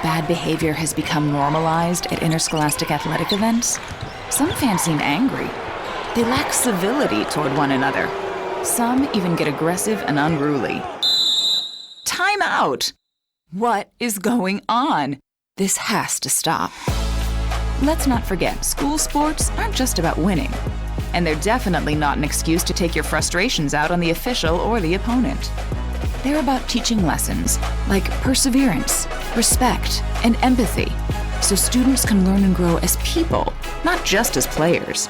bad behavior has become normalized at interscholastic athletic events, some fans seem angry. They lack civility toward one another. Some even get aggressive and unruly. Time out! What is going on? This has to stop. Let's not forget, school sports aren't just about winning. And they're definitely not an excuse to take your frustrations out on the official or the opponent. They're about teaching lessons like perseverance, respect, and empathy, so students can learn and grow as people, not just as players.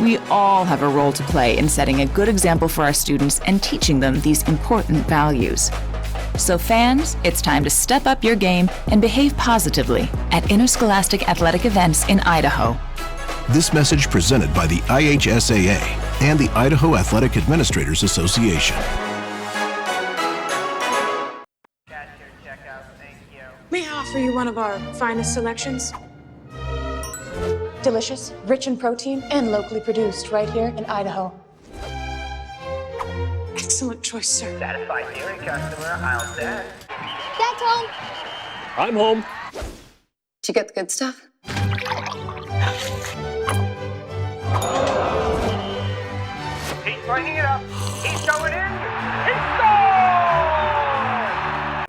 We all have a role to play in setting a good example for our students and teaching them these important values. So fans, it's time to step up your game and behave positively at interscholastic athletic events in Idaho. This message presented by the IHSAA and the Idaho Athletic Administrators Association. May I offer you one of our finest selections? Delicious, rich in protein, and locally produced right here in Idaho. Excellent choice, sir. Satisfied dairy customer, aisle 10. Dad's home. I'm home. Did you get the good stuff? He's lighting it up. He's going in. He scores!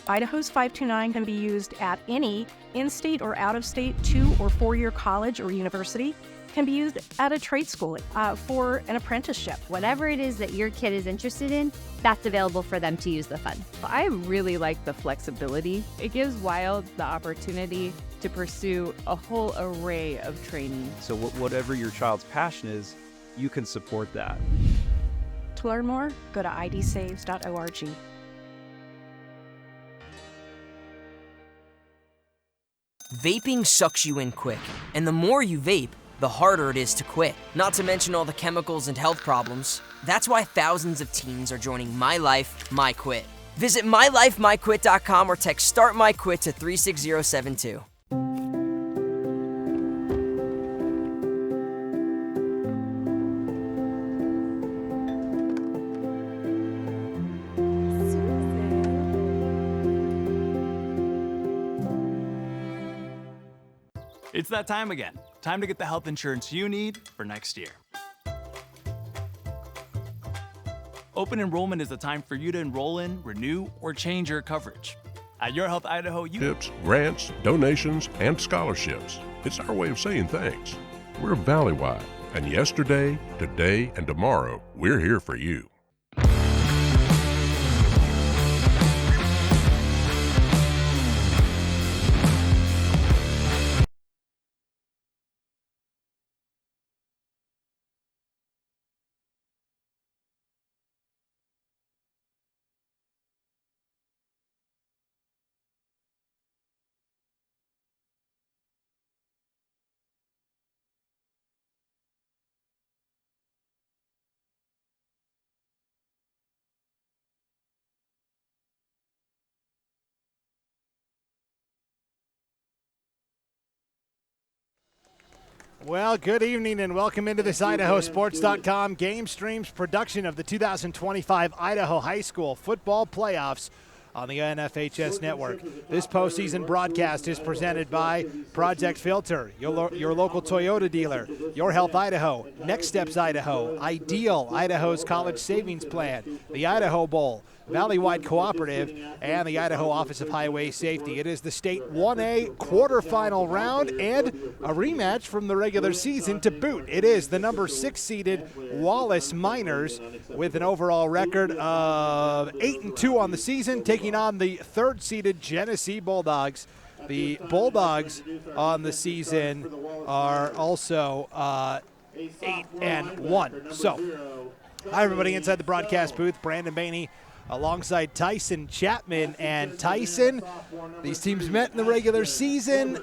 Idaho's 529 can be used at any in-state or out-of-state 2- or 4-year college or university. Can be used at a trade school for an apprenticeship. Whatever it is that your kid is interested in, that's available for them to use the fund. I really like the flexibility. It gives Wild the opportunity to pursue a whole array of training. So whatever your child's passion is, you can support that. To learn more, go to idsaves.org. Vaping sucks you in quick, and the more you vape, the harder it is to quit. Not to mention all the chemicals and health problems. That's why thousands of teens are joining My Life, My Quit. Visit mylifemyquit.com or text Start My Quit to 36072. It's that time again. Time to get the health insurance you need for next year. Open enrollment is the time for you to enroll in, renew, or change your coverage. At Your Health Idaho, you... Tips, grants, donations, and scholarships. It's our way of saying thanks. We're Valleywide, and yesterday, today, and tomorrow, we're here for you. Well, good evening and welcome into this IdahoSports.com GameStreams production of the 2025 Idaho High School Football Playoffs on the NFHS Network. This postseason broadcast is presented by Project Filter, your local Toyota dealer, Your Health Idaho, Next Steps Idaho, Ideal, Idaho's College Savings Plan, the Idaho Bowl, Valleywide Cooperative, and the Idaho Office of Highway Safety. It is the State 1A quarterfinal round and a rematch from the regular season to boot. It is the number 6 seeded Wallace Miners with an overall record of 8-2 on the season, taking on the 3rd seeded Genesee Bulldogs. The Bulldogs on the season are also 8-1. So, hi everybody inside the broadcast booth. Brandon Bainey alongside Tyson Chapman. And Tyson, these teams met in the regular season.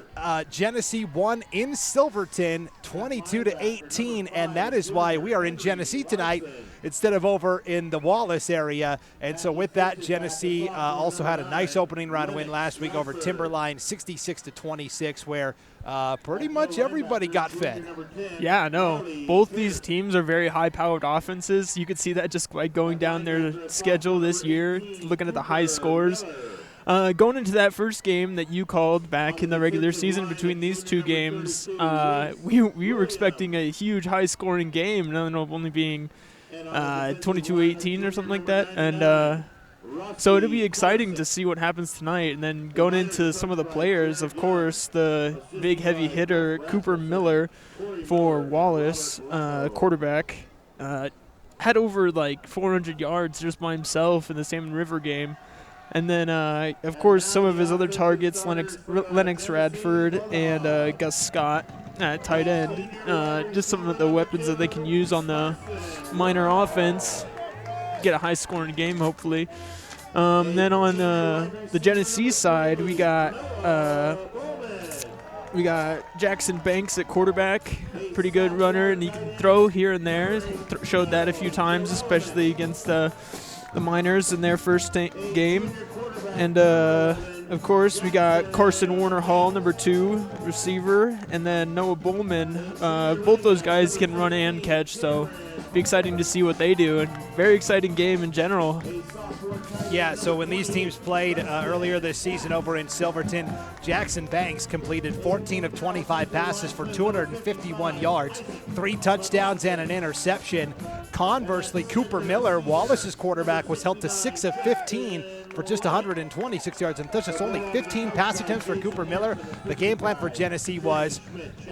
Genesee won in Silverton 22-18, and that is why we are in Genesee tonight instead of over in the Wallace area. And so with that, Genesee also had a nice opening round win last week over Timberline 66-26, where pretty much everybody got fed. Yeah, no, both these teams are very high-powered offenses. You could see that just by going down their schedule this year, looking at the high scores. Going into that first game that you called back in the regular season between these two games, we were expecting a huge high-scoring game, only being 22-18 or something like that. And so it'll be exciting to see what happens tonight. And then going into some of the players, of course, the big heavy hitter, Cooper Miller for Wallace, quarterback, had over like 400 yards just by himself in the Salmon River game. And then, of course, some of his other targets, Lennox Radford and Gus Scott at tight end. Just some of the weapons that they can use on the minor offense. Get a high-scoring game, hopefully. Then on the Genesee side, we got Jackson Banks at quarterback, pretty good runner, and he can throw here and there. Showed that a few times, especially against the Miners in their first game. And, of course, we got Carson Warner Hall, number 2 receiver, and then Noah Bowman. Both those guys can run and catch, so be exciting to see what they do. And very exciting game in general. Yeah, so when these teams played earlier this season over in Silverton, Jackson Banks completed 14 of 25 passes for 251 yards, 3 touchdowns and an interception. Conversely, Cooper Miller, Wallace's quarterback, was held to 6 of 15 for just 126 yards and touchdowns. Only 15 pass attempts for Cooper Miller. The game plan for Genesee was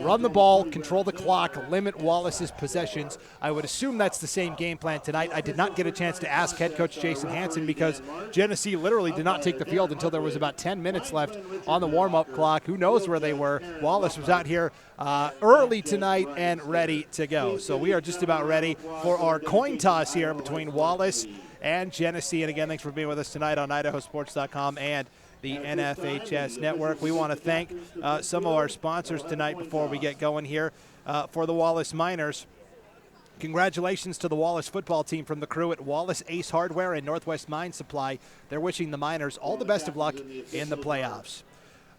run the ball, control the clock, limit Wallace's possessions. I would assume that's the same game plan tonight. I did not get a chance to ask head coach Jason Hansen because Genesee literally did not take the field until there was about 10 minutes left on the warm-up clock. Who knows where they were? Wallace was out here early tonight and ready to go. So we are just about ready for our coin toss here between Wallace and Genesee. And again, thanks for being with us tonight on IdahoSports.com and the NFHS Network. We want to thank some of our sponsors tonight before we get going here for the Wallace Miners. Congratulations to the Wallace football team from the crew at Wallace Ace Hardware and Northwest Mine Supply. They're wishing the Miners all the best of luck in the playoffs.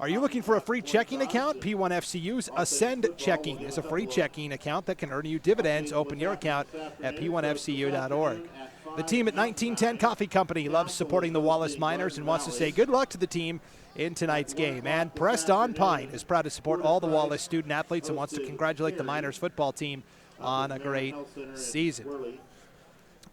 Are you looking for a free checking account? P1FCU's Ascend Checking is a free checking account that can earn you dividends. Open your account at p1fcu.org. The team at 1910 Coffee Company loves supporting the Wallace Miners and wants to say good luck to the team in tonight's game. And Pressed On Pine is proud to support all the Wallace student athletes and wants to congratulate the Miners football team on a great season.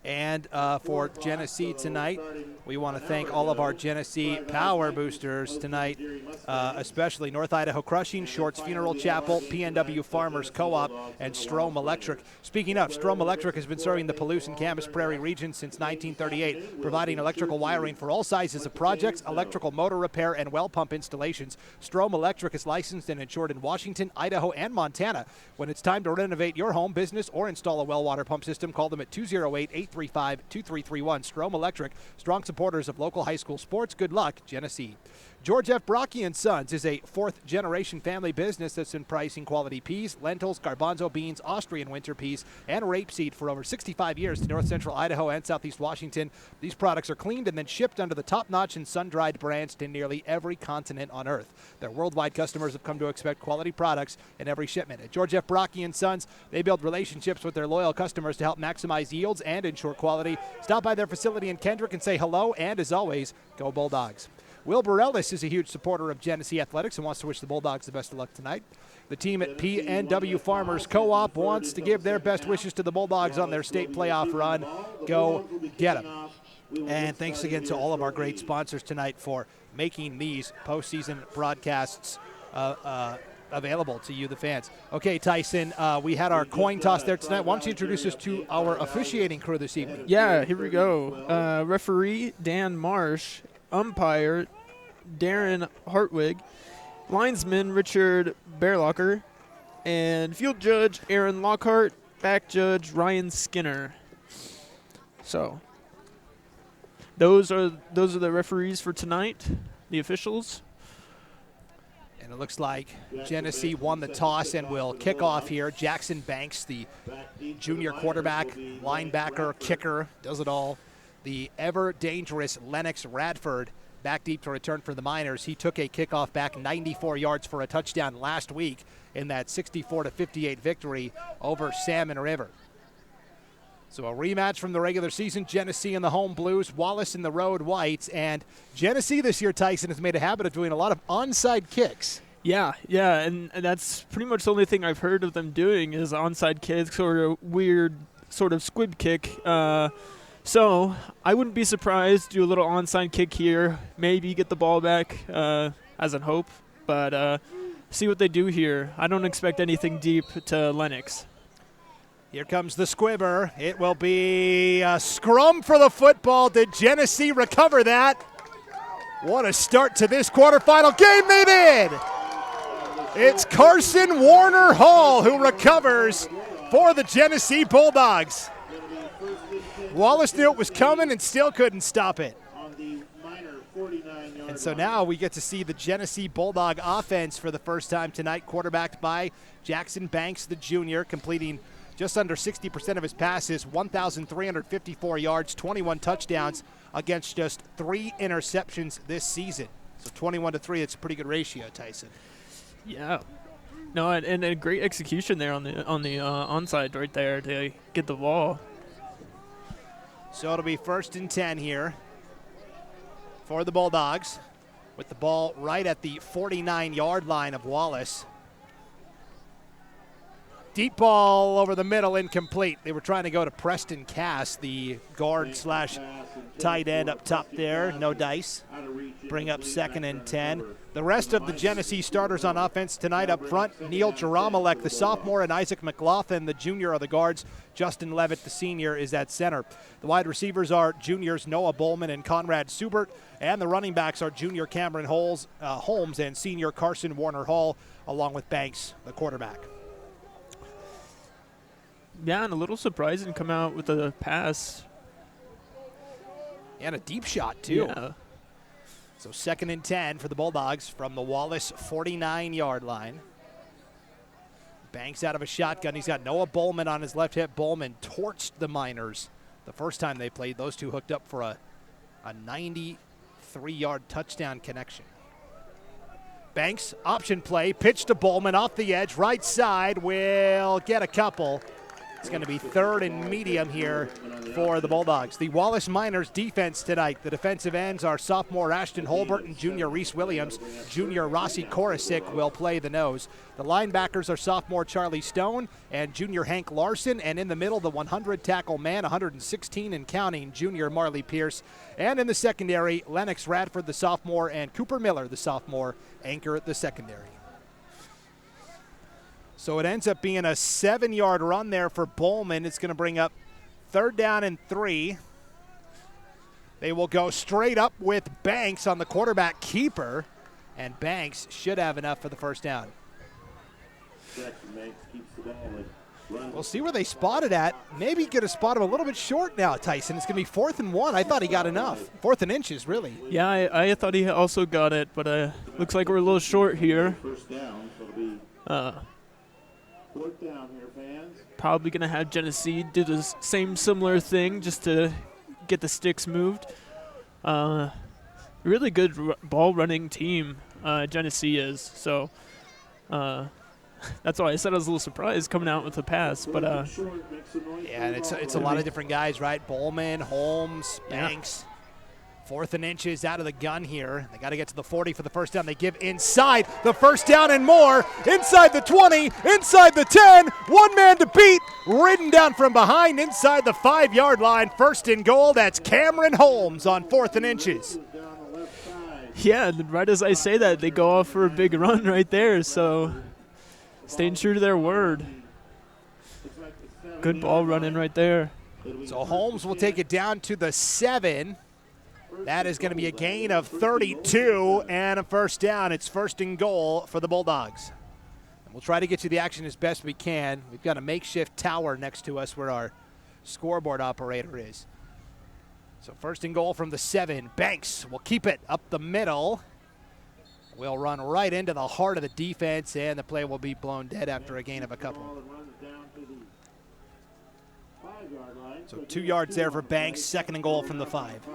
And for Genesee tonight, we want to thank all of our Genesee power boosters tonight, especially North Idaho Crushing, Shorts Funeral Chapel, PNW Farmers Co-op, and Strom Electric. Speaking of, Strom Electric has been serving the Palouse and Camas Prairie region since 1938, providing electrical wiring for all sizes of projects, electrical motor repair, and well pump installations. Strom Electric is licensed and insured in Washington, Idaho, and Montana. When it's time to renovate your home, business, or install a well water pump system, call them at 208-835-2331. Strom Electric, strong supporters of local high school sports. Good luck, Genesee. George F. Brocky & Sons is a fourth-generation family business that's been pricing quality peas, lentils, garbanzo beans, Austrian winter peas, and rapeseed for over 65 years to north central Idaho and southeast Washington. These products are cleaned and then shipped under the top-notch and sun-dried brands to nearly every continent on Earth. Their worldwide customers have come to expect quality products in every shipment. At George F. Brocky & Sons, they build relationships with their loyal customers to help maximize yields and ensure quality. Stop by their facility in Kendrick and say hello, and as always, go Bulldogs. Wilbur Ellis is a huge supporter of Genesee Athletics and wants to wish the Bulldogs the best of luck tonight. The team at PNW Farmers Co-op wants to give their best wishes to the Bulldogs on their state playoff run. Go get them. And thanks again to all of our great sponsors tonight for making these postseason broadcasts available to you, the fans. Okay, Tyson, we had our coin toss there tonight. Why don't you introduce us to our officiating crew this evening? Yeah, here we go. Referee Dan Marsh, umpire Darren Hartwig, linesman Richard Bearlocker, and field judge Aaron Lockhart, back judge Ryan Skinner. So those are the referees for tonight, the officials. And it looks like Genesee won the toss and will kick off here. Jackson Banks, the junior quarterback, linebacker, kicker, does it all. The ever-dangerous Lennox Radford back deep to return for the Miners. He took a kickoff back 94 yards for a touchdown last week in that 64-58 victory over Salmon River. So a rematch from the regular season, Genesee in the home blues, Wallace in the road whites. And Genesee this year, Tyson, has made a habit of doing a lot of onside kicks. Yeah, and that's pretty much the only thing I've heard of them doing is onside kicks or a weird sort of squib kick. So I wouldn't be surprised, do a little onside kick here, maybe get the ball back as a hope, but see what they do here. I don't expect anything deep to Lennox. Here comes the squibber. It will be a scrum for the football. Did Genesee recover that? What a start to this quarterfinal game they did. It's Carson Warner Hall who recovers for the Genesee Bulldogs. Wallace knew it was coming and still couldn't stop it. And so now we get to see the Genesee Bulldog offense for the first time tonight, quarterbacked by Jackson Banks, the junior, completing just under 60% of his passes, 1,354 yards, 21 touchdowns against just 3 interceptions this season. So 21-3, it's a pretty good ratio, Tyson. Yeah. No, and a great execution there on the onside right there to get the ball. So it'll be 1st and 10 here for the Bulldogs with the ball right at the 49-yard line of Wallace. Deep ball over the middle, incomplete. They were trying to go to Preston Cass, the guard / tight end up top there. No dice. Bring up 2nd and 10. The rest of the Genesee starters on offense tonight up front, Neil Jaramalek, the sophomore, and Isaac McLaughlin, the junior, are the guards. Justin Levitt, the senior, is at center. The wide receivers are juniors Noah Bowman and Conrad Subert, and the running backs are junior Cameron Holmes and senior Carson Warner Hall, along with Banks, the quarterback. Yeah, and a little surprising come out with a pass. And a deep shot, too. Yeah. So 2nd and 10 for the Bulldogs from the Wallace 49-yard line. Banks out of a shotgun. He's got Noah Bowman on his left hip. Bowman torched the Miners the first time they played. Those two hooked up for a 93-yard touchdown connection. Banks, option play, pitch to Bowman off the edge. Right side will get a couple. It's going to be 3rd and medium here for the Bulldogs. The Wallace Miners defense tonight. The defensive ends are sophomore Ashton Holbert and junior Reese Williams. Junior Rossi Korosik will play the nose. The linebackers are sophomore Charlie Stone and junior Hank Larson. And in the middle, the 100-tackle man, 116 and counting, junior Marley Pierce. And in the secondary, Lennox Radford, the sophomore, and Cooper Miller, the sophomore, anchor the secondary. So it ends up being a 7-yard run there for Bowman. It's going to bring up 3rd down and 3. They will go straight up with Banks on the quarterback keeper, and Banks should have enough for the 1st down. We'll see where they spot it at. Maybe you could have spotted him a little bit short now, Tyson. It's going to be 4th and 1. I thought he got enough. 4th and inches, really. Yeah, I thought he also got it, but looks like we're a little short here. Probably going to have Genesee do the same similar thing just to get the sticks moved. Really good ball running team, Genesee is. So that's why I said I was a little surprised coming out with the pass. But yeah, and it's a lot of different guys, right? Bowman, Holmes, Banks. 4th and inches out of the gun here. They got to get to the 40 for the 1st down. They give inside the 1st down and more. Inside the 20, inside the 10. One man to beat. Ridden down from behind inside the 5-yard line. 1st and goal. That's Cameron Holmes on 4th and inches. Yeah, right as I say that, they go off for a big run right there. So staying true to their word. Good ball running right there. So Holmes will take it down to the 7. That is going to be a gain of 32 and a 1st down. It's 1st and goal for the Bulldogs. And we'll try to get you the action as best we can. We've got a makeshift tower next to us where our scoreboard operator is. So 1st and goal from the 7. Banks will keep it up the middle. We'll run right into the heart of the defense, and the play will be blown dead after a gain of a couple. So 2 yards there for Banks, 2nd and goal from the 5.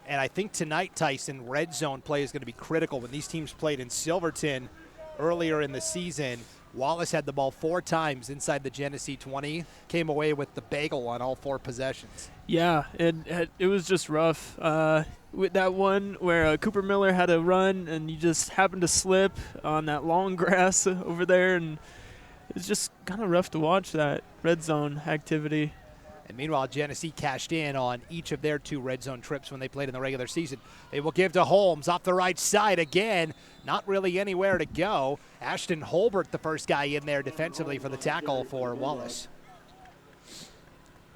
And I think tonight, Tyson, red zone play is going to be critical. When these teams played in Silverton earlier in the season, Wallace had the ball 4 times inside the Genesee 20, came away with the bagel on all 4 possessions. Yeah, it was just rough. With that one where Cooper Miller had a run and you just happened to slip on that long grass over there, and it's just kind of rough to watch that red zone activity. And meanwhile, Genesee cashed in on each of their 2 red zone trips when they played in the regular season. They will give to Holmes off the right side again. Not really anywhere to go. Ashton Holbert, the first guy in there defensively for the tackle for Wallace.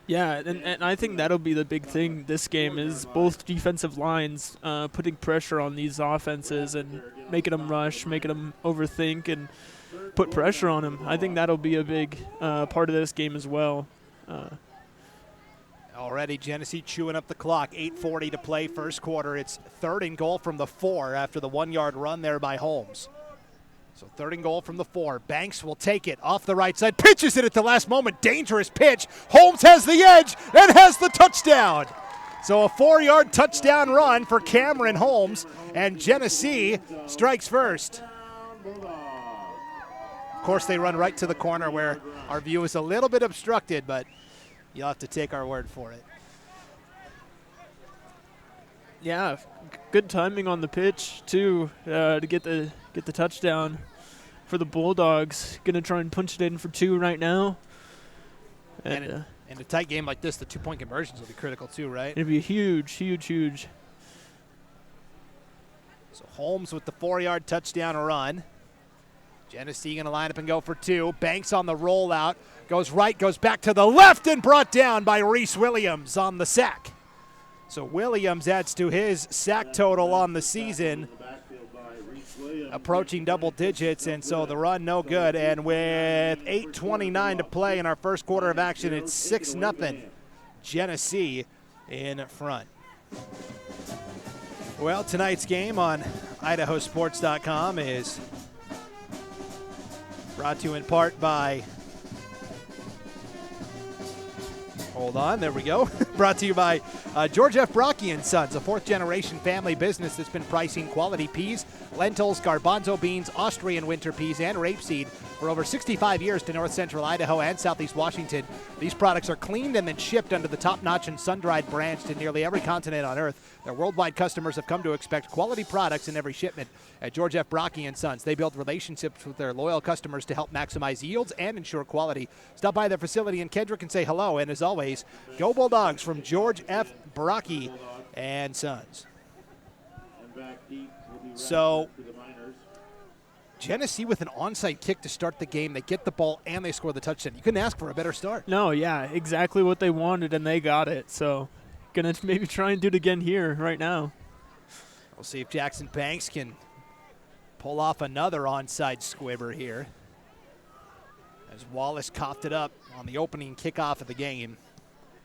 Yeah, and I think that'll be the big thing this game is both defensive lines putting pressure on these offenses and making them rush, making them overthink, and put pressure on them. I think that'll be a big part of this game as well. Already Genesee chewing up the clock. 8:40 to play first quarter. It's 3rd and goal from the 4 after the 1-yard run there by Holmes. So 3rd and goal from the 4. Banks will take it off the right side. Pitches it at the last moment. Dangerous pitch. Holmes has the edge and has the touchdown. So a 4-yard touchdown run for Cameron Holmes, and Genesee strikes first. Of course, they run right to the corner where our view is a little bit obstructed, but you'll have to take our word for it. Yeah, good timing on the pitch too to get the touchdown for the Bulldogs. Gonna try and punch it in for 2 right now. And in a tight game like this, the 2-point conversions will be critical too, right? It'd be huge. So Holmes with the 4-yard touchdown run. Genesee going to line up and go for 2. Banks on the rollout. Goes right, goes back to the left, and brought down by Reese Williams on the sack. So Williams adds to his sack total on the season, approaching double digits, and so the run no good. And with 8:29 to play in our first quarter of action, it's 6-0 Genesee in front. Well, tonight's game on IdahoSports.com is brought to you in part by, hold on, there we go. Brought to you by George F. Brocky & Sons, a 4th-generation family business that's been pricing quality peas, lentils, garbanzo beans, Austrian winter peas, and rapeseed for over 65 years to north-central Idaho and southeast Washington. These products are cleaned and then shipped under the top-notch and sun-dried branch to nearly every continent on Earth. Their worldwide customers have come to expect quality products in every shipment. At George F. Brocky & Sons, they build relationships with their loyal customers to help maximize yields and ensure quality. Stop by their facility in Kendrick and say hello, and as always, go Bulldogs from George F. Brocky & Sons. So Genesee with an onside kick to start the game. They get the ball and they score the touchdown. You couldn't ask for a better start. No, yeah, exactly what they wanted, and they got it. So gonna maybe try and do it again here right now. We'll see if Jackson Banks can pull off another onside squibber here, as Wallace coughed it up on the opening kickoff of the game.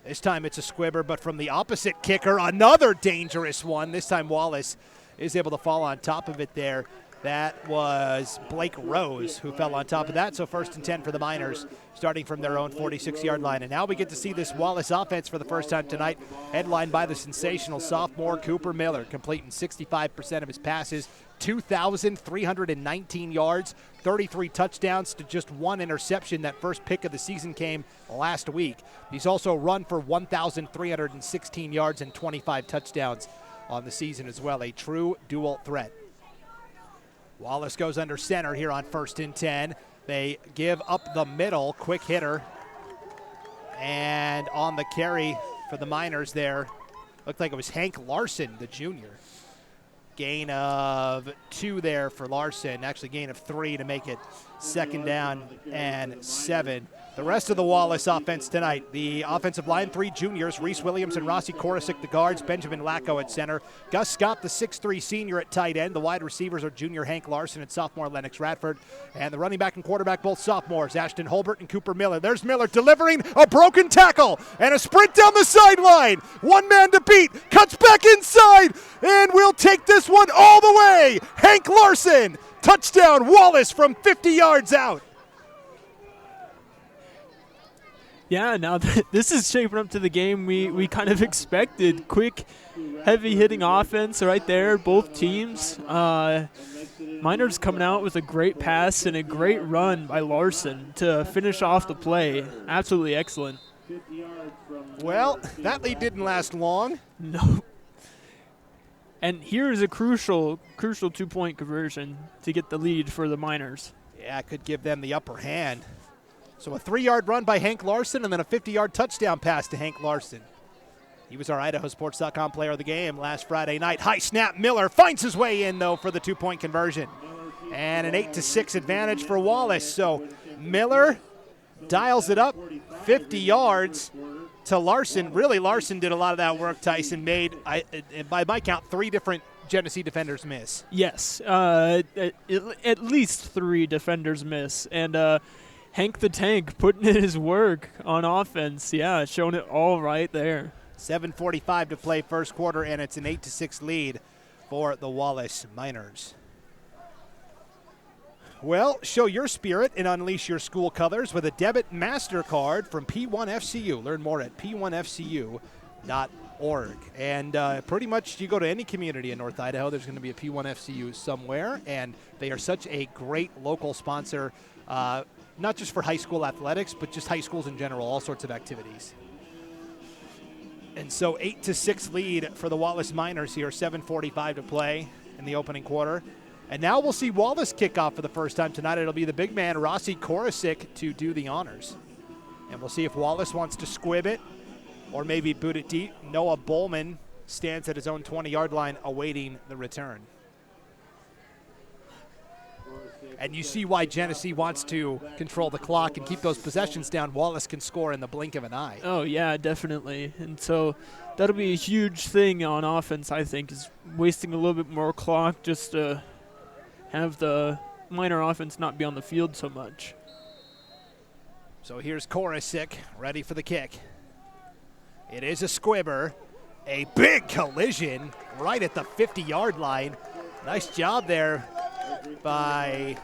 This time it's a squibber, but from the opposite kicker, another dangerous one. This time Wallace is able to fall on top of it there. That was Blake Rose who fell on top of that. So 1st and 10 for the Miners, starting from their own 46-yard line. And now we get to see this Wallace offense for the first time tonight, headlined by the sensational sophomore Cooper Miller, completing 65% of his passes, 2,319 yards, 33 touchdowns to just 1 interception. That first pick of the season came last week. He's also run for 1,316 yards and 25 touchdowns on the season as well. A true dual threat. Wallace goes under center here on 1st and 10. They give up the middle, quick hitter. And on the carry for the Miners there, looked like it was Hank Larson, the junior. Gain of 2 there for Larson, actually gain of 3 to make it 2nd down and 7. The rest of the Wallace offense tonight, the offensive line, 3 juniors, Reese Williams and Rossi Korosik, the guards, Benjamin Lacko at center, Gus Scott, the 6'3 senior at tight end. The wide receivers are junior Hank Larson and sophomore Lennox Radford. And the running back and quarterback, both sophomores, Ashton Holbert and Cooper Miller. There's Miller delivering a broken tackle and a sprint down the sideline. 1 man to beat, cuts back inside, and we'll take this one all the way. Hank Larson, touchdown Wallace from 50 yards out. Yeah, now this is shaping up to the game we kind of expected. Quick, heavy-hitting offense right there, both teams. Miners coming out with a great pass and a great run by Larson to finish off the play. Absolutely excellent. Well, that lead didn't last long. No. And here is a crucial two-point conversion to get the lead for the Miners. Yeah, it could give them the upper hand. So a 3-yard run by Hank Larson and then a 50-yard touchdown pass to Hank Larson. He was our IdahoSports.com player of the game last Friday night. High snap, Miller finds his way in, though, for the two-point conversion. And an 8-6 advantage for Wallace. So Miller dials it up 50 yards to Larson. Really, Larson did a lot of that work, Tyson. Made, by my count, 3 different Genesee defenders miss. Yes, at least 3 defenders miss. And Hank the Tank putting in his work on offense. Yeah, showing it all right there. 7:45 to play first quarter, and it's an 8-6 lead for the Wallace Miners. Well, show your spirit and unleash your school colors with a debit MasterCard from P1FCU. Learn more at p1fcu.org. And pretty much you go to any community in North Idaho, there's going to be a P1FCU somewhere, and they are such a great local sponsor, not just for high school athletics, but just high schools in general, all sorts of activities. And so 8-6 lead for the Wallace Miners here, 7:45 to play in the opening quarter. And now we'll see Wallace kick off for the first time tonight. It'll be the big man, Rossi Korosik, to do the honors. And we'll see if Wallace wants to squib it or maybe boot it deep. Noah Bowman stands at his own 20-yard line awaiting the return. And you see why Genesee wants to control the clock and keep those possessions down. Wallace can score in the blink of an eye. Oh, yeah, definitely. And so that'll be a huge thing on offense, I think, is wasting a little bit more clock just to have the Miner offense not be on the field so much. So here's Korosik ready for the kick. It is a squibber. A big collision right at the 50-yard line. Nice job there by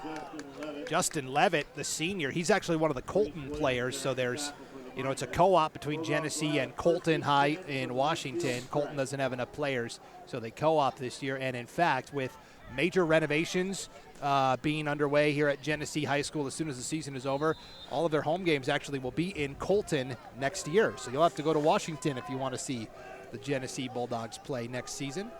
Justin Levitt, the senior. He's actually one of the Colton players, so there's, it's a co-op between Genesee and Colton High in Washington. Colton doesn't have enough players, so they co-op this year. And in fact, with major renovations being underway here at Genesee High School as soon as the season is over, all of their home games actually will be in Colton next year. So you'll have to go to Washington if you want to see the Genesee Bulldogs play next season.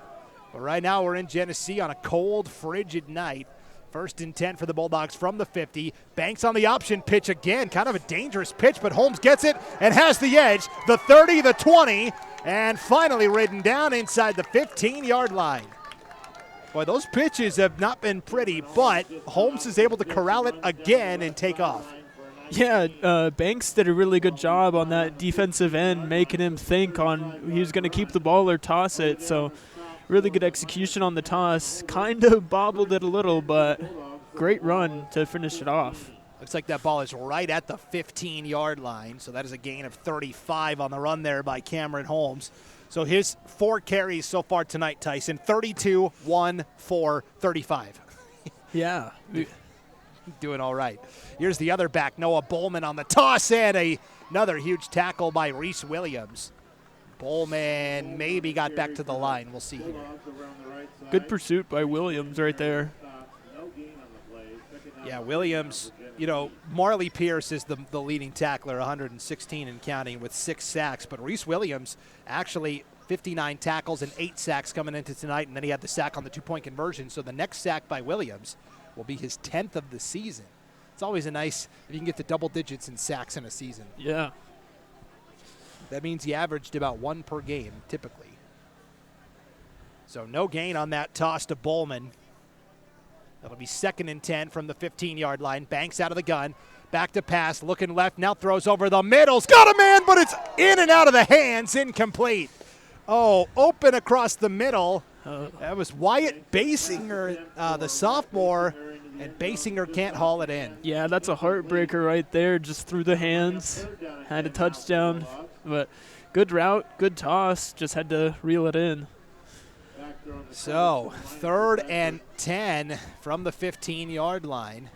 But right now we're in Genesee on a cold, frigid night. 1st and 10 for the Bulldogs from the 50. Banks on the option pitch again. Kind of a dangerous pitch, but Holmes gets it and has the edge. The 30, the 20, and finally ridden down inside the 15-yard line. Boy, those pitches have not been pretty, but Holmes is able to corral it again and take off. Yeah, Banks did a really good job on that defensive end, making him think on he was going to keep the ball or toss it. So really good execution on the toss. Kind of bobbled it a little, but great run to finish it off. Looks like that ball is right at the 15-yard line, so that is a gain of 35 on the run there by Cameron Holmes. So his 4 carries so far tonight, Tyson, 32, 1, 4, 35. Yeah. Doing all right. Here's the other back, Noah Bowman on the toss, and another huge tackle by Reese Williams. Bowman maybe got back to the line. We'll see here. Good pursuit by Williams right there. Yeah, Williams, Marley Pierce is the leading tackler, 116 and counting with 6 sacks. But Reese Williams actually 59 tackles and 8 sacks coming into tonight, and then he had the sack on the 2-point conversion. So the next sack by Williams will be his 10th of the season. It's always a nice if you can get to double digits in sacks in a season. Yeah. That means he averaged about 1 per game, typically. So no gain on that toss to Bowman. That'll be 2nd and 10 from the 15-yard line. Banks out of the gun. Back to pass, looking left, now throws over the middle. It's got a man, but it's in and out of the hands, incomplete. Oh, open across the middle. That was Wyatt Basinger, the sophomore, and Basinger can't haul it in. Yeah, that's a heartbreaker right there, just through the hands. Had a touchdown, but good route, good toss, just had to reel it in. So 3rd and 10 from the 15-yard line.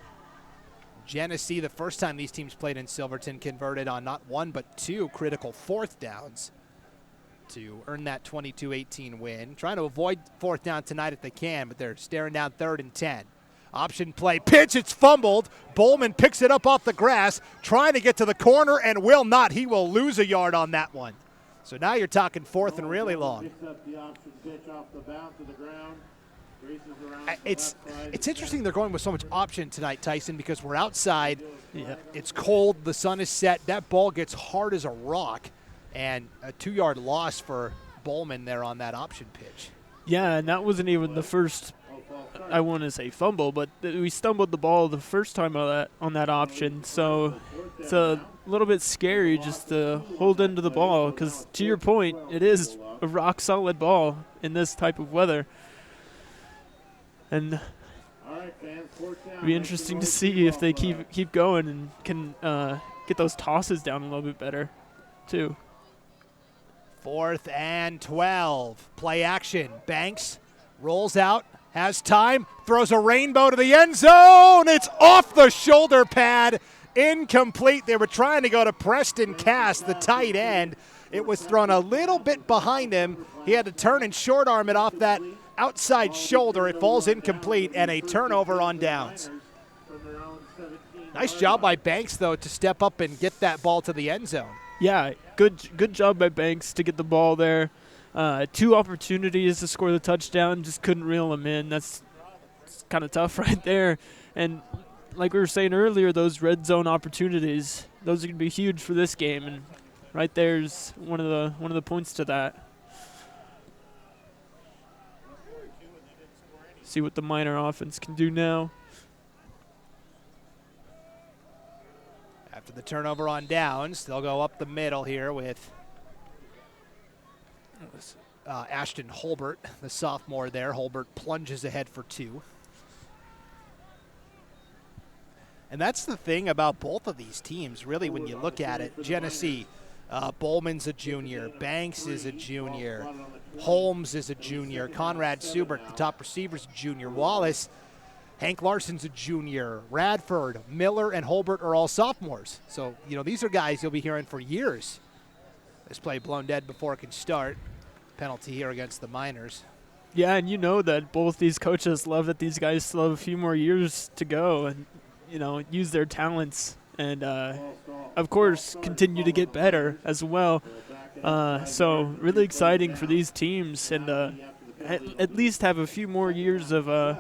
Genesee, the first time these teams played in Silverton, converted on not one but two critical fourth downs to earn that 22-18 win. Trying to avoid fourth down tonight if they can, but they're staring down 3rd and 10. Option play, pitch, it's fumbled. Bowman picks it up off the grass, trying to get to the corner and will not. He will lose a yard on that one. So now you're talking 4th and really long. It's interesting they're going with so much option tonight, Tyson, because we're outside. Yeah. It's cold. The sun is set. That ball gets hard as a rock, and a 2-yard loss for Bowman there on that option pitch. Yeah, and that wasn't even the first, I want to say fumble, but we stumbled the ball the first time on that option. So it's a little bit scary just to hold into the ball because, to your point, it is a rock-solid ball in this type of weather. And it'll be interesting to see if they keep going and can get those tosses down a little bit better, too. 4th and 12. Play action. Banks rolls out, has time, throws a rainbow to the end zone. It's off the shoulder pad. Incomplete. They were trying to go to Preston Cass, the tight end. It was thrown a little bit behind him. He had to turn and short arm it off that outside shoulder. It falls incomplete and a turnover on downs. Nice job by Banks, though, to step up and get that ball to the end zone. Yeah, good job by Banks to get the ball there. 2 opportunities to score the touchdown, just couldn't reel them in. That's kind of tough right there. And like we were saying earlier, those red zone opportunities, those are going to be huge for this game. And right there's one of the points to that. See what the Miner offense can do now. After the turnover on downs, they'll go up the middle here with Ashton Holbert, the sophomore there. Holbert plunges ahead for 2. And that's the thing about both of these teams, really, when you look at it. Genesee, Bowman's a junior. Banks is a junior. Holmes is a junior. Conrad Subert, the top receiver's a junior. Wallace, Hank Larson's a junior. Radford, Miller, and Holbert are all sophomores. So, these are guys you'll be hearing for years. This play blown dead before it can start. Penalty here against the Miners. Yeah, and you know that both these coaches love that these guys still have a few more years to go and, use their talents and, of course, continue to get better as well. So really exciting for these teams and at least have a few more years of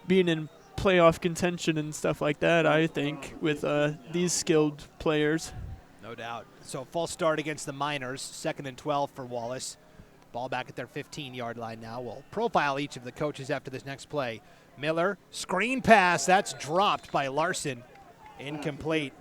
being in playoff contention and stuff like that, I think, with these skilled players. No doubt. So false start against the Miners, 2nd and 12 for Wallace. Ball back at their 15-yard line now. We'll profile each of the coaches after this next play. Miller, screen pass. That's dropped by Larson. Incomplete.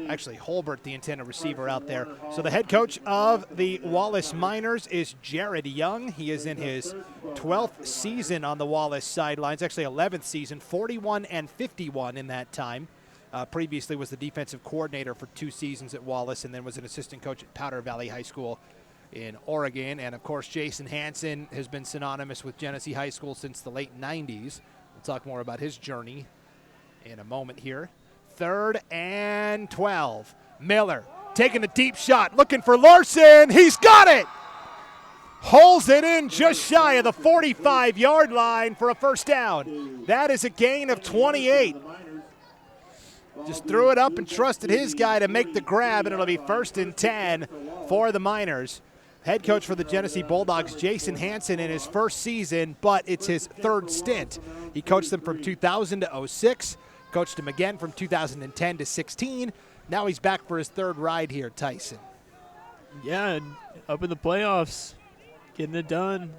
Actually, Holbert, the intended receiver out there. So the head coach of the Wallace Miners is Jared Young. He is in his 12th season on the Wallace sidelines, actually 11th season, 41-51 in that time. Previously was the defensive coordinator for 2 seasons at Wallace and then was an assistant coach at Powder Valley High School in Oregon. And, of course, Jason Hansen has been synonymous with Genesee High School since the late 90s. We'll talk more about his journey in a moment here. 3rd and 12. Miller taking a deep shot, looking for Larson. He's got it! Holds it in just shy of the 45-yard line for a first down. That is a gain of 28. Just threw it up and trusted his guy to make the grab, and it'll be 1st and 10 for the Miners. Head coach for the Genesee Bulldogs, Jason Hansen, in his first season, but it's his 3rd stint. He coached them from 2000 to 06, coached them again from 2010 to 16. Now he's back for his 3rd ride here, Tyson. Yeah, and up in the playoffs, getting it done.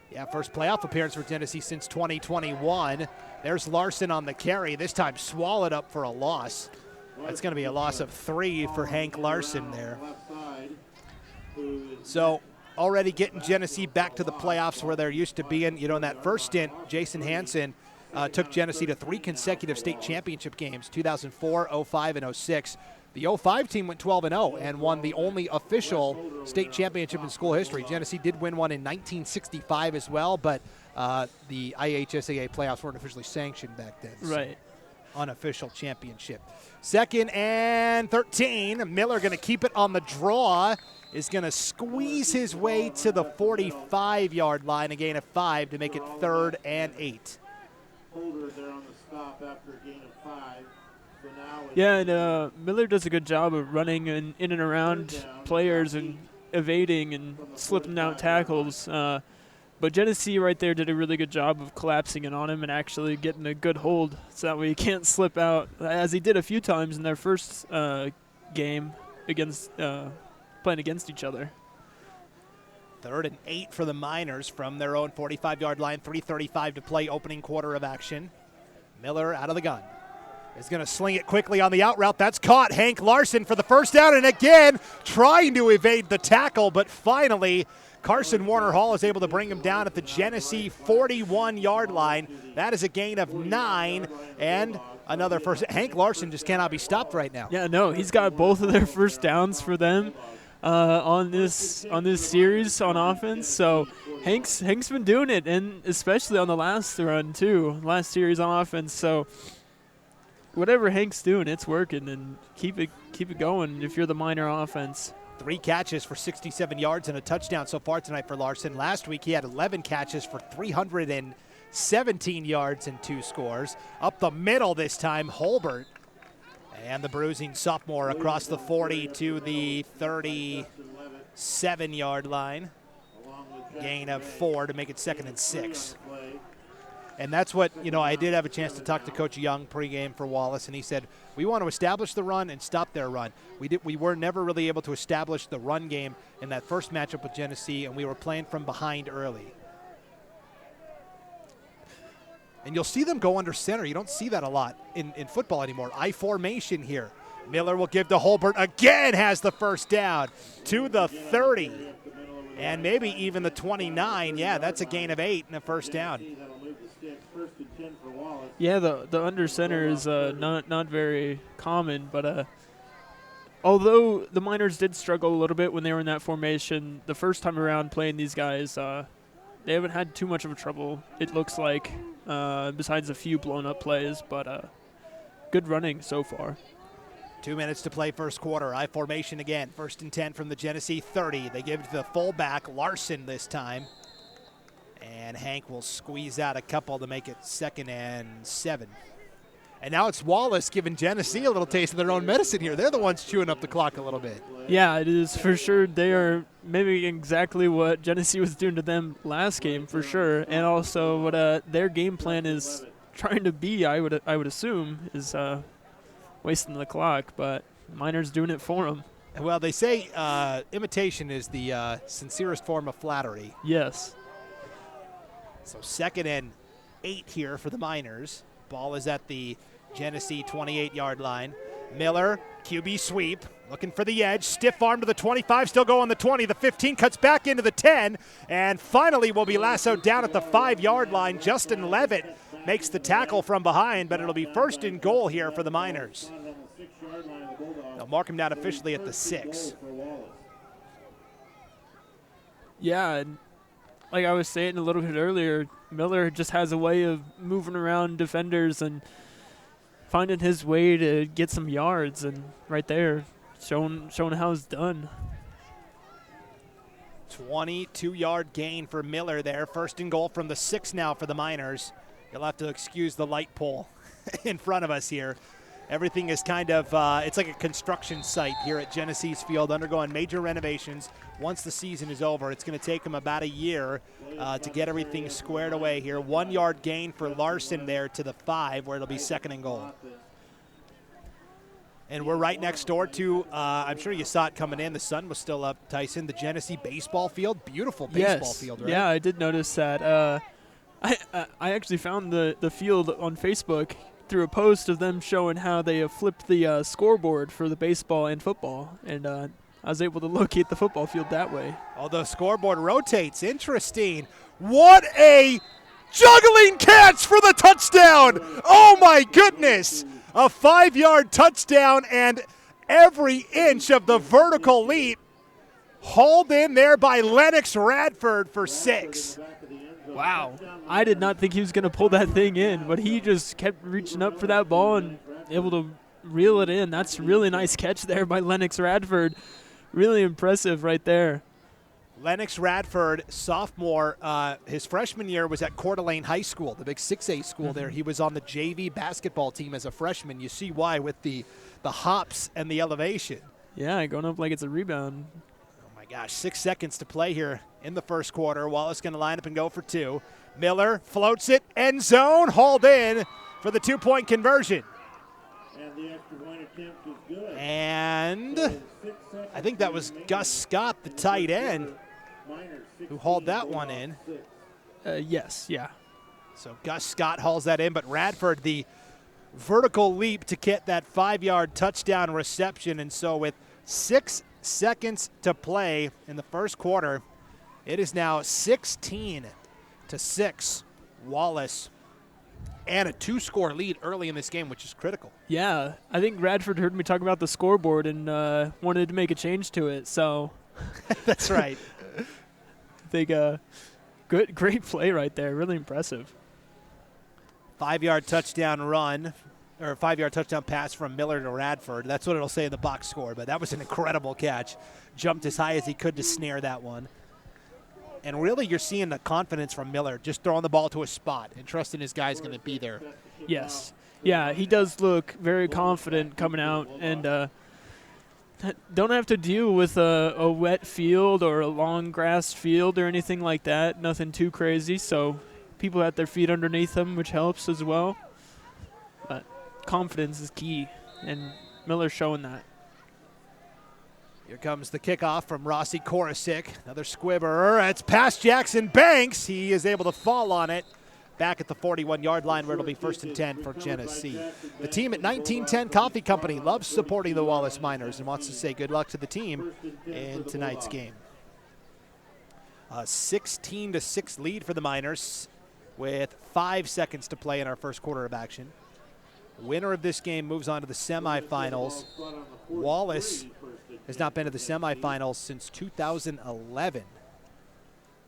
Yeah, first playoff appearance for Genesee since 2021. There's Larson on the carry, this time swallowed up for a loss. That's going to be a loss of 3 for Hank Larson there. So already getting Genesee back to the playoffs where they're used to being. In that first stint, Jason Hansen took Genesee to 3 consecutive state championship games, 2004, 05, and 06. The 05 team went 12-0 and won the only official state championship in school history. Genesee did win one in 1965 as well, but the IHSAA playoffs weren't officially sanctioned back then. Right. unofficial championship. 2nd and 13. Miller going to keep it on the draw. Is going to squeeze his way to the 45-yard line, a gain of 5 to make it 3rd and 8. Yeah, and Miller does a good job of running in and around players and evading and slipping out tackles. But Genesee right there did a really good job of collapsing in on him and actually getting a good hold so that way he can't slip out, as he did a few times in their first game against playing against each other. 3rd and 8 for the Miners from their own 45-yard line. 3:35 to play, opening quarter of action. Miller out of the gun. Is going to sling it quickly on the out route. That's caught. Hank Larson for the first down, and again trying to evade the tackle, but finally Carson Warner Hall is able to bring him down at the Genesee 41-yard line. That is a gain of 9, and another first. Hank Larson just cannot be stopped right now. Yeah, no, he's got both of their first downs for them on this series on offense. So Hank's been doing it, and especially on the last run too, last series on offense. So whatever Hank's doing, it's working, and keep it going if you're the Miner offense. 3 catches for 67 yards and a touchdown so far tonight for Larson. Last week he had 11 catches for 317 yards and 2 scores. Up the middle this time, Holbert. And the bruising sophomore across the 40 to the 37-yard line. Gain of 4 to make it 2nd and 6. And that's what, I did have a chance to talk to Coach Young pregame for Wallace, and he said, we want to establish the run and stop their run. We were never really able to establish the run game in that first matchup with Genesee, and we were playing from behind early. And you'll see them go under center. You don't see that a lot in football anymore. I formation here. Miller will give to Holbert. Again has the first down to the 30. And maybe even the 29. Yeah, that's a gain of 8 and a first down. Yeah, the under center is not very common, but although the Miners did struggle a little bit when they were in that formation, the first time around playing these guys, they haven't had too much of a trouble, it looks like, besides a few blown-up plays, but good running so far. 2 minutes to play first quarter. I formation again. 1st and 10 from the Genesee 30. They give it to the fullback, Larson, this time. And Hank will squeeze out a couple to make it 2nd and 7. And now it's Wallace giving Genesee a little taste of their own medicine here. They're the ones chewing up the clock a little bit. Yeah, it is for sure. They are mimicking exactly what Genesee was doing to them last game, for sure. And also what their game plan is trying to be, I would assume, is wasting the clock. But Miners doing it for them. Well, they say imitation is the sincerest form of flattery. Yes. So 2nd and 8 here for the Miners. Ball is at the Genesee 28-yard line. Miller, QB sweep, looking for the edge. Stiff arm to the 25, still go on the 20. The 15 cuts back into the 10, and finally will be lassoed down at the 5-yard line. Justin Levitt makes the tackle from behind, but it'll be 1st and goal here for the Miners. They'll mark him down officially at the 6. Yeah, and like I was saying a little bit earlier, Miller just has a way of moving around defenders and finding his way to get some yards, and right there, showing how it's done. 22-yard gain for Miller there. 1st and goal from the 6 now for the Miners. You'll have to excuse the light pole in front of us here. Everything is kind of, it's like a construction site here at Genesee's field, undergoing major renovations. Once the season is over, it's going to take them about a year to get everything squared away here. 1-yard gain for Larson there to the 5, where it'll be 2nd and goal. And we're right next door to, I'm sure you saw it coming in. The sun was still up, Tyson. The Genesee baseball field. Beautiful baseball field, right? Yeah, I did notice that. I actually found the field on Facebook through a post of them showing how they have flipped the scoreboard for the baseball and football, and I was able to locate the football field that way. Oh, the scoreboard rotates. Interesting. What a juggling catch for the touchdown. Oh, my goodness. A 5-yard touchdown, and every inch of the vertical leap hauled in there by Lennox Radford for 6. Wow. I did not think he was going to pull that thing in, but he just kept reaching up for that ball and able to reel it in. That's a really nice catch there by Lennox Radford. Really impressive right there. Lennox Radford, sophomore, his freshman year was at Coeur d'Alene High School, the big 6A school there. He was on the JV basketball team as a freshman. You see why with the hops and the elevation. Yeah, going up like it's a rebound. Oh, my gosh. 6 seconds to play here in the first quarter. Wallace going to line up and go for two. Miller floats it, end zone, hauled in for the two-point conversion. And the extra point attempt is good. And I think that was Gus Scott, the tight end, who hauled that one in. Yes, yeah. So Gus Scott hauls that in, but Radford, the vertical leap to get that 5-yard touchdown reception. And so with 6 seconds to play in the first quarter, it is now 16-6. Wallace, and a 2-score lead early in this game, which is critical. Yeah, I think Radford heard me talk about the scoreboard and wanted to make a change to it. So that's right. I think great play right there. Really impressive. 5-yard touchdown run, or 5-yard touchdown pass from Miller to Radford. That's what it'll say in the box score, but that was an incredible catch. Jumped as high as he could to snare that one. And really, you're seeing the confidence from Miller, just throwing the ball to a spot and trusting his guy's going to be there. Yes. Yeah, he does look very confident coming out and don't have to deal with a wet field or a long grass field or anything like that. Nothing too crazy, so people have their feet underneath them, which helps as well. But confidence is key, and Miller's showing that. Here comes the kickoff from Rossi Korosik. Another squibber. It's past Jackson Banks. He is able to fall on it back at the 41-yard line where it'll be 1st and 10 for Genesee. The team at 1910 Coffee Company loves supporting the Wallace Miners and wants to say good luck to the team in tonight's game. A 16-6 lead for the Miners with 5 seconds to play in our first quarter of action. Winner of this game moves on to the semifinals. Wallace has not been to the semifinals since 2011.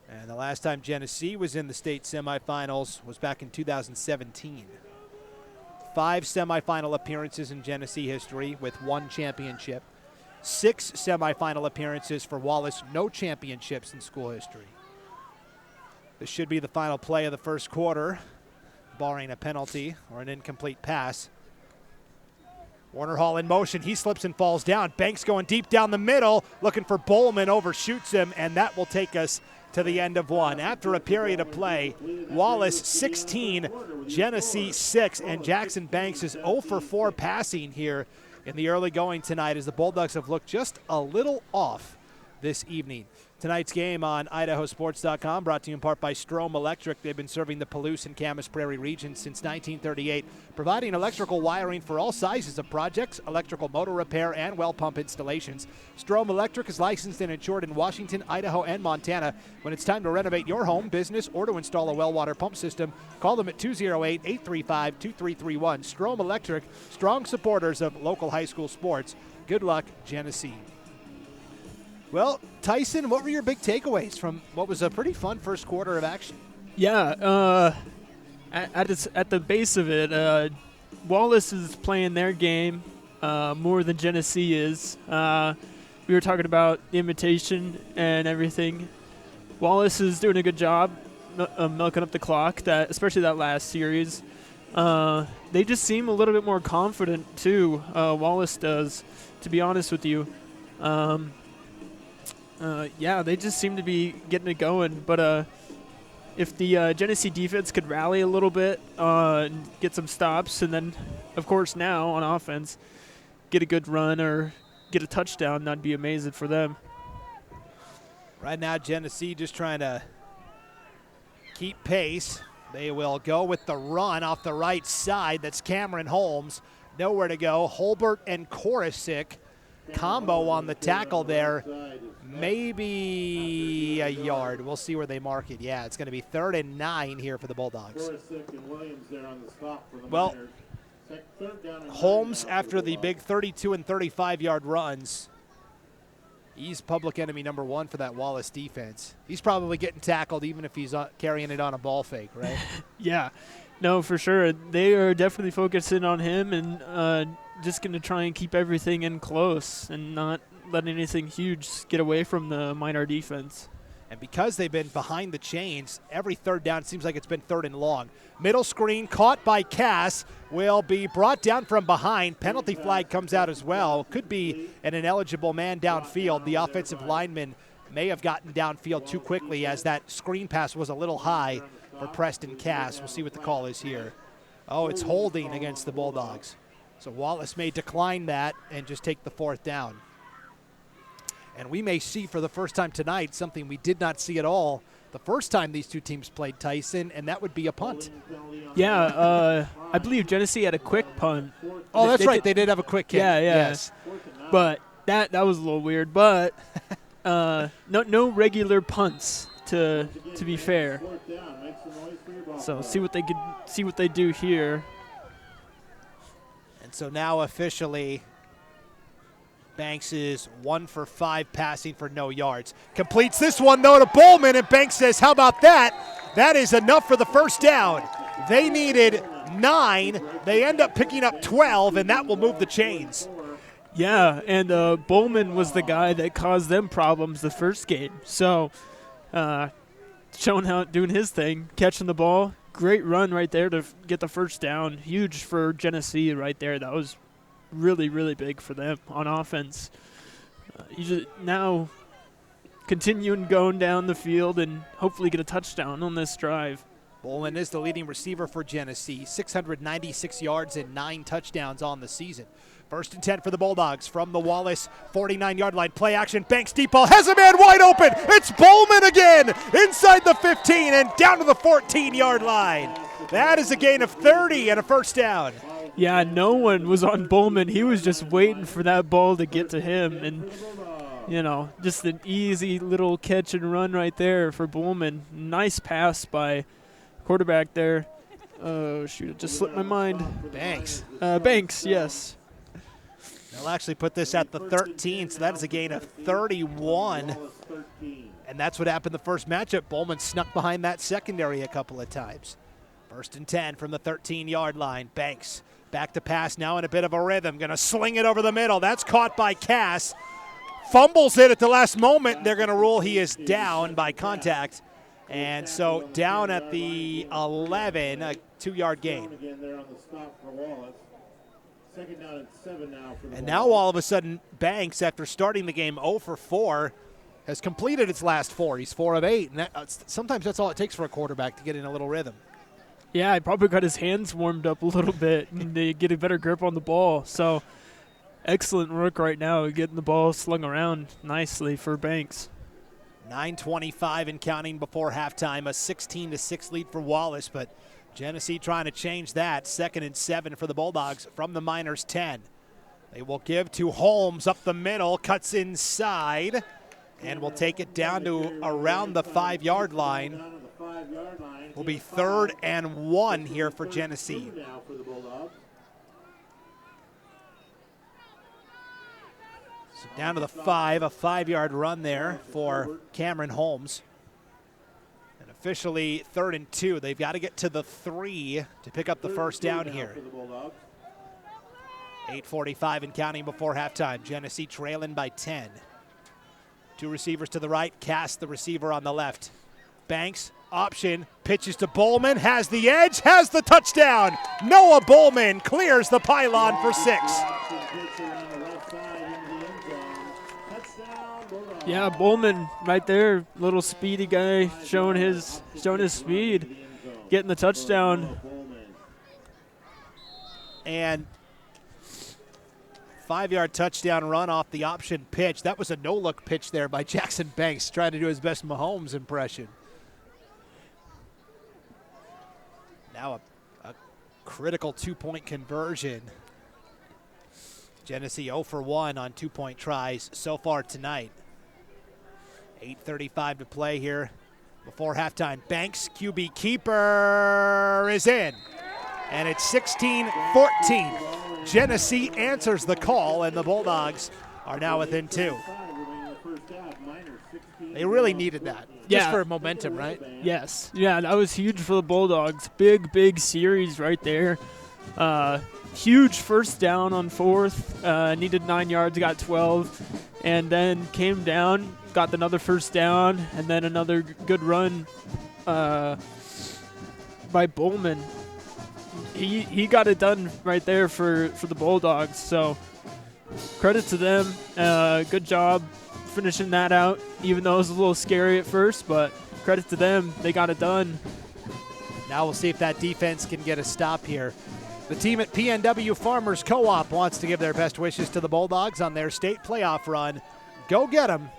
And the last time Genesee was in the state semifinals was back in 2017. 5 semifinal appearances in Genesee history with 1 championship. 6 semifinal appearances for Wallace, no championships in school history. This should be the final play of the first quarter, barring a penalty or an incomplete pass. Warner Hall in motion. He slips and falls down. Banks going deep down the middle, looking for Bowman, overshoots him, and that will take us to the end of one. After a period of play, Wallace 16, Genesee 6, and Jackson Banks is 0 for 4 passing here in the early going tonight as the Bulldogs have looked just a little off this evening. Tonight's game on IdahoSports.com brought to you in part by Strom Electric. They've been serving the Palouse and Camas Prairie region since 1938, providing electrical wiring for all sizes of projects, electrical motor repair, and well pump installations. Strom Electric is licensed and insured in Washington, Idaho, and Montana. When it's time to renovate your home, business, or to install a well water pump system, call them at 208-835-2331. Strom Electric, strong supporters of local high school sports. Good luck, Genesee. Well, Tyson, what were your big takeaways from what was a pretty fun first quarter of action? Yeah, at the base of it, Wallace is playing their game more than Genesee is. We were talking about the imitation and everything. Wallace is doing a good job milking up the clock, especially that last series. They just seem a little bit more confident, too. Wallace does, to be honest with you. Yeah, they just seem to be getting it going. But if the Genesee defense could rally a little bit and get some stops, and then, of course, now on offense, get a good run or get a touchdown, that'd be amazing for them. Right now, Genesee just trying to keep pace. They will go with the run off the right side. That's Cameron Holmes. Nowhere to go. Holbert and Korosik. Combo on the tackle there. Maybe a yard. We'll see where they mark it. Yeah, it's going to be 3rd and 9 here for the Bulldogs. Well, Holmes, after the big 32 and 35-yard runs, He's public enemy number one for that Wallace defense. He's probably getting tackled even if he's carrying it on a ball fake, right? Yeah. No, for sure. They are definitely focusing on him and just going to try and keep everything in close and not let anything huge get away from the Minor defense. And because they've been behind the chains, every third down seems like it's been third and long. Middle screen caught by Cass will be brought down from behind. Penalty flag comes out as well. Could be an ineligible man downfield. The offensive lineman may have gotten downfield too quickly as that screen pass was a little high for Preston Cass. We'll see what the call is here. Oh, it's holding against the Bulldogs. So Wallace may decline that and just take the fourth down. And we may see for the first time tonight something we did not see at all the first time these two teams played, Tyson, and that would be a punt. Yeah, I believe Genesee had a quick punt. Oh, that's right. They did have a quick kick. Yeah. Yes. But that was a little weird. But no regular punts to be fair. So see what they do here. And so now officially, Banks is 1 for 5 passing for no yards. Completes this one, though, to Bowman, and Banks says, how about that? That is enough for the first down. They needed 9. They end up picking up 12, and that will move the chains. Yeah, and Bowman was the guy that caused them problems the first game. So showing how doing his thing, catching the ball. Great run right there to get the first down. Huge for Genesee right there. That was really, really big for them on offense. Now continuing going down the field and hopefully get a touchdown on this drive. Bowman is the leading receiver for Genesee, 696 yards and 9 touchdowns on the season. First and 10 for the Bulldogs from the Wallace 49-yard line. Play action, Banks deep ball, has a man wide open. It's Bowman again, inside the 15 and down to the 14-yard line. That is a gain of 30 and a first down. Yeah, no one was on Bowman. He was just waiting for that ball to get to him. And, just an easy little catch and run right there for Bowman. Nice pass by quarterback there. Oh, shoot, it just slipped my mind. Banks. Banks, yes. They'll actually put this at the 13, so that is a gain of 31. And that's what happened the first matchup. Bowman snuck behind that secondary a couple of times. First and 10 from the 13-yard line. Banks back to pass now in a bit of a rhythm. Going to sling it over the middle. That's caught by Cass. Fumbles it at the last moment. They're going to rule he is down by contact. And so down at the 11, a 2-yard gain. And now all of a sudden, Banks, after starting the game 0 for 4, has completed its last 4. He's 4 of 8. And sometimes that's all it takes for a quarterback to get in a little rhythm. Yeah, he probably got his hands warmed up a little bit and to get a better grip on the ball. So excellent work right now, getting the ball slung around nicely for Banks. 9:25 and counting before halftime, a 16-6 lead for Wallace, but Genesee trying to change that. 2nd and 7 for the Bulldogs from the Miners' 10. They will give to Holmes up the middle, cuts inside, and will take it down to around the 5-yard line. Will be 3rd and 1 here for Genesee. So down to the 5, a 5-yard run there for Cameron Holmes. And officially 3rd and 2. They've got to get to the 3 to pick up the first down here. 8:45 and counting before halftime. Genesee trailing by 10. 2 receivers to the right, Cass the receiver on the left. Banks, option, pitches to Bowman, has the edge, has the touchdown. Noah Bowman clears the pylon for 6. Yeah, Bowman right there, little speedy guy, showing his speed, getting the touchdown. And 5-yard touchdown run off the option pitch. That was a no-look pitch there by Jackson Banks, trying to do his best Mahomes impression. Now a critical 2-point conversion. Genesee 0 for 1 on 2-point tries so far tonight. 8:35 to play here before halftime. Banks, QB keeper, is in. And it's 16-14. Genesee answers the call, and the Bulldogs are now within 2. They really needed that. Just for momentum, right? Yes. Yeah, that was huge for the Bulldogs. Big series right there. Huge first down on fourth. Needed 9 yards, got 12. And then came down, got another first down, and then another good run by Bowman. He got it done right there for the Bulldogs. So credit to them. Good job finishing that out, even though it was a little scary at first, but credit to them. They got it done. Now we'll see if that defense can get a stop here. The team at PNW Farmers Co-op wants to give their best wishes to the Bulldogs on their state playoff run. Go get them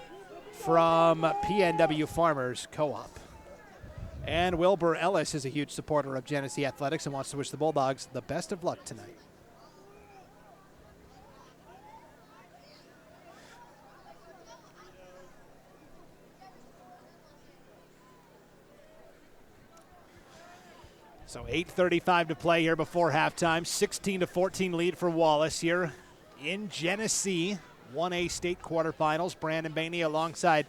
from PNW Farmers Co-op. And Wilbur Ellis is a huge supporter of Genesee Athletics and wants to wish the Bulldogs the best of luck tonight. So 8:35 to play here before halftime. 16-14 lead for Wallace here in Genesee. 1A state quarterfinals. Brandon Bainey alongside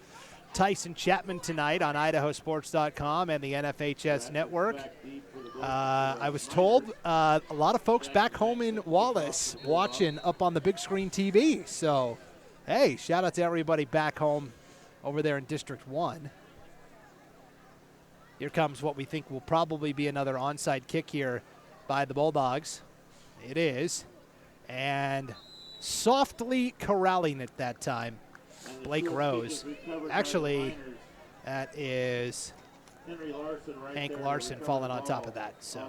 Tyson Chapman tonight on IdahoSports.com and the NFHS network. I was told a lot of folks back home in Wallace watching up on the big screen TV. So, hey, shout out to everybody back home over there in District 1. Here comes what we think will probably be another onside kick here by the Bulldogs. It is. And softly corralling it that time, Blake Rose. Actually, that is Hank Larson falling on top of that. So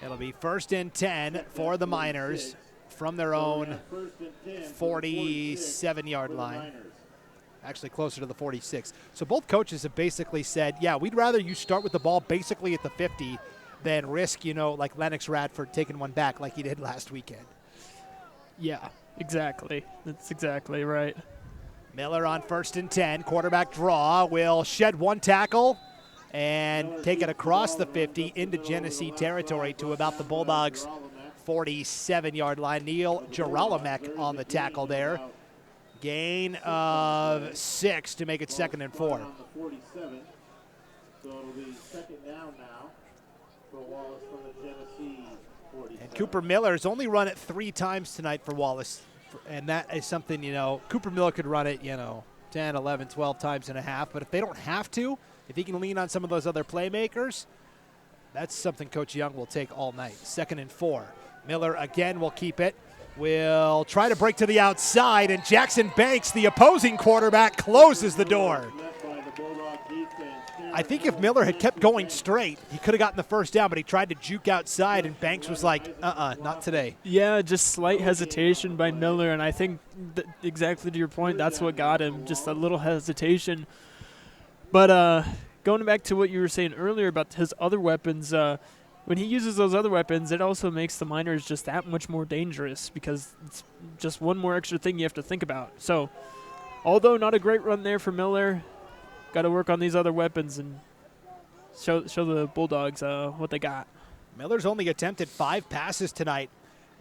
it'll be 1st and 10 for the Miners from their own 47-yard line. Actually closer to the 46. So both coaches have basically said, yeah, we'd rather you start with the ball basically at the 50 than risk, like Lennox Radford taking one back like he did last weekend. Yeah, exactly. That's exactly right. Miller on 1st and 10. Quarterback draw will shed one tackle and take it across the 50 into Genesee territory to about the Bulldogs' 47-yard line. Neil Geralamek on the tackle there. Gain of 6 to make it 2nd and 4. So the second down now for Wallace from the Genesee 47. And Cooper Miller's only run it 3 times tonight for Wallace. And that is something, Cooper Miller could run it, 10, 11, 12 times and a half. But if they don't have to, if he can lean on some of those other playmakers, that's something Coach Young will take all night. 2nd and 4. Miller again will keep it. Will try to break to the outside, and Jackson Banks, the opposing quarterback, closes the door. I think if Miller had kept going straight, he could have gotten the first down, but he tried to juke outside, and Banks was like, not today. Yeah, just slight hesitation by Miller, and I think exactly to your point, that's what got him, just a little hesitation. But going back to what you were saying earlier about his other weapons, when he uses those other weapons, it also makes the Miners just that much more dangerous because it's just one more extra thing you have to think about. So, although not a great run there for Miller, got to work on these other weapons and show the Bulldogs what they got. Miller's only attempted 5 passes tonight.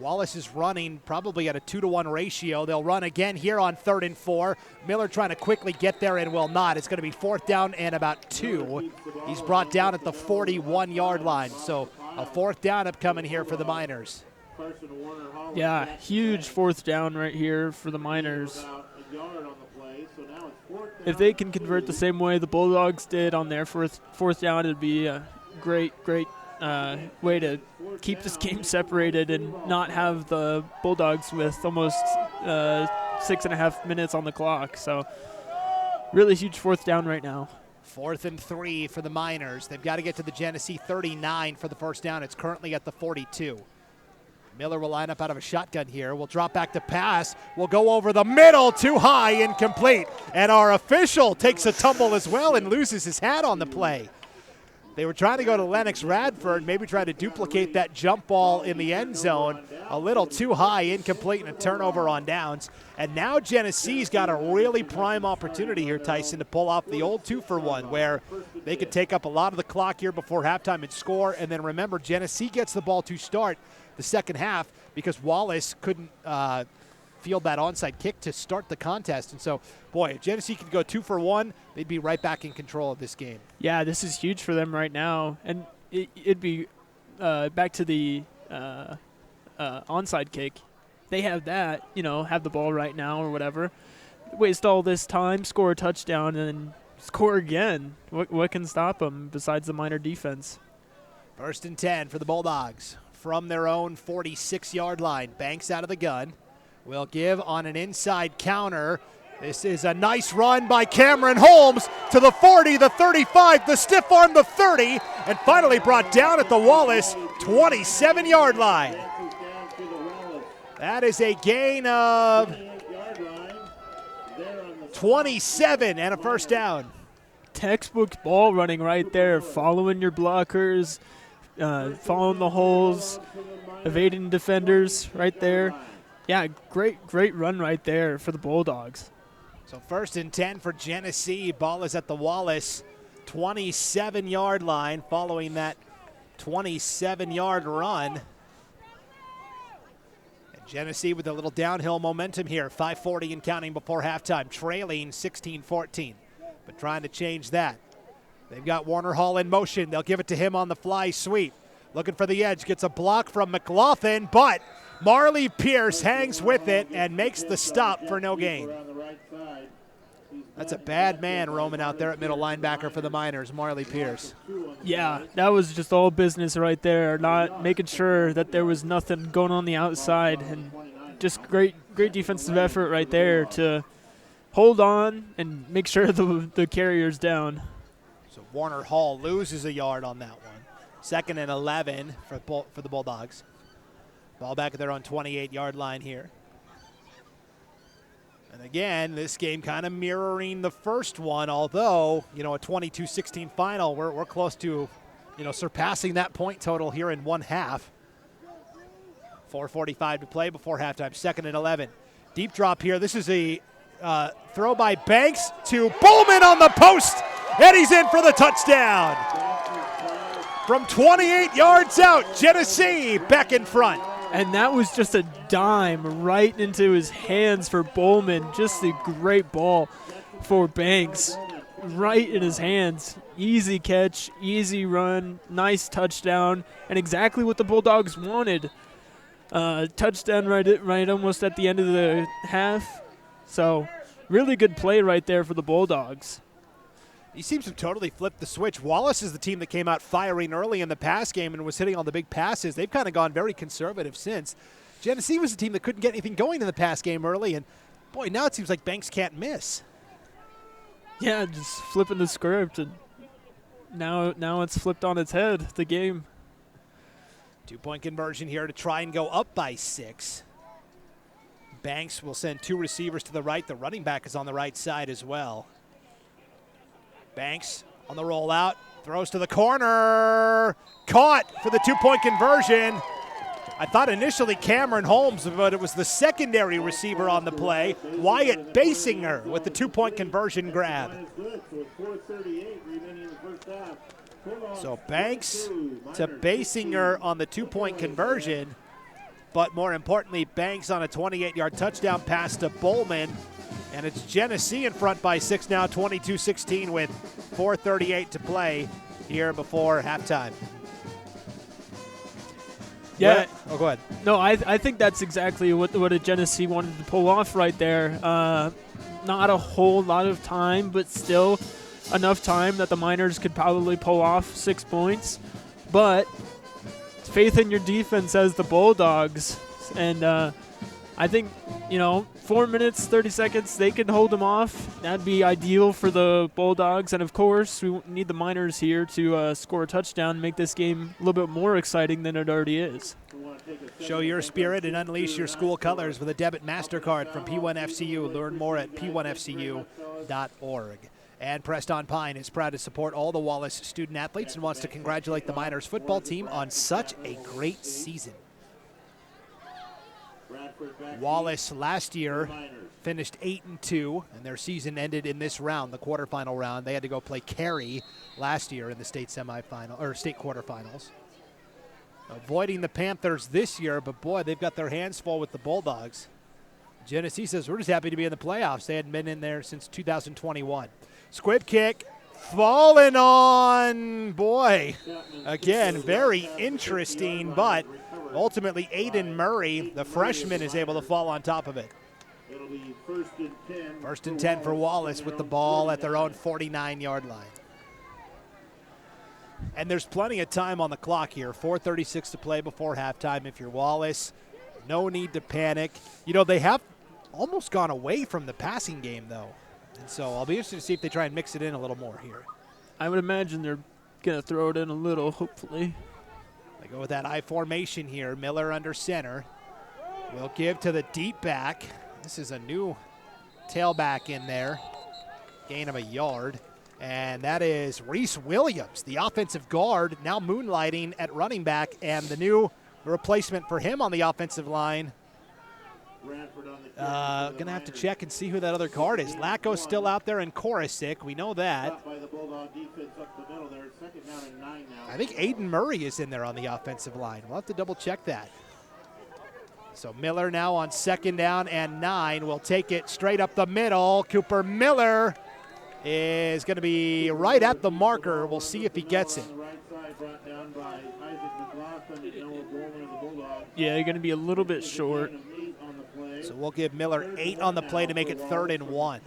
Wallace is running probably at a 2-to-1 ratio. They'll run again here on 3rd and 4. Miller trying to quickly get there and will not. It's going to be 4th down and about 2. He's brought down at the 41-yard line. So a 4th down upcoming here for the Miners. Yeah, huge 4th down right here for the Miners. If they can convert the same way the Bulldogs did on their 4th down, it'd be a great way to keep this game separated and not have the Bulldogs with almost 6.5 minutes on the clock. So really huge 4th down right now. 4th and 3 for the Miners. They've got to get to the Genesee 39 for the first down. It's currently at the 42. Miller will line up out of a shotgun here. We'll drop back to pass. We'll go over the middle, too high, incomplete. And our official takes a tumble as well and loses his hat on the play. They were trying to go to Lennox Radford, maybe try to duplicate that jump ball in the end zone. A little too high, incomplete, and a turnover on downs. And now Genesee's got a really prime opportunity here, Tyson, to pull off the old 2-for-1, where they could take up a lot of the clock here before halftime and score. And then remember, Genesee gets the ball to start the second half because Wallace couldn't field that onside kick to start the contest. And so, boy, if Genesee could go 2 for 1, they'd be right back in control of this game. Yeah, this is huge for them right now. And it'd be back to the onside kick. They have that, have the ball right now or whatever. Waste all this time, score a touchdown, and then score again. What can stop them besides the Miner defense? 1st and 10 for the Bulldogs from their own 46-yard line. Banks out of the gun. Will give on an inside counter. This is a nice run by Cameron Holmes to the 40, the 35, the stiff arm, the 30, and finally brought down at the Wallace 27-yard line. That is a gain of 27 and a first down. Textbook ball running right there, following your blockers, following the holes, evading defenders right there. Yeah, great run right there for the Bulldogs. So 1st and 10 for Genesee. Ball is at the Wallace 27-yard line following that 27-yard run. And Genesee with a little downhill momentum here. 5:40 and counting before halftime, trailing 16-14. But trying to change that. They've got Warner Hall in motion. They'll give it to him on the fly sweep. Looking for the edge. Gets a block from McLaughlin, but Marley Pierce hangs with it and makes the stop for no gain. That's a bad man roaming out there at middle linebacker for the Miners, Marley Pierce. Yeah, that was just all business right there, not making sure that there was nothing going on the outside, and just great defensive effort right there to hold on and make sure the carrier's down. So Warner Hall loses a yard on that one. 2nd and 11 for the Bulldogs. Ball back at their own 28-yard line here. And again, this game kind of mirroring the first one, although, a 22-16 final, we're close to, surpassing that point total here in one half. 4:45 to play before halftime, 2nd and 11. Deep drop here. This is a throw by Banks to Bowman on the post, and he's in for the touchdown. From 28 yards out, Genesee back in front. And that was just a dime right into his hands for Bowman. Just a great ball for Banks. Right in his hands. Easy catch, easy run, nice touchdown, and exactly what the Bulldogs wanted. Touchdown right almost at the end of the half. So really good play right there for the Bulldogs. He seems to totally flip the switch. Wallace is the team that came out firing early in the pass game and was hitting all the big passes. They've kind of gone very conservative since. Genesee was a team that couldn't get anything going in the pass game early, and boy, now it seems like Banks can't miss. Yeah, just flipping the script, and now it's flipped on its head, the game. 2-point conversion here to try and go up by 6. Banks will send 2 receivers to the right. The running back is on the right side as well. Banks on the rollout, throws to the corner, caught for the 2-point conversion. I thought initially Cameron Holmes, but it was the secondary receiver on the play, Wyatt Basinger, with the 2-point conversion grab. So Banks to Basinger on the 2-point conversion, but more importantly, Banks on a 28-yard touchdown pass to Bowman. And it's Genesee in front by 6 now, 22-16 with 4:38 to play here before halftime. Yeah. Oh, go ahead. No, I think that's exactly what a Genesee wanted to pull off right there. Not a whole lot of time, but still enough time that the Miners could probably pull off 6 points. But faith in your defense as the Bulldogs. And I think, 4 minutes, 30 seconds, they can hold them off. That'd be ideal for the Bulldogs. And, of course, we need the Miners here to score a touchdown, make this game a little bit more exciting than it already is. Show your spirit and unleash your school colors with a debit MasterCard from P1FCU. Learn more at p1fcu.org. And Preston Pine is proud to support all the Wallace student athletes and wants to congratulate the Miners football team on such a great season. Wallace last year finished 8-2, and their season ended in this round, the quarterfinal round. They had to go play Cary last year in the state semifinal or state quarterfinals. Avoiding the Panthers this year, but boy, they've got their hands full with the Bulldogs. Genesee says, we're just happy to be in the playoffs. They hadn't been in there since 2021. Squib kick, falling on, boy. Again, very interesting, but ultimately Aiden Murray, the freshman, is able to fall on top of it. It'll be 1st and 10. 1st and 10 for Wallace with the ball at their own 49-yard line. And there's plenty of time on the clock here. 4:36 to play before halftime if you're Wallace. No need to panic. You know, they have almost gone away from the passing game, though. And so I'll be interested to see if they try and mix it in a little more here. I would imagine they're going to throw it in a little, hopefully. They go with that I formation here. Miller under center. Will give to the deep back. This is a new tailback in there. Gain of a yard. And that is Reese Williams, the offensive guard, now moonlighting at running back, and the new replacement for him on the offensive line. Gonna have to check and see who that other guard is. Lacko's still out there and Korosik. We know that. I think Aiden Murray is in there on the offensive line. We'll have to double check that. So Miller now on 2nd down and 9 will take it straight up the middle. Cooper Miller is going to be right at the marker. We'll see if he gets it. Yeah, you're going to be a little bit short. So we'll give Miller 8 on the play to make it 3rd and 1.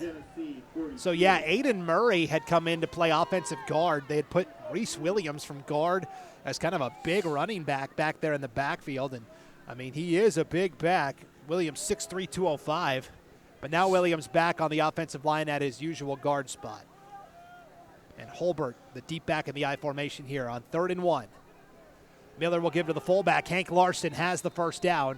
So, yeah, Aiden Murray had come in to play offensive guard. They had put Reese Williams from guard as kind of a big running back there in the backfield. And, I mean, he is a big back. Williams 6'3", 205. But now Williams back on the offensive line at his usual guard spot. And Holbert, the deep back in the I formation here on 3rd and 1. Miller will give to the fullback. Hank Larson has the first down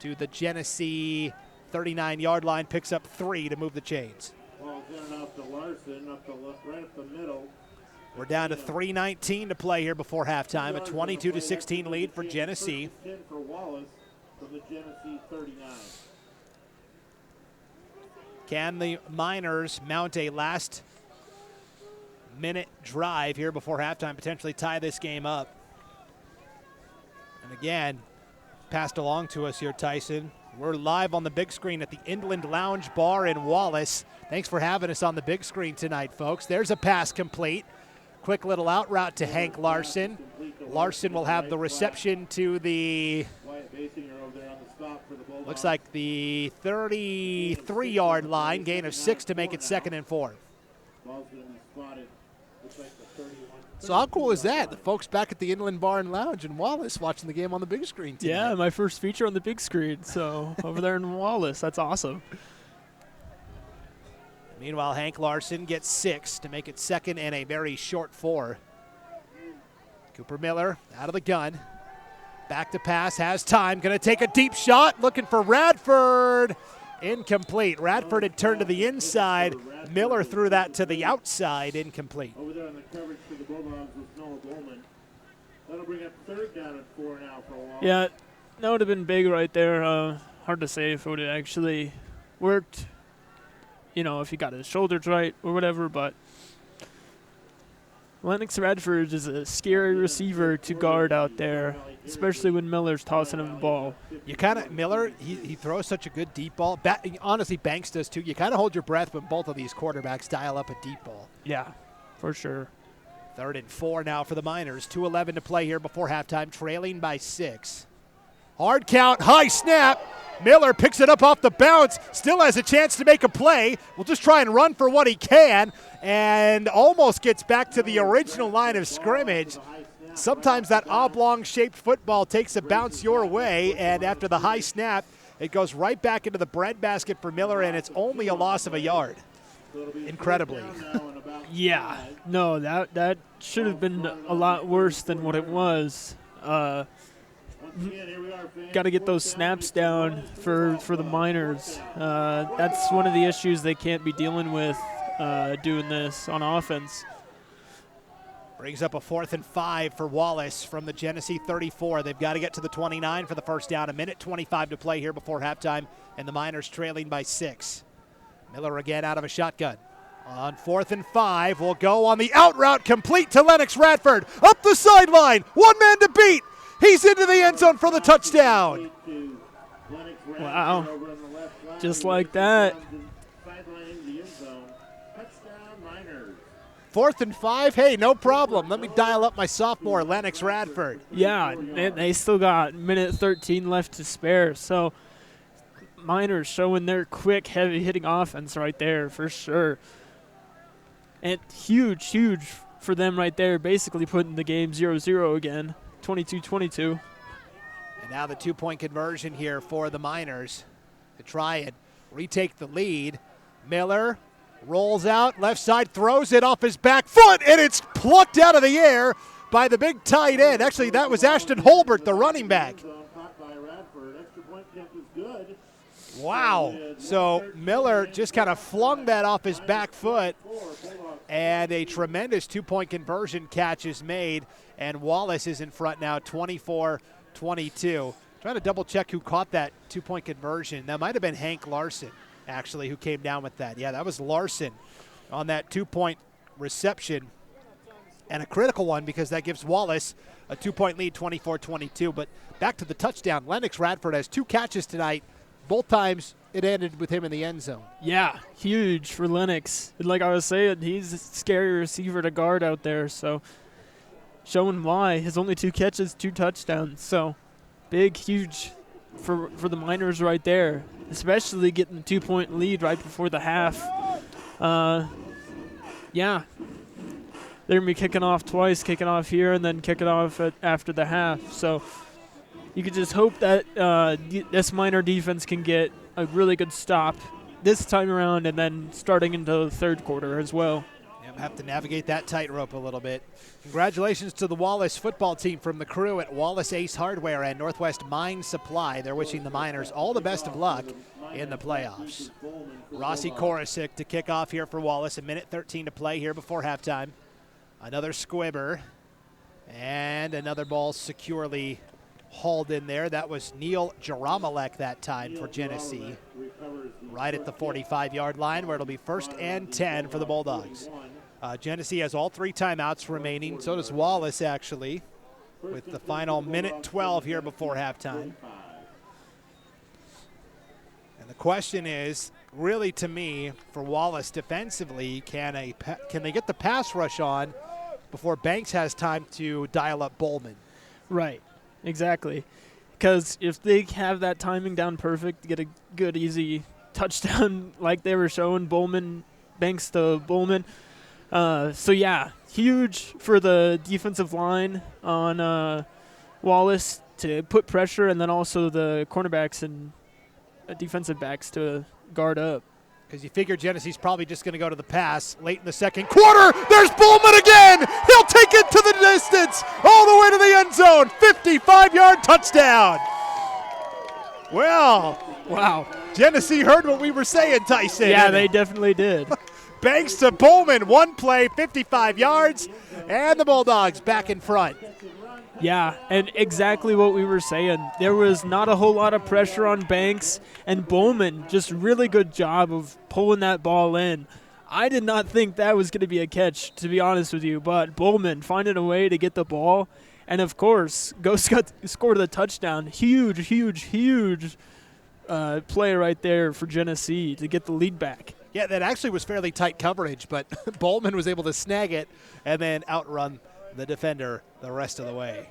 to the Genesee 39-yard line, picks up 3 to move the chains. Well, off to Larson, right up the middle. We're down to 3:19 to play here before halftime. A 22-16 lead for Genesee. 10 for Wallace from the Genesee 39. Can the Miners mount a last-minute drive here before halftime, potentially tie this game up? And again, passed along to us here, Tyson. We're live on the big screen at the Inland Lounge Bar in Wallace. Thanks for having us on the big screen tonight, folks. There's a pass complete. Quick little out route to Hank Larson. Larson will have the reception to the, looks like the 33-yard line, gain of 6 to make it 2nd and 4. So how cool is that? The folks back at the Inland Bar and Lounge in Wallace watching the game on the big screen tonight. Yeah, my first feature on the big screen, so over there in Wallace. That's awesome. Meanwhile, Hank Larson gets 6 to make it 2nd and a very short 4. Cooper Miller out of the gun. Back to pass, has time, going to take a deep shot, looking for Radford. Incomplete. Radford had turned to the inside. Miller threw that to the outside, incomplete. Over there on the coverage for the Bulldogs was Noah Bowman. That'll bring up 3rd down and 4 now for a while. Yeah, that would have been big right there. Hard to say if it would have actually worked, you know, if he got his shoulders right or whatever, but Lennox Radford is a scary receiver to guard out there, especially when Miller's tossing him the ball. You kind of, Miller, he throws such a good deep ball. Honestly, Banks does too. You kind of hold your breath when both of these quarterbacks dial up a deep ball. Yeah, for sure. 3rd and 4 now for the Miners. 2:11 to play here before halftime, trailing by 6. Hard count, high snap. Miller picks it up off the bounce, still has a chance to make a play. Will just try and run for what he can, and almost gets back to the original line of scrimmage. Sometimes that oblong-shaped football takes a bounce your way, and after the high snap, it goes right back into the breadbasket for Miller, and it's only a loss of a yard. Incredibly. Yeah, no, that should have been a lot worse than what it was. Got to get those snaps down for the Miners. That's one of the issues they can't be dealing with doing this on offense. Brings up a 4th and 5 for Wallace from the Genesee 34. They've got to get to the 29 for the first down. 1:25 to play here before halftime, and the Miners trailing by 6. Miller again out of a shotgun. On 4th and 5, will go on the out route, complete to Lennox Radford. Up the sideline, one man to beat. He's into the end zone for the touchdown. Lennox Wow. Just like that. 4th and 5. Hey, no problem. Let me dial up my sophomore, Lennox Radford. Yeah, they still got minute 13 left to spare. So Miners showing their quick, heavy-hitting offense right there for sure. And huge for them right there, basically putting the game 0-0 again, 22-22. And now the 2-point conversion here for the Miners to try and retake the lead. Miller rolls out, left side, throws it off his back foot, and it's plucked out of the air by the big tight end. Actually, that was Ashton Holbert, the running back. Wow. So Miller just kind of flung that off his back foot, and a tremendous 2-point conversion catch is made, and Wallace is in front now, 24-22. Trying to double-check who caught that 2-point conversion. That might have been Hank Larson, actually, who came down with that. Yeah, that was Larson on that 2-point reception, and a critical one because that gives Wallace a 2-point lead, 24-22. But back to the touchdown. Lennox Radford has 2 catches tonight. Both times it ended with him in the end zone. Yeah, huge for Lennox. And like I was saying, he's a scary receiver to guard out there. So showing why. His only 2 catches, 2 touchdowns. So big, huge for the Miners right there, especially getting the 2-point lead right before the half. Yeah, they're going to be kicking off twice, kicking off here and then kicking off after the half. So you could just hope that this Miner defense can get a really good stop this time around and then starting into the third quarter as well. Yeah, have to navigate that tightrope a little bit. Congratulations to the Wallace football team from the crew at Wallace Ace Hardware and Northwest Mine Supply. They're wishing the Miners all the best of luck in the playoffs. Rossi Korosik to kick off here for Wallace. 1:13 to play here before halftime. Another squibber and another ball securely hauled in there. That was Neil Jaramalek that time for Genesee. Right at the 45-yard line where it'll be 1st and 10 for the Bulldogs. Genesee has all 3 timeouts remaining. So does Wallace, actually, with the final 1:12 here before halftime. And the question is, really to me, for Wallace defensively, can they get the pass rush on before Banks has time to dial up Bowman? Right. Exactly. Because if they have that timing down perfect, get a good, easy touchdown like they were showing, Banks to Bowman. So, yeah, huge for the defensive line on Wallace to put pressure, and then also the cornerbacks and defensive backs to guard up. Because you figure Genesee's probably just going to go to the pass late in the second quarter. There's Bowman again. He'll take it to the distance, all the way to the end zone. 55-yard touchdown. Well, wow. Genesee heard what we were saying, Tyson. Yeah, they definitely did. Banks to Bowman, 1 play, 55 yards, and the Bulldogs back in front. Yeah, and exactly what we were saying. There was not a whole lot of pressure on Banks, and Bowman just really good job of pulling that ball in. I did not think that was going to be a catch, to be honest with you, but Bowman finding a way to get the ball, and of course, score the touchdown. Huge play right there for Genesee to get the lead back. Yeah, that actually was fairly tight coverage, but Bowman was able to snag it and then outrun the defender the rest of the way.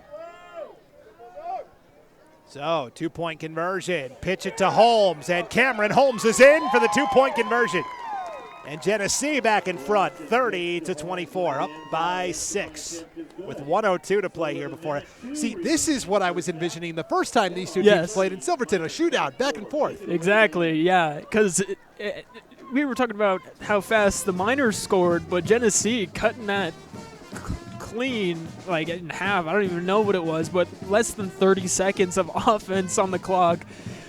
So, 2-point conversion. Pitch it to Holmes, and Cameron Holmes is in for the 2-point conversion. And Genesee back in front, 30-24, up by 6 with 1:02 to play here before. See, this is what I was envisioning the first time these two teams played in Silverton, a shootout, back and forth. Exactly, yeah, because we were talking about how fast the Miners scored, but Genesee cutting that clean, like in half. I don't even know what it was, but less than 30 seconds of offense on the clock,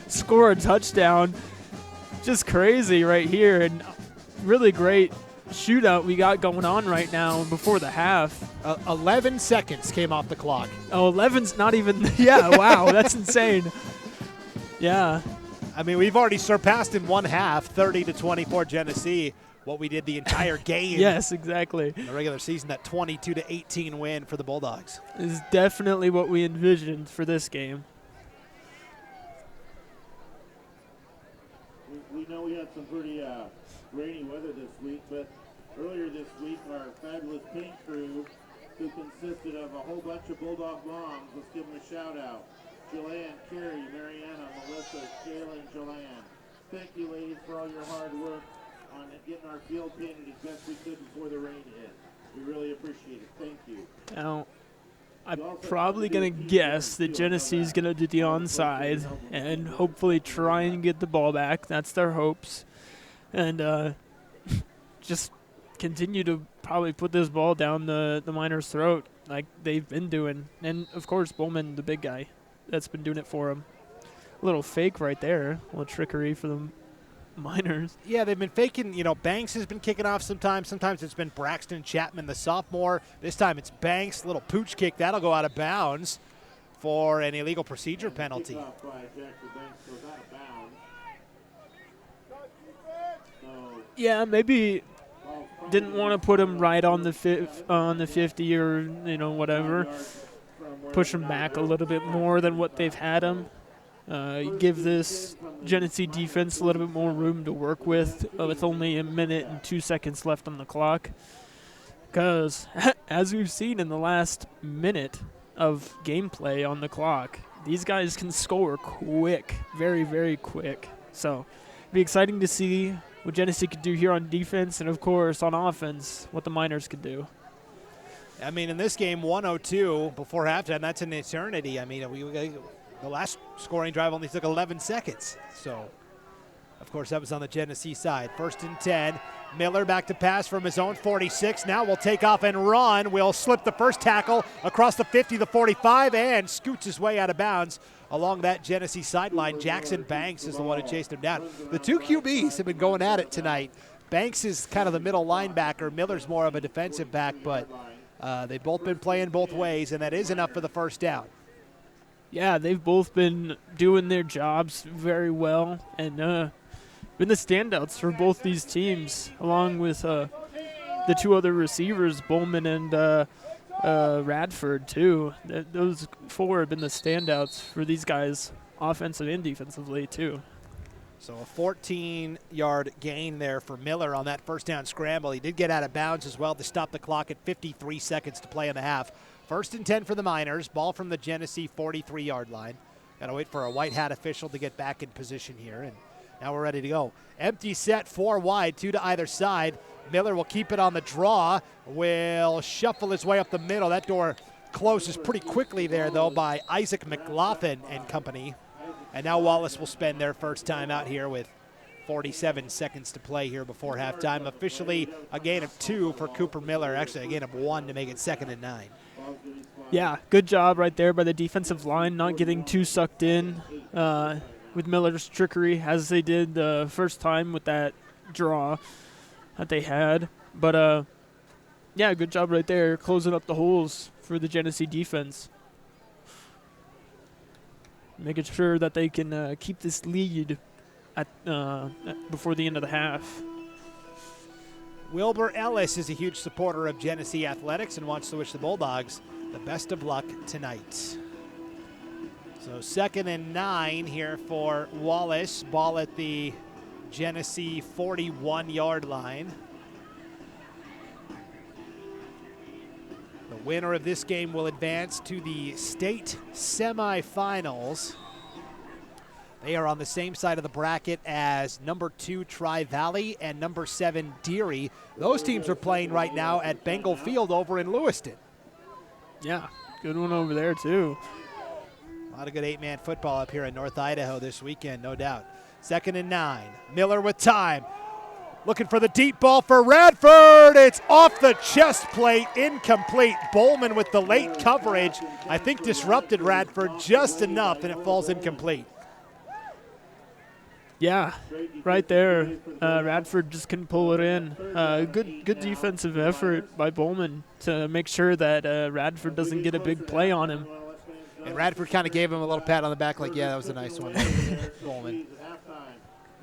score a touchdown. Just crazy right here, and really great shootout we got going on right now before the half. 11 seconds came off the clock. Oh, 11's not even, yeah, wow, that's insane. Yeah. I mean, we've already surpassed in one half, 30-24 Genesee, what we did the entire game. Yes, exactly. In the regular season, that 22-18 win for the Bulldogs. Is definitely what we envisioned for this game. we know we had some pretty rainy weather this week, but earlier this week, our fabulous paint crew, who consisted of a whole bunch of Bulldog moms, let's give them a shout out. Joanne, Carrie, Mariana, Melissa, Jalen, Joanne. Thank you, ladies, for all your hard work on getting our field painted as best we could before the rain hit. We really appreciate it. Thank you. Now, I'm probably going to guess that Genesee's going to do the onside and hopefully try and get the ball back. That's their hopes. And just continue to probably put this ball down the Miners' throat like they've been doing. And, of course, Bowman, the big guy, that's been doing it for them. A little fake right there, a little trickery for the Miners. Yeah, they've been faking. You know, Banks has been kicking off sometimes. Sometimes it's been Braxton Chapman, the sophomore. This time it's Banks, little pooch kick. That'll go out of bounds for an illegal procedure penalty. Yeah, maybe didn't want to put him right on the 50 or, you know, whatever. Push him back a little bit more than what they've had him. Give this Genesee defense a little bit more room to work with only a minute and 2 seconds left on the clock. Because, as we've seen in the last minute of gameplay on the clock, these guys can score quick, very, very quick. So, it'll be exciting to see what Genesee could do here on defense and, of course, on offense, what the Miners could do. I mean, in this game, 1:02 before halftime, that's an eternity. I mean, the last scoring drive only took 11 seconds. So, of course, that was on the Genesee side. 1st and 10. Miller back to pass from his own 46. Now will take off and run. Will slip the first tackle across the 50, the 45, and scoots his way out of bounds along that Genesee sideline. Jackson Banks is the one who chased him down. The two QBs have been going at it tonight. Banks is kind of the middle linebacker. Miller's more of a defensive back, but they've both been playing both ways, and that is enough for the first down. Yeah, they've both been doing their jobs very well and been the standouts for both these teams, along with the two other receivers, Bowman and Radford, too. Those four have been the standouts for these guys, offensive and defensively, too. So a 14-yard gain there for Miller on that first down scramble. He did get out of bounds as well to stop the clock at 53 seconds to play in the half. 1st and 10 for the Miners. Ball from the Genesee 43-yard line. Got to wait for a white hat official to get back in position here. And now we're ready to go. Empty set, 4 wide, 2 to either side. Miller will keep it on the draw. Will shuffle his way up the middle. That door closes pretty quickly there, though, by Isaac McLaughlin and company. And now Wallace will spend their first time out here with 47 seconds to play here before halftime. Officially a gain of 2 for Cooper Miller. Actually a gain of 1 to make it 2nd and 9. Yeah, good job right there by the defensive line, not getting too sucked in with Miller's trickery as they did the first time with that draw that they had. But, yeah, good job right there, closing up the holes for the Genesee defense. Making sure that they can keep this lead before the end of the half. Wilbur Ellis is a huge supporter of Genesee Athletics and wants to wish the Bulldogs the best of luck tonight. So 2nd and 9 here for Wallace. Ball at the Genesee 41-yard line. The winner of this game will advance to the state semifinals. They are on the same side of the bracket as number 2 Tri-Valley and number 7 Deary. Those teams are playing right now at Bengal Field over in Lewiston. Yeah, good one over there too. A lot of good 8-man football up here in North Idaho this weekend, no doubt. 2nd and 9. Miller with time. Looking for the deep ball for Radford. It's off the chest plate, incomplete. Bowman with the late coverage, I think disrupted Radford just enough, and it falls incomplete. Yeah, right there. Radford just couldn't pull it in. Good defensive effort by Bowman to make sure that Radford doesn't get a big play on him. And Radford kind of gave him a little pat on the back like, yeah, that was a nice one, Bowman.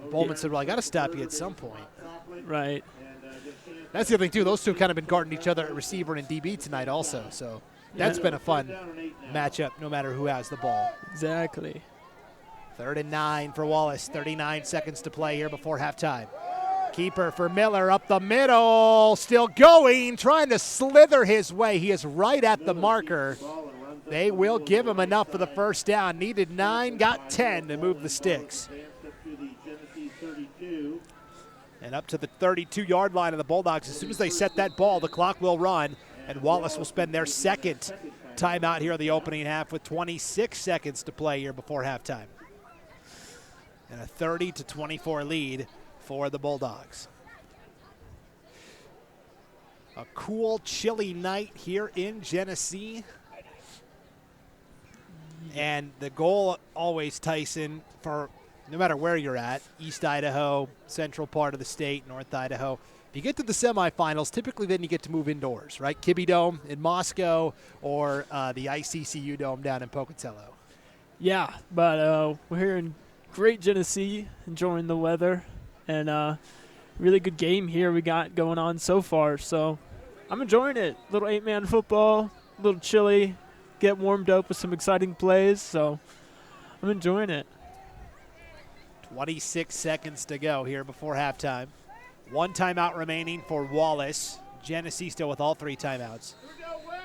Bowman said, well, I got to stop you at some point. Right. That's the other thing, too. Those two have kind of been guarding each other at receiver and DB tonight also. So that's been a fun matchup no matter who has the ball. Exactly. 3rd and 9 for Wallace. 39 seconds to play here before halftime. Keeper for Miller up the middle. Still going, trying to slither his way. He is right at the marker. They will give him enough for the first down. Needed 9, got 10 to move the sticks. And up to the 32-yard line of the Bulldogs. As soon as they set that ball, the clock will run, and Wallace will spend their second timeout here in the opening half with 26 seconds to play here before halftime. And a 30-24 lead for the Bulldogs. A cool, chilly night here in Genesee. And the goal always, Tyson, for no matter where you're at, East Idaho, central part of the state, North Idaho, if you get to the semifinals, typically then you get to move indoors, right? Kibbe Dome in Moscow or the ICCU Dome down in Pocatello. Yeah, but we're here in great Genesee, enjoying the weather, and really good game here we got going on so far. So I'm enjoying it. Little 8-man football, a little chilly, get warmed up with some exciting plays, so I'm enjoying it. 26 seconds to go here before halftime. 1 timeout remaining for Wallace. Genesee still with all 3 timeouts.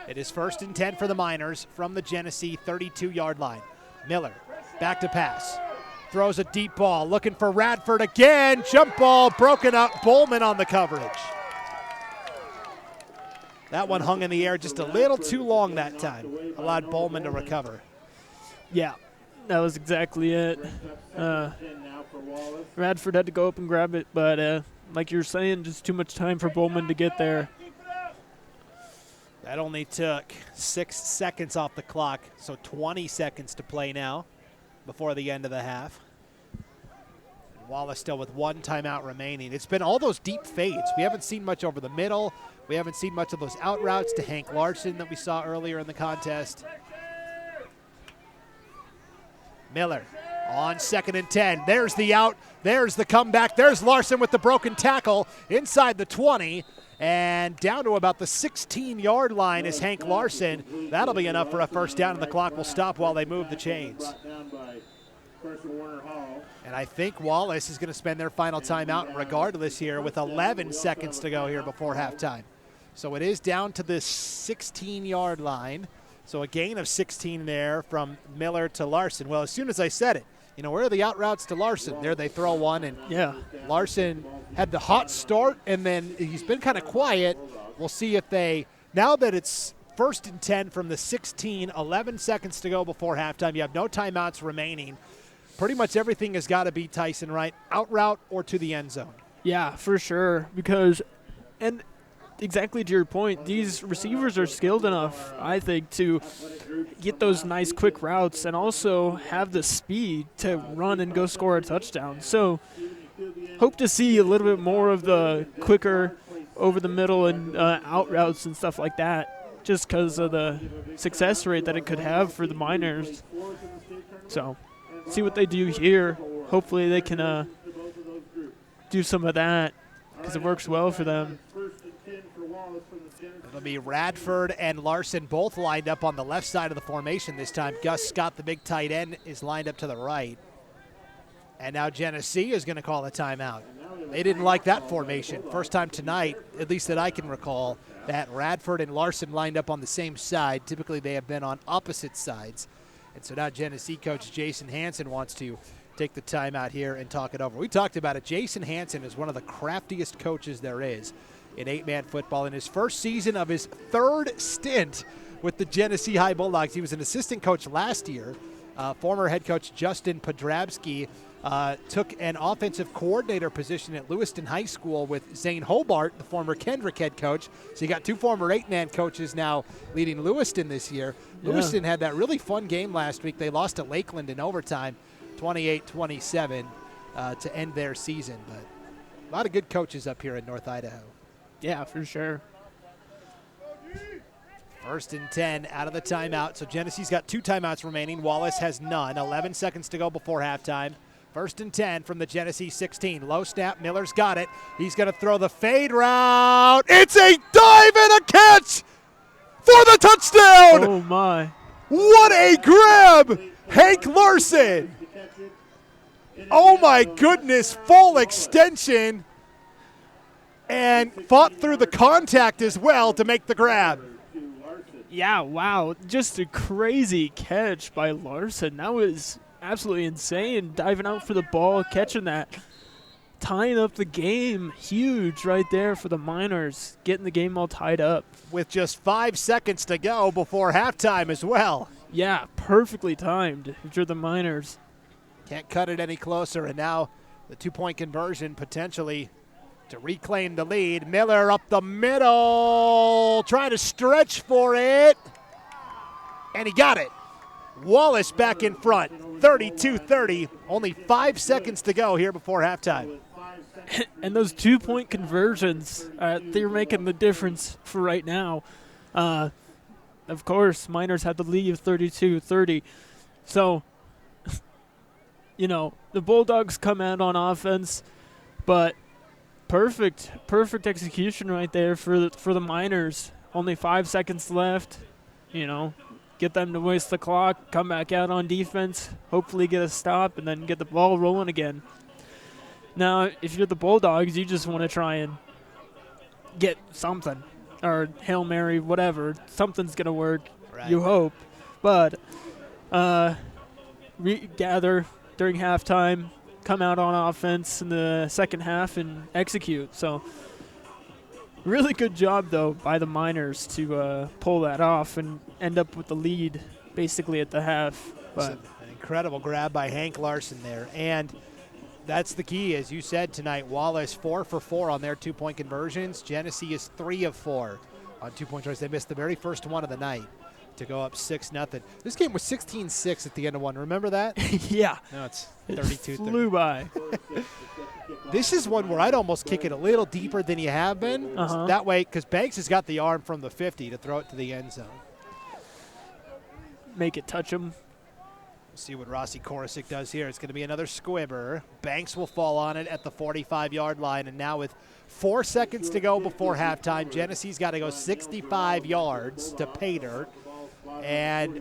It is 1st and 10 for the Miners from the Genesee 32-yard line. Miller back to pass. Throws a deep ball, looking for Radford again. Jump ball broken up. Bowman on the coverage. That one hung in the air just a little too long that time. Allowed Bowman to recover. Yeah, that was exactly it. Radford had to go up and grab it, but like you're saying, just too much time for Bowman to get there. That only took 6 seconds off the clock, so 20 seconds to play now before the end of the half. Wallace still with 1 timeout remaining. It's been all those deep fades. We haven't seen much over the middle. We haven't seen much of those out routes to Hank Larson that we saw earlier in the contest. Miller on 2nd and 10. There's the out. There's the comeback. There's Larson with the broken tackle inside the 20 and down to about the 16-yard line is Hank Larson. That'll be enough for a first down, and the clock will stop while they move the chains. And I think Wallace is going to spend their final timeout regardless here with 11 seconds to go here before halftime. So it is down to the 16-yard line. So a gain of 16 there from Miller to Larson. Well, as soon as I said it, you know, where are the out routes to Larson? There they throw one, and yeah, Larson had the hot start, and then he's been kind of quiet. We'll see if they, now that it's 1st and 10 from the 16, 11 seconds to go before halftime. You have no timeouts remaining. Pretty much everything has got to be, Tyson, right? Out route or to the end zone. Yeah, for sure, because, and exactly to your point, these receivers are skilled enough, I think, to get those nice quick routes and also have the speed to run and go score a touchdown. So hope to see a little bit more of the quicker over the middle and out routes and stuff like that, just because of the success rate that it could have for the Miners. So see what they do here. Hopefully they can do some of that because it works well for them. It'll be Radford and Larson both lined up on the left side of the formation this time. Gus Scott, the big tight end, is lined up to the right. And now Genesee is going to call a timeout. They didn't like that formation. First time tonight, at least that I can recall, that Radford and Larson lined up on the same side. Typically they have been on opposite sides. And so now Genesee coach Jason Hansen wants to take the timeout here and talk it over. We talked about it. Jason Hansen is one of the craftiest coaches there is in 8-man football. In his first season of his 3rd stint with the Genesee High Bulldogs, he was an assistant coach last year. Former head coach Justin Podrabski took an offensive coordinator position at Lewiston High School with Zane Hobart, the former Kendrick head coach. So you got 2 former 8-man coaches now leading Lewiston this year. Yeah. Lewiston had that really fun game last week. They lost to Lakeland in overtime, 28-27 to end their season. But a lot of good coaches up here in North Idaho. Yeah, for sure. 1st and 10 out of the timeout. So Genesee's got 2 timeouts remaining. Wallace has none. 11 seconds to go before halftime. 1st and 10 from the Genesee 16. Low snap. Miller's got it. He's going to throw the fade route. It's a dive and a catch for the touchdown. Oh, my. What a grab. Hank Larson Oh my goodness, full extension, and fought through the contact as well to make the grab. Yeah, wow. Just a crazy catch by Larson. That was absolutely insane. Diving out for the ball, catching that. Tying up the game. Huge right there for the Miners. Getting the game all tied up. With just 5 seconds to go before halftime as well. Yeah, perfectly timed if you're the Miners. Can't cut it any closer, and now the two-point conversion potentially to reclaim the lead. Miller up the middle, trying to stretch for it, and he got it. Wallace back in front, 32-30. Only 5 seconds to go here before halftime. And those two-point conversions, they're making the difference for right now. Of course, Miners had the lead of 32-30. So, you know, the Bulldogs come out on offense, but perfect execution right there for the Miners. Only 5 seconds left, you know. Get them to waste the clock, come back out on defense, hopefully get a stop, and then get the ball rolling again. Now, if you're the Bulldogs, you just want to try and get something, or Hail Mary, whatever. Something's going to work, right. You hope. But regather during halftime, come out on offense in the second half, and execute. So really good job, though, by the Miners to pull that off and end up with the lead basically at the half. But an incredible grab by Hank Larson there. And that's the key, as you said tonight. Wallace 4 for 4 on their two-point conversions. Genesee is 3 of 4 on two-point tries. They missed the very first one of the night to go up 6-0. This game was 16-6 at the end of one. Remember that? Yeah. No, it's 32-30. Flew by. This is one where I'd almost kick it a little deeper than you have been. That way, because Banks has got the arm from the 50 to throw it to the end zone. Make it touch him. See what Rossi Korosik does here. It's going to be another squibber. Banks will fall on it at the 45-yard line. And now with 4 seconds to go before halftime, Genesee's got to go 65 yards to pay dirt. And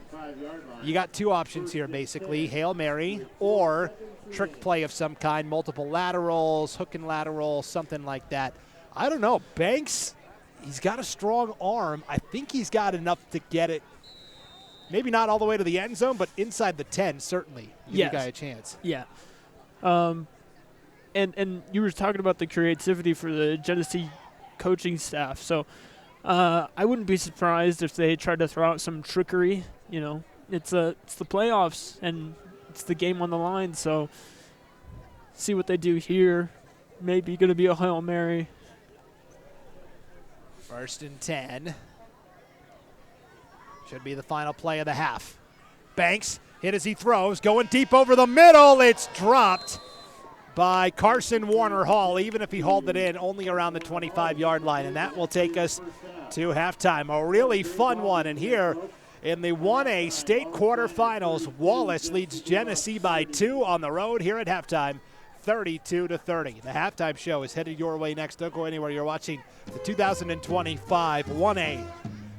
you got two options here, basically. Hail Mary or trick play of some kind, multiple laterals, hook and lateral, something like that. I don't know. Banks, he's got a strong arm. I think he's got enough to get it. Maybe not all the way to the end zone, but inside the 10, certainly. Give the guy a chance. Yeah. And you were talking about the creativity for the Genesee coaching staff. So I wouldn't be surprised if they tried to throw out some trickery. You know, it's the playoffs, and it's the game on the line. So see what they do here. Maybe going to be a Hail Mary. 1st and 10. Should be the final play of the half. Banks hit as he throws, going deep over the middle. It's dropped by Carson Warner Hall, even if he hauled it in only around the 25-yard line. And that will take us to halftime. A really fun one. And here in the 1A state quarterfinals, Wallace leads Genesee by 2 on the road here at halftime, 32-30. The halftime show is headed your way next. Don't go anywhere. You're watching the 2025 1A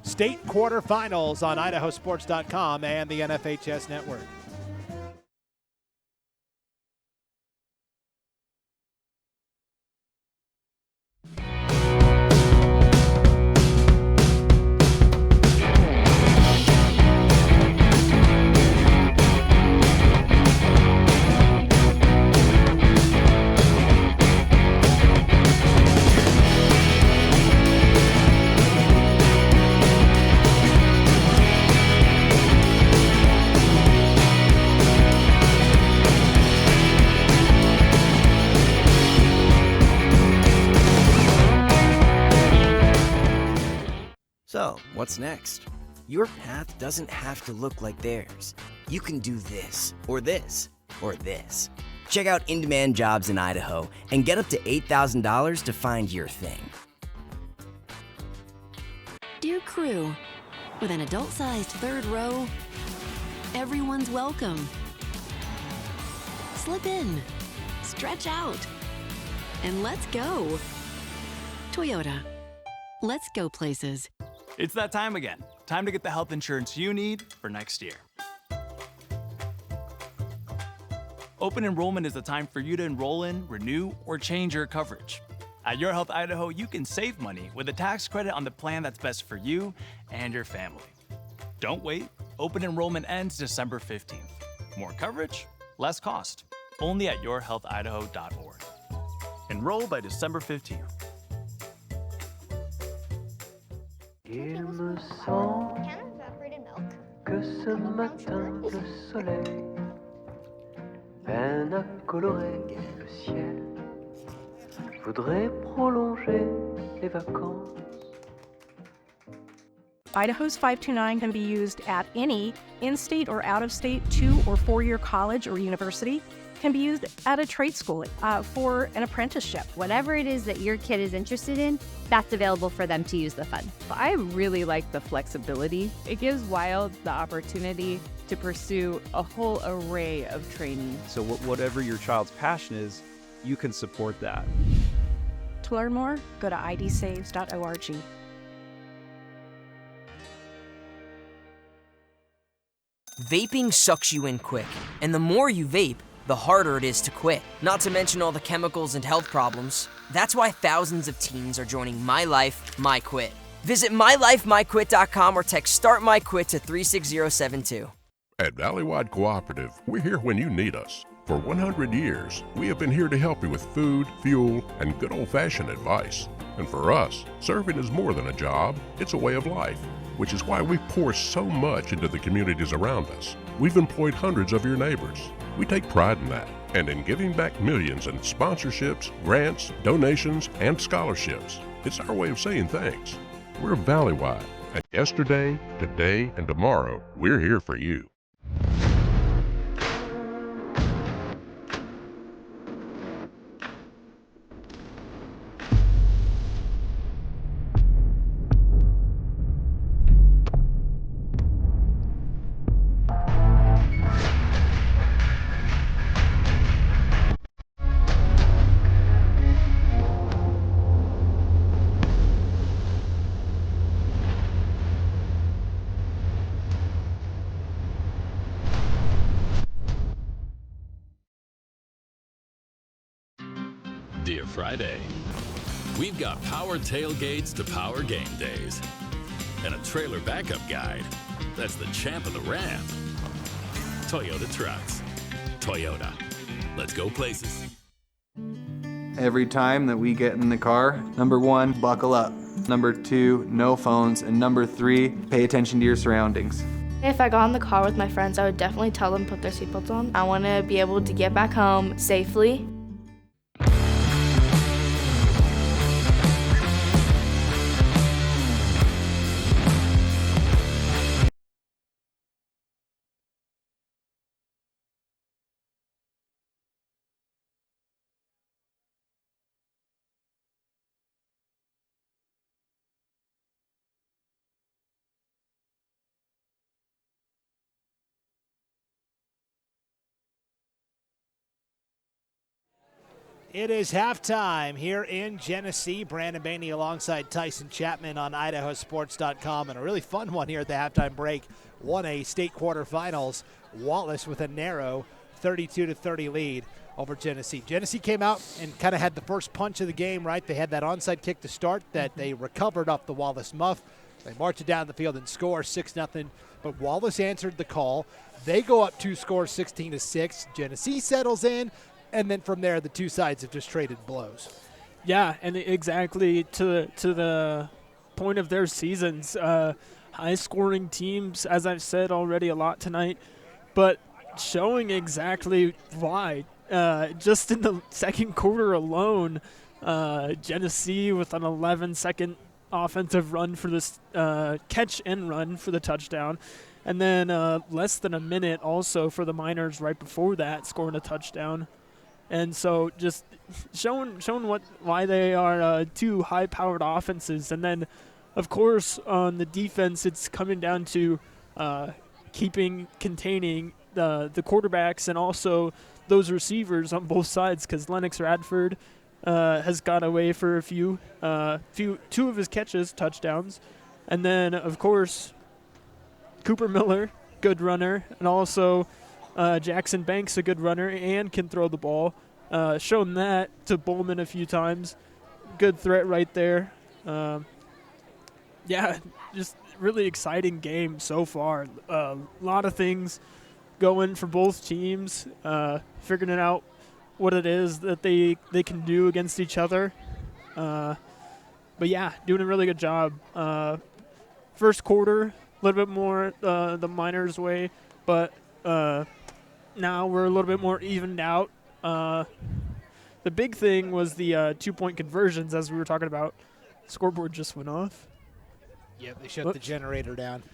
state quarterfinals on IdahoSports.com and the NFHS Network. So, what's next? Your path doesn't have to look like theirs. You can do this, or this, or this. Check out in-demand jobs in Idaho and get up to $8,000 to find your thing. Dear crew, with an adult-sized third row, everyone's welcome. Slip in, stretch out, and let's go. Toyota, let's go places. It's that time again. Time to get the health insurance you need for next year. Open enrollment is the time for you to enroll in, renew, or change your coverage. At Your Health Idaho, you can save money with a tax credit on the plan that's best for you and your family. Don't wait. Open enrollment ends December 15th. More coverage, less cost. Only at yourhealthidaho.org. Enroll by December 15th. Il me semble que ce matin le soleil peine à colorer le ciel. Voudrais prolonger les vacances. Idaho's 529 can be used at any in-state or out-of-state 2- or 4-year college or university. Can be used at a trade school for an apprenticeship. Whatever it is that your kid is interested in, that's available for them to use the fund. I really like the flexibility. It gives Wild the opportunity to pursue a whole array of training. So whatever your child's passion is, you can support that. To learn more, go to idsaves.org. Vaping sucks you in quick, and the more you vape, the harder it is to quit. Not to mention all the chemicals and health problems. That's why thousands of teens are joining My Life, My Quit. Visit mylifemyquit.com or text Start My Quit to 36072. At Valleywide Cooperative, we're here when you need us. For 100 years, we have been here to help you with food, fuel, and good old-fashioned advice. And for us, serving is more than a job, it's a way of life, which is why we pour so much into the communities around us. We've employed hundreds of your neighbors. We take pride in that, and in giving back millions in sponsorships, grants, donations, and scholarships. It's our way of saying thanks. We're Valleywide, and yesterday, today, and tomorrow, we're here for you. Dear Friday, we've got power tailgates to power game days and a trailer backup guide that's the champ of the ramp. Toyota Trucks. Toyota. Let's go places. Every time that we get in the car, number 1, buckle up. Number 2, no phones. And number 3, pay attention to your surroundings. If I got in the car with my friends, I would definitely tell them to put their seatbelts on. I want to be able to get back home safely. It is halftime here in Genesee. Brandon Baney alongside Tyson Chapman on IdahoSports.com, and a really fun one here at the halftime break. 1A state quarterfinals. Wallace with a narrow 32-30 lead over Genesee. Genesee came out and kind of had the first punch of the game, right? They had that onside kick to start that they recovered off the Wallace muff. They march it down the field and score 6-0, but Wallace answered the call. They go up 2 scores, 16-6. Genesee settles in. And then from there, the two sides have just traded blows. Yeah, and exactly to the point of their seasons. High-scoring teams, as I've said already a lot tonight, but showing exactly why. Just in the second quarter alone, Genesee with an 11-second offensive run for this catch and run for the touchdown. And then less than a minute also for the Miners right before that, scoring a touchdown. And so just showing why they are two high-powered offenses. And then, of course, on the defense, it's coming down to containing the quarterbacks and also those receivers on both sides, because Lennox Radford has got away for two of his catches, touchdowns. And then, of course, Cooper Miller, good runner, and also Jackson Banks a good runner and can throw the ball. Shown that to Bowman a few times. Good threat right there. Yeah, just really exciting game so far. A lot of things going for both teams, figuring out what it is that they can do against each other. But yeah, doing a really good job. First quarter, a little bit more the Miners' way, but now we're a little bit more evened out. The big thing was the 2-point conversions, as we were talking about. Scoreboard just went off. Yeah, they shut the generator down.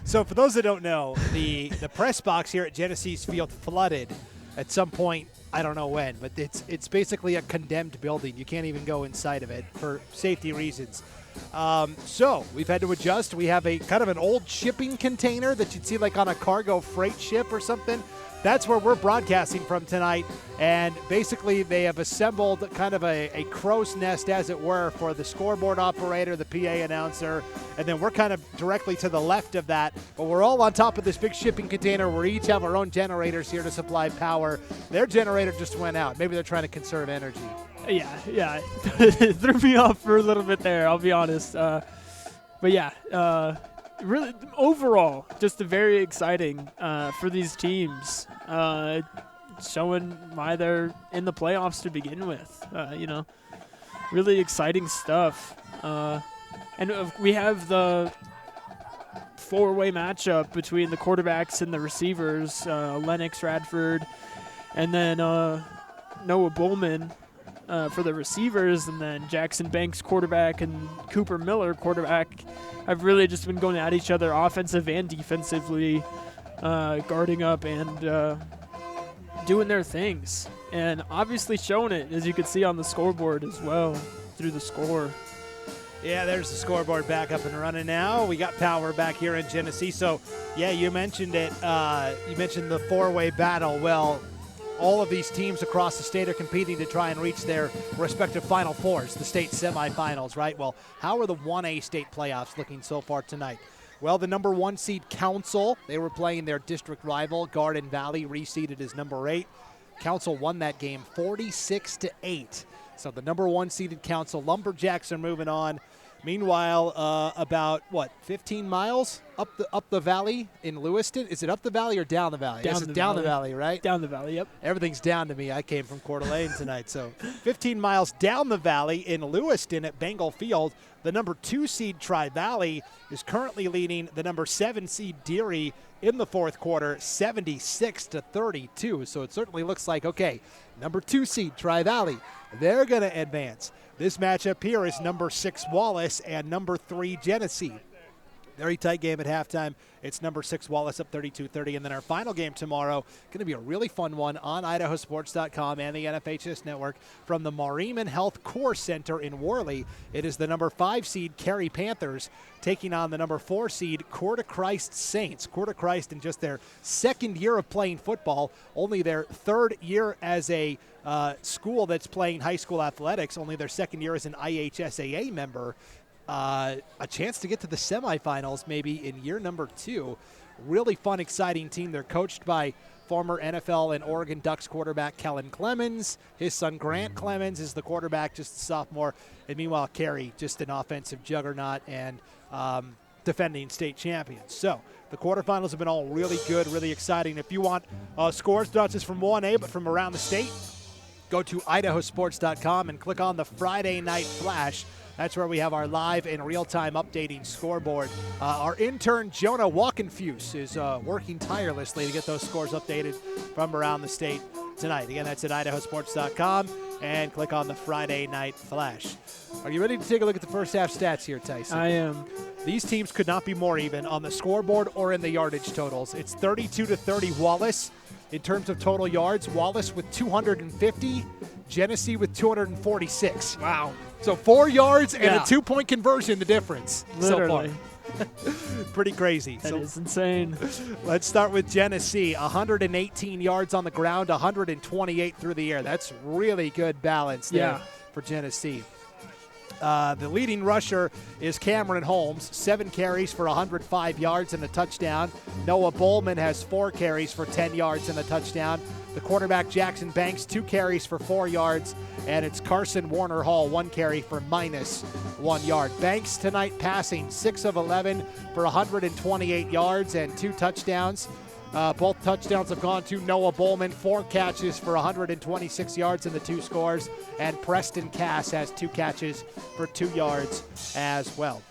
So for those that don't know, the press box here at Genesee's Field flooded at some point. I don't know when, but it's basically a condemned building. You can't even go inside of it for safety reasons. So we've had to adjust. We have a kind of an old shipping container that you'd see like on a cargo freight ship or something. That's where we're broadcasting from tonight. And basically they have assembled kind of a crow's nest, as it were, for the scoreboard operator, the PA announcer, and then we're kind of directly to the left of that. But we're all on top of this big shipping container. We each have our own generators here to supply power. Their generator just went out. Maybe they're trying to conserve energy. Yeah. It threw me off for a little bit there, I'll be honest. But yeah, really, overall, just a very exciting for these teams, showing why they're in the playoffs to begin with. Really exciting stuff. And we have the four-way matchup between the quarterbacks and the receivers, Lennox Radford, and then Noah Bowman for the receivers, and then Jackson Banks, quarterback, and Cooper Miller, quarterback, have really just been going at each other offensive and defensively, guarding up and doing their things. And obviously showing it, as you can see on the scoreboard as well, through the score. Yeah, there's the scoreboard back up and running now. We got power back here in Genesee. So, yeah, you mentioned it. You mentioned the four-way battle. Well, all of these teams across the state are competing to try and reach their respective Final Fours, the state semifinals, right? Well, how are the 1A state playoffs looking so far tonight? Well, the number 1 seed Council, they were playing their district rival, Garden Valley, reseeded as number 8. Council won that game 46-8. So the number 1 seeded Council, Lumberjacks are moving on. Meanwhile, about 15 miles up the valley in Lewiston. Is it up the valley or down the valley? Down the valley, right? Down the valley, yep. Everything's down to me. I came from Coeur d'Alene tonight. So 15 miles down the valley in Lewiston at Bengal Field, the number 2 seed Tri-Valley is currently leading the number 7 seed Deary in the fourth quarter, 76-32. So it certainly looks like, okay, number 2 seed Tri-Valley, they're going to advance. This matchup here is number 6 Wallace and number 3 Genesee. Very tight game at halftime. It's number 6 Wallace up 32-30. And then our final game tomorrow, going to be a really fun one on IdahoSports.com and the NFHS Network from the Mariman Health Core Center in Worley. It is the number 5 seed Cary Panthers taking on the number 4 seed Coeur de Christ Saints. Coeur de Christ in just their second year of playing football, only their third year as a school that's playing high school athletics, only their second year as an IHSAA member. A chance to get to the semifinals maybe in year number 2. Really fun, exciting team. They're coached by former NFL and Oregon Ducks quarterback Kellen Clemens. His son Grant Clemens is the quarterback, just a sophomore. And meanwhile, Cary, just an offensive juggernaut and defending state champions. So the quarterfinals have been all really good, really exciting. If you want scores, not just from 1A, but from around the state, go to IdahoSports.com and click on the Friday Night Flash. That's where we have our live and real-time updating scoreboard. Our intern, Jonah Walkenfuse, is working tirelessly to get those scores updated from around the state tonight. Again, that's at IdahoSports.com, and click on the Friday Night Flash. Are you ready to take a look at the first half stats here, Tyson? I am. These teams could not be more even on the scoreboard or in the yardage totals. It's 32-30 Wallace. In terms of total yards, Wallace with 250, Genesee with 246. Wow. So 4 yards and a 2-point conversion, the difference. Literally. So far. Pretty crazy. That is insane. Let's start with Genesee. 118 yards on the ground, 128 through the air. That's really good balance there for Genesee. The leading rusher is Cameron Holmes, 7 carries for 105 yards and a touchdown. Noah Bowman has 4 carries for 10 yards and a touchdown. The quarterback, Jackson Banks, 2 carries for 4 yards. And it's Carson Warner Hall, 1 carry for -1 yard. Banks tonight passing 6 of 11 for 128 yards and 2 touchdowns. Both touchdowns have gone to Noah Bowman, 4 catches for 126 yards and the 2 scores. And Preston Cass has 2 catches for 2 yards as well.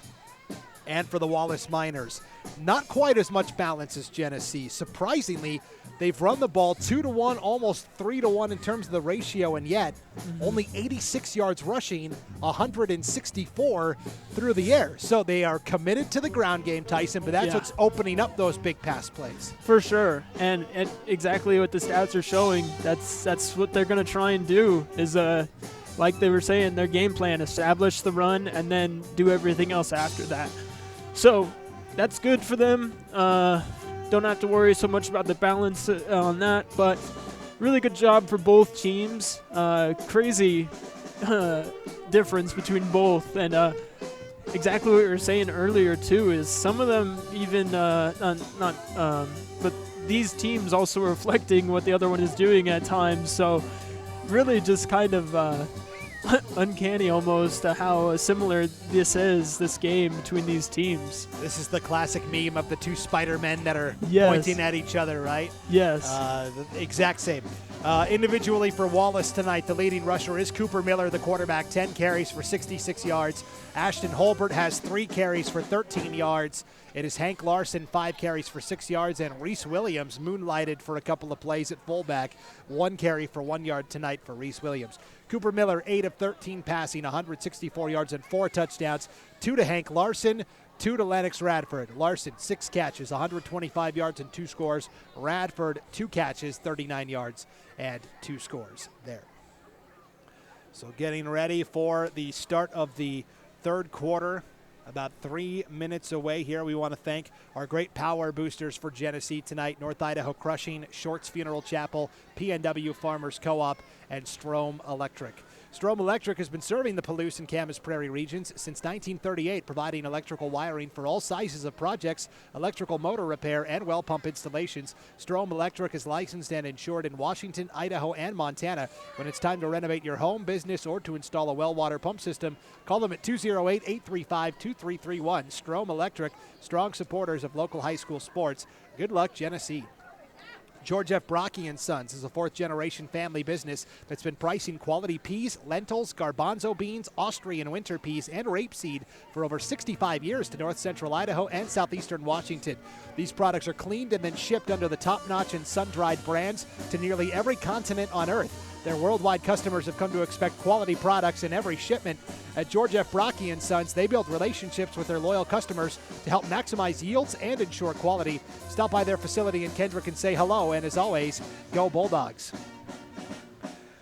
And for the Wallace Miners, not quite as much balance as Genesee. Surprisingly, they've run the ball 2-to-1, almost 3-to-1 in terms of the ratio, and yet only 86 yards rushing, 164 through the air. So they are committed to the ground game, Tyson, but that's what's opening up those big pass plays. For sure, and exactly what the stats are showing, that's what they're going to try and do is, like they were saying, their game plan, establish the run and then do everything else after that. So that's good for them. Don't have to worry so much about the balance on that, but really good job for both teams. Crazy difference between both, and exactly what you were saying earlier too is some of them even but these teams also reflecting what the other one is doing at times. So really just kind of uncanny almost how similar this game between these teams. This is the classic meme of the 2 Spider-Men that are pointing at each other, right? Yes. The exact same. Individually for Wallace tonight, the leading rusher is Cooper Miller, the quarterback, 10 carries for 66 yards. Ashton Holbert has 3 carries for 13 yards. It is Hank Larson, 5 carries for 6 yards, and Reese Williams moonlighted for a couple of plays at fullback, 1 carry for 1 yard tonight for Reese Williams. Cooper Miller, 8 of 13 passing, 164 yards and 4 touchdowns, 2 to Hank Larson, 2 to Lennox Radford. Larson, 6 catches, 125 yards and 2 scores. Radford, 2 catches, 39 yards and 2 scores there. So getting ready for the start of the third quarter. About 3 minutes away here. We want to thank our great power boosters for Genesee tonight: North Idaho Crushing, Shorts Funeral Chapel, PNW Farmers Co-op, and Strome Electric. Strome Electric has been serving the Palouse and Camas Prairie regions since 1938, providing electrical wiring for all sizes of projects, electrical motor repair, and well pump installations. Strome Electric is licensed and insured in Washington, Idaho, and Montana. When it's time to renovate your home, business, or to install a well water pump system, call them at 208-835-2331. Strome Electric, strong supporters of local high school sports. Good luck, Genesee. George F. Brocky & Sons is a 4th-generation family business that's been pricing quality peas, lentils, garbanzo beans, Austrian winter peas, and rapeseed for over 65 years to north central Idaho and southeastern Washington. These products are cleaned and then shipped under the top-notch and sun-dried brands to nearly every continent on Earth. Their worldwide customers have come to expect quality products in every shipment. At George F. Brocky & Sons, they build relationships with their loyal customers to help maximize yields and ensure quality. Stop by their facility in Kendrick and say hello, and as always, go Bulldogs.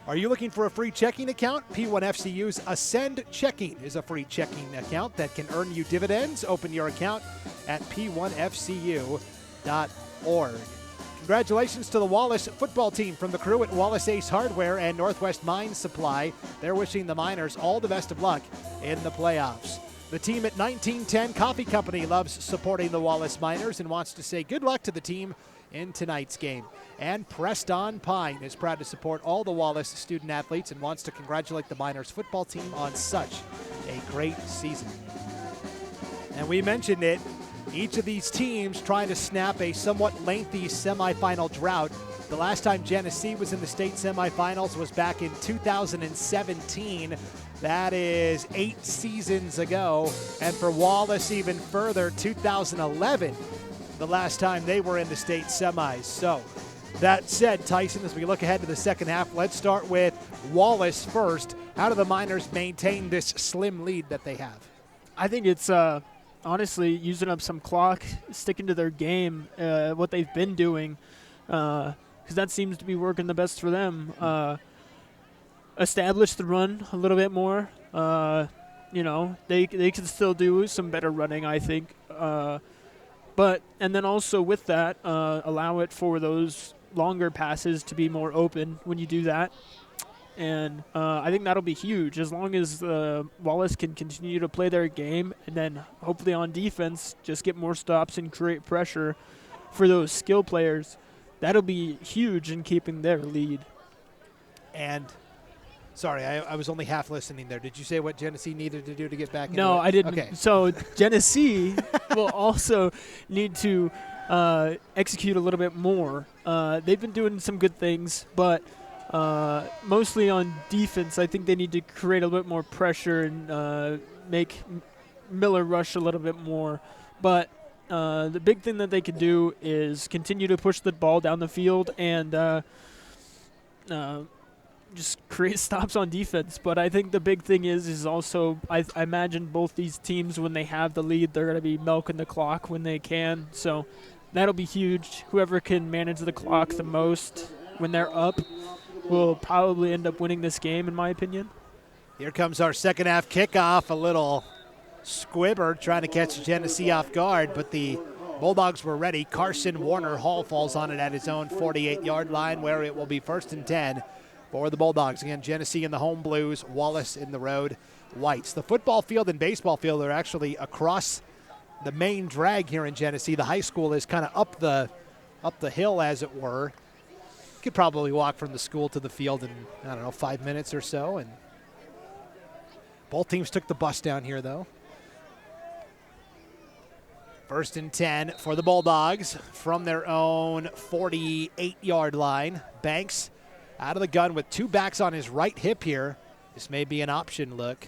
Are you looking for a free checking account? P1FCU's Ascend Checking is a free checking account that can earn you dividends. Open your account at p1fcu.org. Congratulations to the Wallace football team from the crew at Wallace Ace Hardware and Northwest Mine Supply. They're wishing the Miners all the best of luck in the playoffs. The team at 1910 Coffee Company loves supporting the Wallace Miners and wants to say good luck to the team in tonight's game. And Preston Pine is proud to support all the Wallace student athletes and wants to congratulate the Miners football team on such a great season. And we mentioned it. Each of these teams trying to snap a somewhat lengthy semifinal drought. The last time Genesee was in the state semifinals was back in 2017. That is 8 seasons ago. And for Wallace, even further, 2011, the last time they were in the state semis. So that said, Tyson, as we look ahead to the second half, let's start with Wallace first. How do the Miners maintain this slim lead that they have? I think it's honestly using up some clock, sticking to their game, what they've been doing, because that seems to be working the best for them. Establish the run a little bit more. They can still do some better running, I think. And then also with that, allow it for those longer passes to be more open when you do that. And I think that'll be huge as long as Wallace can continue to play their game and then hopefully on defense just get more stops and create pressure for those skill players. That'll be huge in keeping their lead. And, sorry, I was only half listening there. Did you say what Genesee needed to do to get back into No, it? I didn't. Okay. So Genesee will also need to execute a little bit more. They've been doing some good things, but mostly on defense, I think they need to create a little bit more pressure and make Miller rush a little bit more. But the big thing that they can do is continue to push the ball down the field and just create stops on defense. But I think the big thing is also I imagine both these teams, when they have the lead, they're going to be milking the clock when they can. So that'll be huge. Whoever can manage the clock the most when they're up will probably end up winning this game, in my opinion. Here comes our second half kickoff. A little squibber trying to catch Genesee off guard, but the Bulldogs were ready. Carson Warner Hall falls on it at his own 48-yard line, where it will be 1st and 10 for the Bulldogs. Again, Genesee in the home blues, Wallace in the road whites. The football field and baseball field are actually across the main drag here in Genesee. The high school is kind of up the hill, as it were. Could probably walk from the school to the field in, I don't know, 5 minutes or so. And both teams took the bus down here, though. 1st and 10 for the Bulldogs from their own 48-yard line. Banks out of the gun with 2 backs on his right hip here. This may be an option look.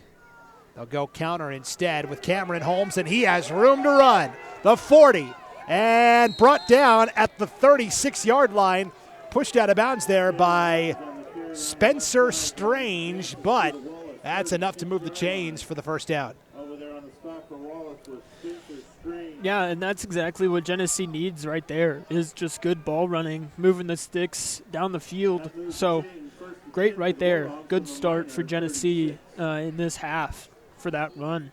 They'll go counter instead with Cameron Holmes, and he has room to run. The 40, and brought down at the 36-yard line. Pushed out of bounds there by Spencer Strange, but that's enough to move the chains for the first down. Yeah, and that's exactly what Genesee needs right there, is just good ball running, moving the sticks down the field. So great right there. Good start for Genesee in this half for that run.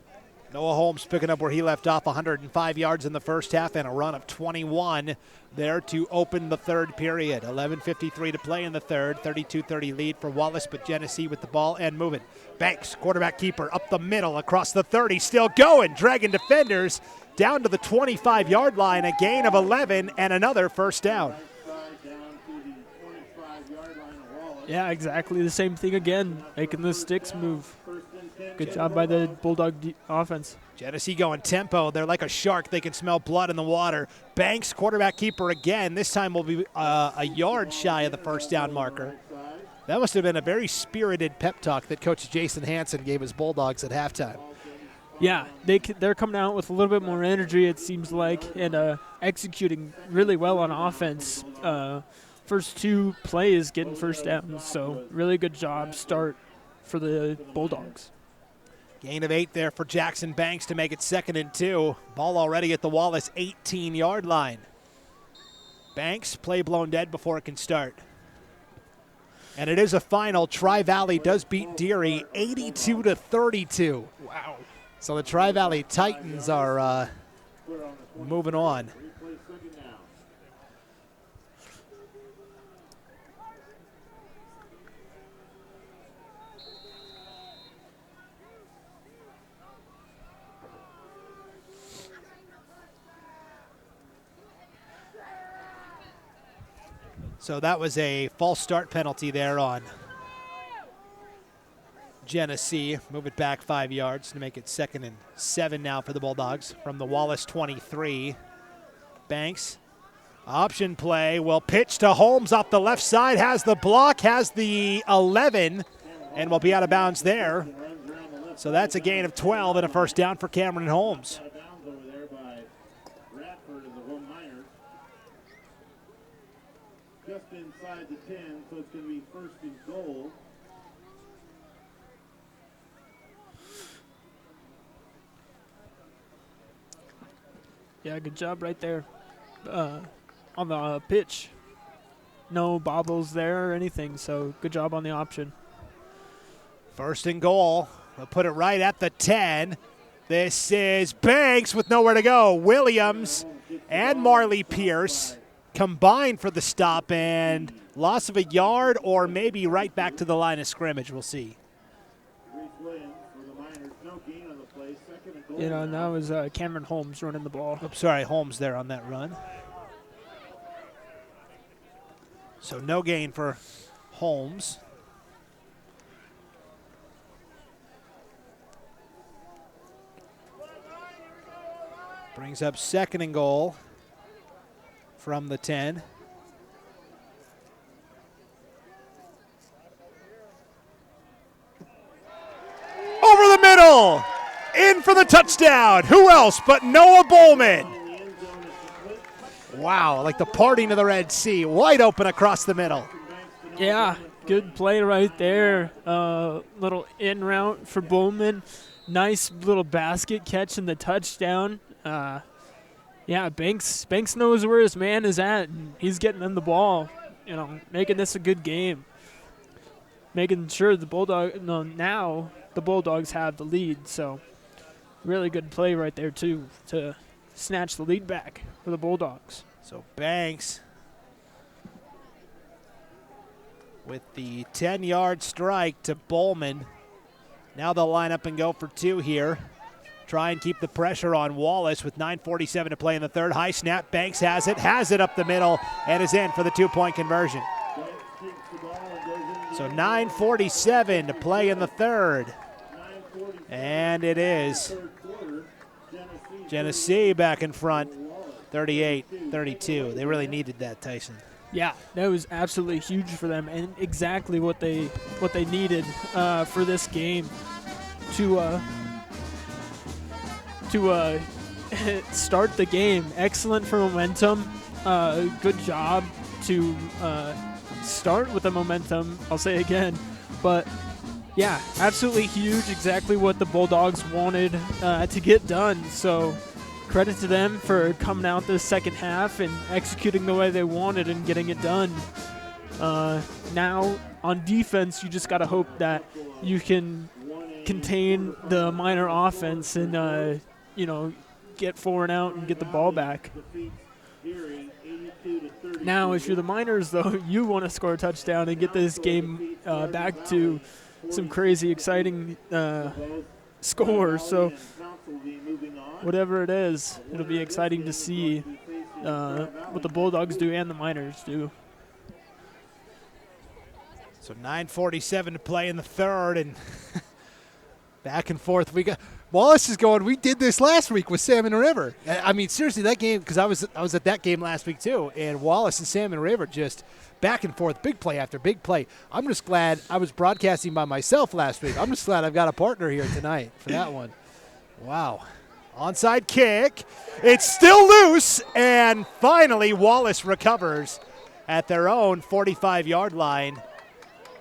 Noah Holmes picking up where he left off, 105 yards in the first half and a run of 21 there to open the third period. 11:53 to play in the third, 32-30 lead for Wallace, but Genesee with the ball and moving. Banks, quarterback keeper, up the middle across the 30, still going, dragging defenders down to the 25-yard line, a gain of 11 and another first down. Yeah, exactly the same thing again, making the sticks move. Good job by the Bulldog offense. Genesee going tempo. They're like a shark. They can smell blood in the water. Banks, quarterback keeper again. This time will be a yard shy of the first down marker. That must have been a very spirited pep talk that Coach Jason Hansen gave his Bulldogs at halftime. Yeah, they're coming out with a little bit more energy, it seems like, and executing really well on offense. First 2 plays getting first downs, so really good job start for the Bulldogs. Gain of 8 there for Jackson Banks to make it 2nd and 2. Ball already at the Wallace 18-yard line. Banks, play blown dead before it can start. And it is a final. Tri-Valley does beat Deary 82-32. Wow. So the Tri-Valley Titans are moving on. So that was a false start penalty there on Genesee. Move it back 5 yards to make it 2nd and 7 now for the Bulldogs from the Wallace 23. Banks, option play, will pitch to Holmes off the left side, has the block, has the 11, and will be out of bounds there. So that's a gain of 12 and a first down for Cameron Holmes. Just inside the 10, so it's going to be 1st and goal. Yeah, good job right there on the pitch. No bobbles there or anything, so good job on the option. 1st and goal. They'll put it right at the 10. This is Banks with nowhere to go. Williams and Marley Pierce combined for the stop, and loss of a yard or maybe right back to the line of scrimmage. We'll see. You know, and that was Cameron Holmes running the ball. Oops, sorry, Holmes there on that run. So no gain for Holmes. Brings up 2nd and goal from the 10. Over the middle, in for the touchdown. Who else but Noah Bowman? Wow, like the parting of the Red Sea, wide open across the middle. Yeah, good play right there. Little in route for Bowman. Nice little basket catch in the touchdown. Yeah, Banks knows where his man is at, and he's getting him the ball, you know, making this a good game. Making sure now the Bulldogs have the lead, so really good play right there, too, to snatch the lead back for the Bulldogs. So Banks with the 10-yard strike to Bowman. Now they'll line up and go for 2 here. Try and keep the pressure on Wallace with 9:47 to play in the third. High snap, Banks has it up the middle, and is in for the 2-point conversion. So 9:47 to play in the third. And it is Genesee back in front, 38-32. They really needed that, Tyson. Yeah, that was absolutely huge for them, and exactly what they needed for this game to start the game. Excellent for momentum. Good job to start with the momentum, I'll say again. But, yeah, absolutely huge. Exactly what the Bulldogs wanted to get done. So credit to them for coming out this second half and executing the way they wanted and getting it done. Now, on defense, you just got to hope that you can contain the Miner offense and, you know, get 4 and out and get the ball back. Now, if you're the Miners, though, you want to score a touchdown and get this game back to some crazy, exciting score. So whatever it is, it'll be exciting to see what the Bulldogs do and the Miners do. So 9:47 to play in the third, and back and forth. We got Wallace is going. We did this last week with Salmon River. I mean, seriously, that game, because I was at that game last week too, and Wallace and Salmon River just back and forth, big play after big play. I'm just glad I was broadcasting by myself last week. I'm just glad I've got a partner here tonight for that one. Wow. Onside kick. It's still loose, and finally Wallace recovers at their own 45-yard line.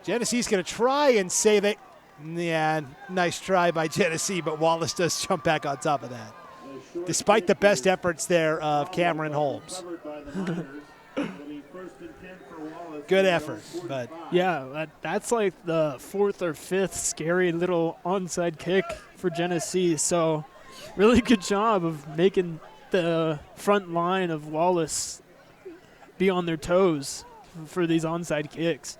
Genesee's going to try and save it. Yeah, nice try by Genesee, but Wallace does jump back on top of that, despite the best efforts there of Cameron Holmes. Good effort, but yeah, that's like the 4th or 5th scary little onside kick for Genesee. So really good job of making the front line of Wallace be on their toes for these onside kicks.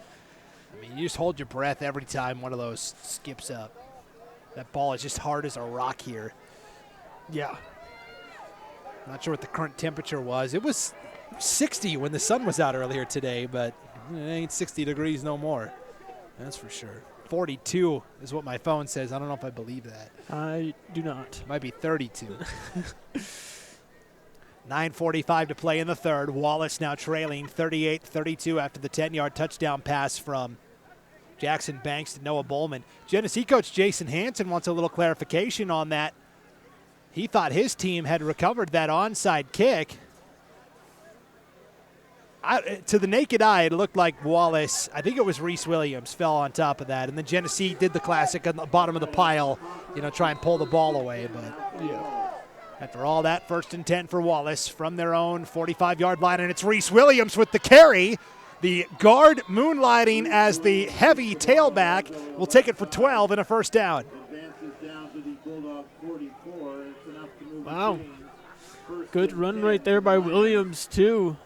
I mean, you just hold your breath every time one of those skips up. That ball is just hard as a rock here. Yeah. Not sure what the current temperature was. It was 60 when the sun was out earlier today, but it ain't 60 degrees no more. That's for sure. 42 is what my phone says. I don't know if I believe that. I do not. It might be 32. 9:45 to play in the third. Wallace now trailing 38-32 after the 10-yard touchdown pass from Jackson Banks to Noah Bowman. Genesee coach Jason Hansen wants a little clarification on that. He thought his team had recovered that onside kick. To the naked eye, it looked like Wallace, I think it was Reese Williams, fell on top of that. And then Genesee did the classic on the bottom of the pile, you know, try and pull the ball away. But yeah. After all that, 1st and 10 for Wallace from their own 45-yard line. And it's Reese Williams with the carry. The guard moonlighting as the heavy tailback will take it for 12 and a first down. Wow. Good run right there by Williams, too.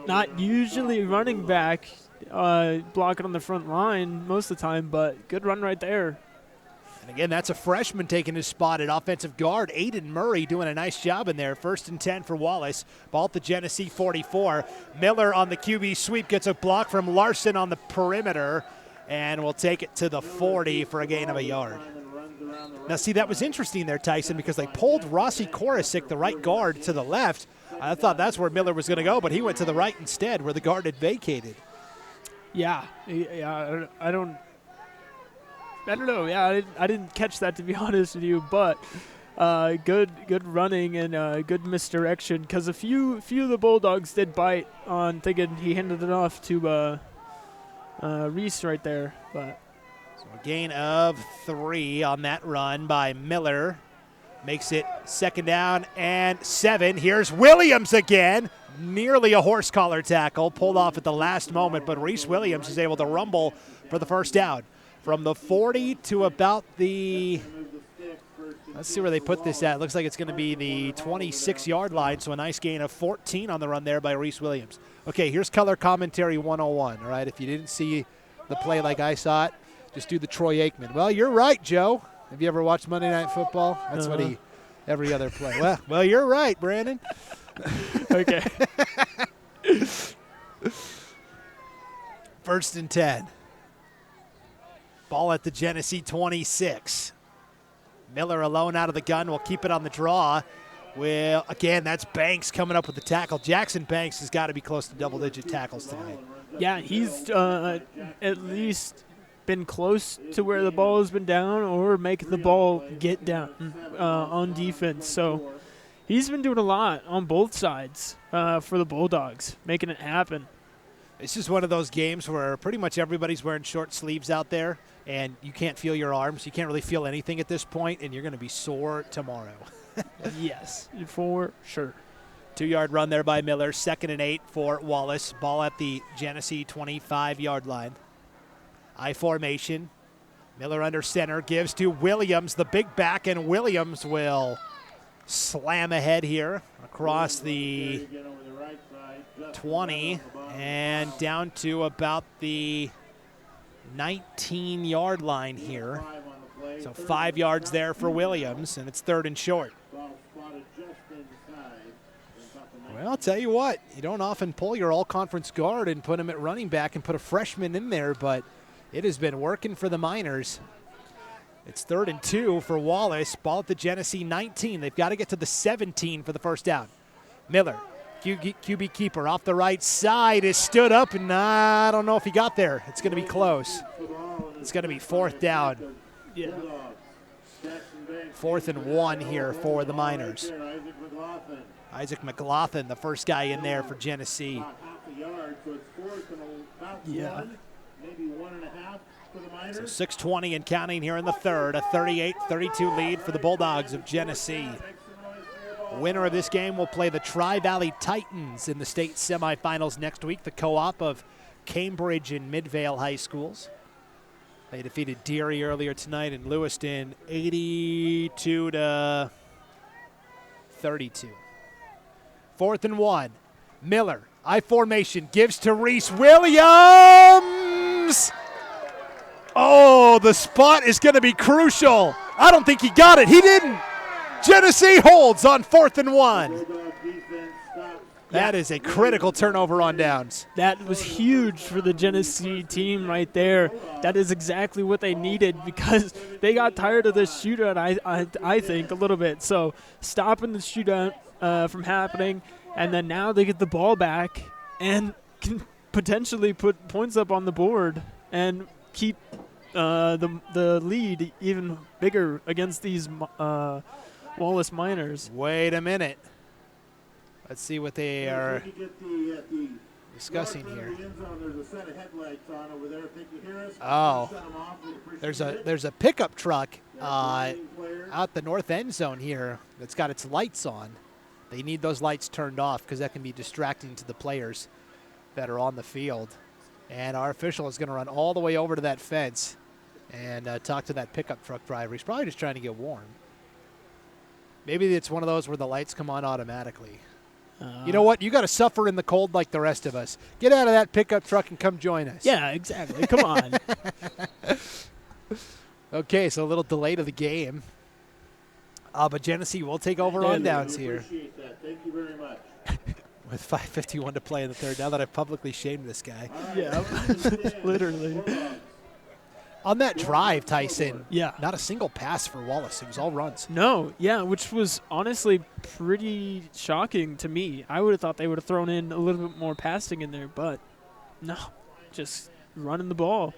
Not usually running back, blocking on the front line most of the time, but good run right there. And again, that's a freshman taking his spot at offensive guard. Aiden Murray doing a nice job in there. 1st and 10 for Wallace. Ball at the Genesee 44. Miller on the QB sweep gets a block from Larson on the perimeter, and will take it to the 40 for a gain of a yard. Now, see, that was interesting there, Tyson, because they pulled Rossi Korosik, the right guard, to the left. I thought that's where Miller was going to go, but he went to the right instead, where the guard had vacated. Yeah, I don't know. Yeah, I didn't catch that, to be honest with you, but good running and good misdirection, because a few of the Bulldogs did bite on thinking he handed it off to Reese right there, but. So a gain of 3 on that run by Miller. Makes it 2nd down and 7. Here's Williams again. Nearly a horse collar tackle. Pulled off at the last moment, but Reese Williams is able to rumble for the 1st down. From the 40 to about the, let's see where they put this at. Looks like it's going to be the 26-yard line, so a nice gain of 14 on the run there by Reese Williams. Okay, here's color commentary 101, all right? If you didn't see the play like I saw it, just do the Troy Aikman. Well, you're right, Joe. Have you ever watched Monday Night Football? That's what every other play. Well, you're right, Brandon. Okay. 1st and 10. Ball at the Genesee 26. Miller alone out of the gun. Will keep it on the draw. Well, again, that's Banks coming up with the tackle. Jackson Banks has got to be close to double-digit tackles tonight. Yeah, he's at least been close to where the ball has been down or make the ball get down on defense. So he's been doing a lot on both sides for the Bulldogs, making it happen. This is one of those games where pretty much everybody's wearing short sleeves out there, and you can't feel your arms. You can't really feel anything at this point, and you're going to be sore tomorrow. Yes, for sure. 2-yard run there by Miller. 2nd and 8 for Wallace. Ball at the Genesee 25-yard line. I formation. Miller under center. Gives to Williams, the big back, and Williams will slam ahead here across the 20 and down to about the 19-yard line here. So 5 yards there for Williams, and it's 3rd and short. Well, I'll tell you what, you don't often pull your all-conference guard and put him at running back and put a freshman in there, but it has been working for the Miners. It's 3rd and 2 for Wallace. Ball at the Genesee 19. They've got to get to the 17 for the 1st down. Miller, QB keeper off the right side, is stood up, and I don't know if he got there. It's going to be close. It's going to be 4th down. Yeah. 4th and 1 here for the Miners. Isaac McLaughlin, the first guy in there for Genesee. Yeah. So 6:20 and counting here in the 3rd. A 38-32 lead for the Bulldogs of Genesee. Winner of this game will play the Tri-Valley Titans in the state semifinals next week, the co-op of Cambridge and Midvale High Schools. They defeated Deary earlier tonight in Lewiston 82-32. 4th and 1. Miller, I formation, gives to Reese Williams. Oh, the spot is going to be crucial. I don't think he got it. He didn't. Genesee holds on 4th and 1. That is a critical turnover on downs. That was huge for the Genesee team right there. That is exactly what they needed because they got tired of this shootout, I think, a little bit. So stopping the shootout from happening, and then now they get the ball back and can potentially put points up on the board and keep the lead even bigger against these Wallace Miners. Wait a minute. Let's see what they are discussing here. Oh, there's a pickup truck out the north end zone here that's got its lights on. They need those lights turned off because that can be distracting to the players that are on the field. And our official is going to run all the way over to that fence and talk to that pickup truck driver. He's probably just trying to get warm. Maybe it's one of those where the lights come on automatically. You know what? You got to suffer in the cold like the rest of us. Get out of that pickup truck and come join us. Yeah, exactly. Come on. Okay, so a little delay to the game. But Genesee will take over on downs here. Appreciate that. Thank you very much. With 5:51 to play in the third, now that I've publicly shamed this guy. Yeah, literally. On that drive, Tyson, yeah, not a single pass for Wallace. It was all runs. No, yeah, which was honestly pretty shocking to me. I would have thought they would have thrown in a little bit more passing in there, but no, just running the ball.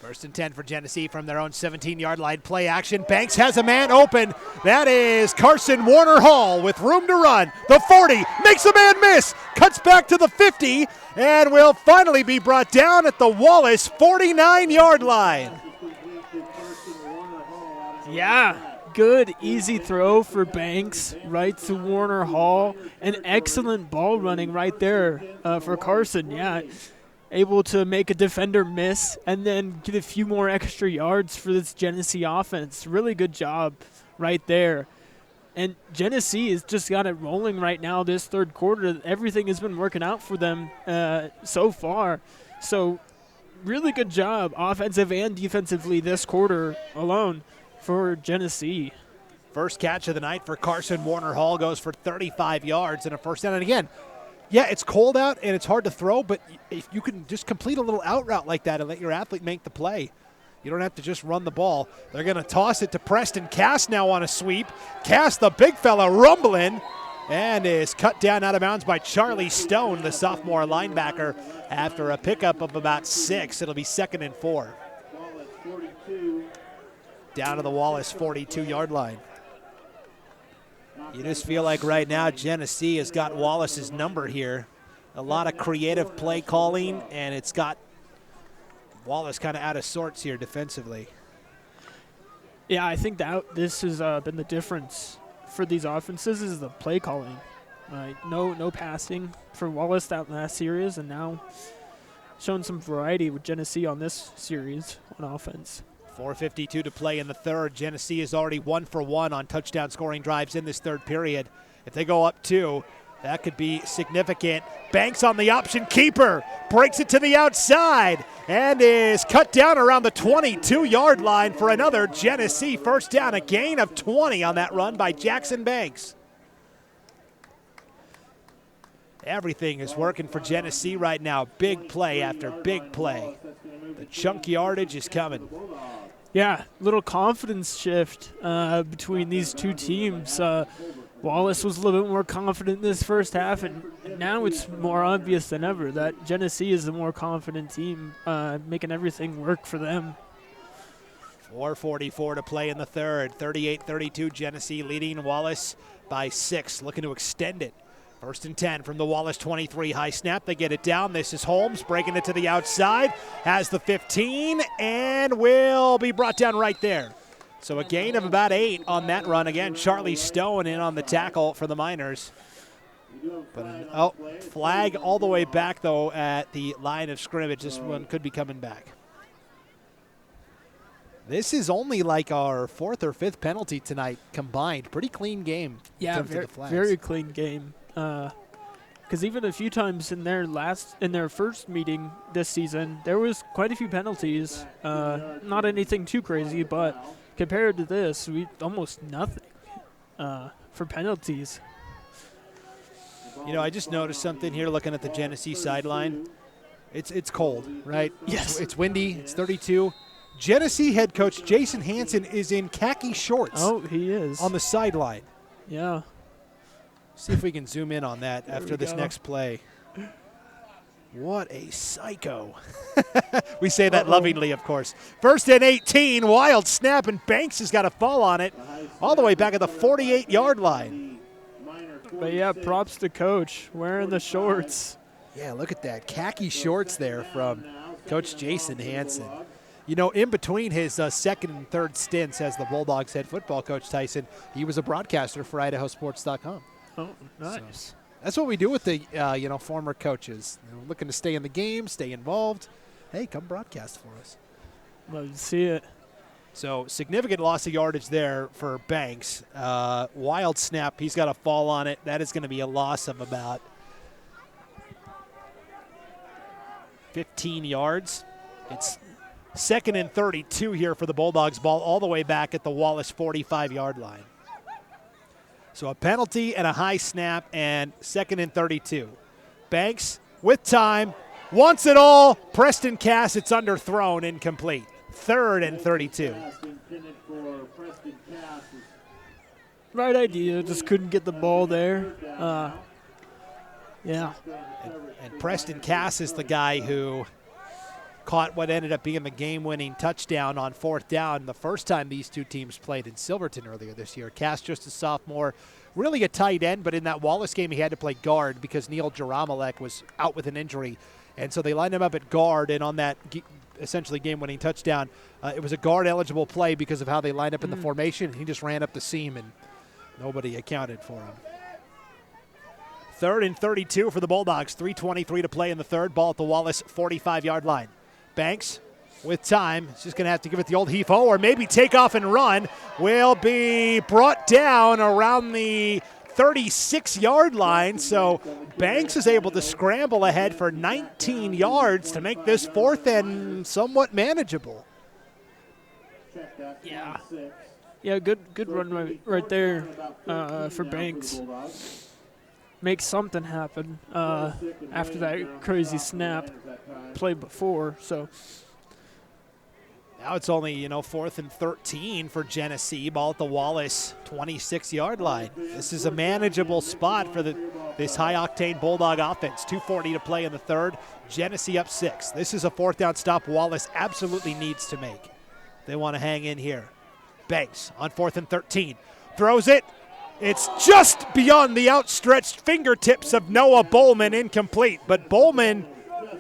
1st and 10 for Genesee from their own 17-yard line. Play action. Banks has a man open. That is Carson Warner Hall with room to run. The 40 makes a man miss. Cuts back to the 50 and will finally be brought down at the Wallace 49-yard line. Yeah, good, easy throw for Banks right to Warner Hall. An excellent ball running right there for Carson, yeah. Able to make a defender miss and then get a few more extra yards for this Genesee offense. Really good job right there. And Genesee has just got it rolling right now this third quarter. Everything has been working out for them so far. So really good job offensive and defensively this quarter alone for Genesee. First catch of the night for Carson Warner Hall goes for 35 yards and a first down. And again, yeah, it's cold out and it's hard to throw, but if you can just complete a little out route like that and let your athlete make the play, you don't have to just run the ball. They're going to toss it to Preston Cass now on a sweep. Cass, the big fella, rumbling, and is cut down out of bounds by Charlie Stone, the sophomore linebacker, after a pickup of about 6. It'll be 2nd and 4. Down to the Wallace 42-yard line. You just feel like right now Genesee has got Wallace's number here. A lot of creative play calling, and it's got Wallace kind of out of sorts here defensively. Yeah, I think that this has been the difference for these offenses is the play calling. No passing for Wallace that last series, and now showing some variety with Genesee on this series on offense. 4:52 to play in the third. Genesee is already 1 for 1 on touchdown scoring drives in this third period. If they go up 2, that could be significant. Banks on the option keeper, breaks it to the outside, and is cut down around the 22-yard line for another Genesee first down. A gain of 20 on that run by Jackson Banks. Everything is working for Genesee right now. Big play after big play. The chunk yardage is coming. Yeah, little confidence shift between these two teams. Wallace was a little bit more confident this first half, and now it's more obvious than ever that Genesee is the more confident team, making everything work for them. 4:44 to play in the third. 38-32 Genesee leading Wallace by 6, looking to extend it. 1st and 10 from the Wallace 23. High snap, they get it down. This is Holmes breaking it to the outside. Has the 15 and will be brought down right there. So a gain of about 8 on that run. Again, Charlie Stone in on the tackle for the Miners. But flag all the way back, though, at the line of scrimmage. This one could be coming back. This is only like our 4th or 5th penalty tonight combined. Pretty clean game. Yeah, very clean game. Because even a few times in their first meeting this season, there was quite a few penalties. Not anything too crazy, but compared to this, we almost nothing for penalties. You know, I just noticed something here looking at the Genesee sideline. It's cold, right? Yes. It's windy. It's 32. Genesee head coach Jason Hansen is in khaki shorts. Oh, he is. On the sideline. Yeah. See if we can zoom in on that after this go. next play. What a psycho. We say that lovingly, of course. 1st and 18, wild snap, and Banks has got a fall on it all the way back at the 48-yard line. But, yeah, props to Coach wearing the shorts. Yeah, look at that. Khaki shorts there from Coach Jason Hansen. You know, in between his 2nd and 3rd stints as the Bulldogs head football coach, Tyson, he was a broadcaster for IdahoSports.com. Oh, nice. So that's what we do with the former coaches. Looking to stay in the game, stay involved. Hey, come broadcast for us. Love to see it. So significant loss of yardage there for Banks. Wild snap. He's got a fall on it. That is going to be a loss of about 15 yards. It's 2nd and 32 here for the Bulldogs. Ball all the way back at the Wallace 45-yard line. So a penalty and a high snap, and 2nd and 32. Banks with time, wants it all. Preston Cass, it's underthrown, incomplete. 3rd and 32. Right idea, just couldn't get the ball there. Yeah. And Preston Cass is the guy who caught what ended up being the game-winning touchdown on 4th down the first time these two teams played in Silverton earlier this year. Cass, just a sophomore, really a tight end, but in that Wallace game he had to play guard because Neil Jaramalek was out with an injury. And so they lined him up at guard, and on that essentially game-winning touchdown, it was a guard-eligible play because of how they lined up in the formation. He just ran up the seam, and nobody accounted for him. 3rd and 32 for the Bulldogs. 3:23 to play in the third. Ball at the Wallace 45-yard line. Banks with time. He's just going to have to give it the old heave-ho or maybe take off and run. Will be brought down around the 36-yard line. So Banks is able to scramble ahead for 19 yards to make this 4th and somewhat manageable. Yeah. Yeah, good run right there for Banks. Make something happen after that crazy snap play before. So now it's only 4th and 13 for Genesee. Ball at the Wallace 26-yard line. This is a manageable spot for this high-octane Bulldog offense. 2:40 to play in the third. Genesee up 6. This is a 4th down stop Wallace absolutely needs to make. They want to hang in here. Banks on 4th and 13. Throws it. It's just beyond the outstretched fingertips of Noah Bowman, incomplete. But Bowman,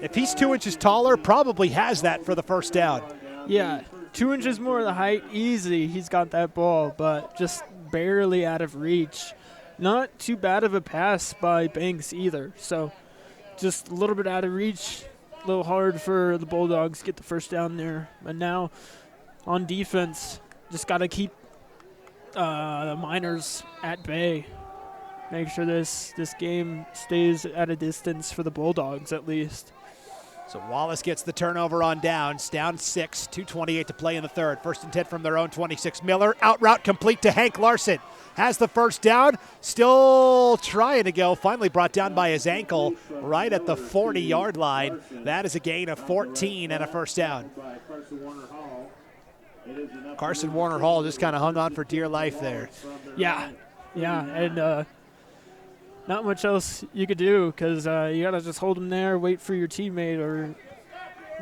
if he's 2 inches taller, probably has that for the first down. Yeah, 2 inches more of the height, easy. He's got that ball, but just barely out of reach. Not too bad of a pass by Banks either. So just a little bit out of reach, a little hard for the Bulldogs to get the first down there. But now on defense, just got to keep the Miners at bay. Make sure this game stays at a distance for the Bulldogs at least. So Wallace gets the turnover on downs. Down 6, 2:28 to play in the third. 1st and 10 from their own 26. Miller, out route complete to Hank Larson. Has the first down, still trying to go. Finally brought down by his ankle right at the 40-yard line. That is a gain of 14 and a first down. Carson Warner Hall just kind of hung on for dear life there. Yeah, and not much else you could do because you got to just hold him there, wait for your teammate or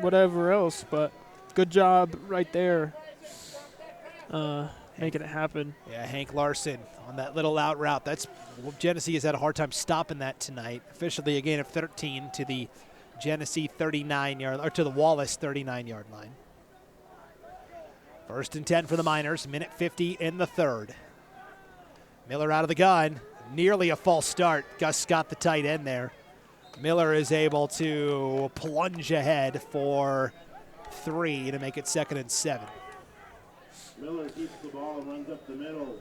whatever else. But good job right there making it happen. Yeah, Hank Larson on that little out route. Genesee has had a hard time stopping that tonight. Officially a gain of 13 to the Genesee 39-yard, or to the Wallace 39-yard line. 1st and 10 for the Miners, minute 50 in the third. Miller out of the gun, nearly a false start. Gus Scott, the tight end there. Miller is able to plunge ahead for 3 to make it 2nd and 7. Miller keeps the ball and runs up the middle.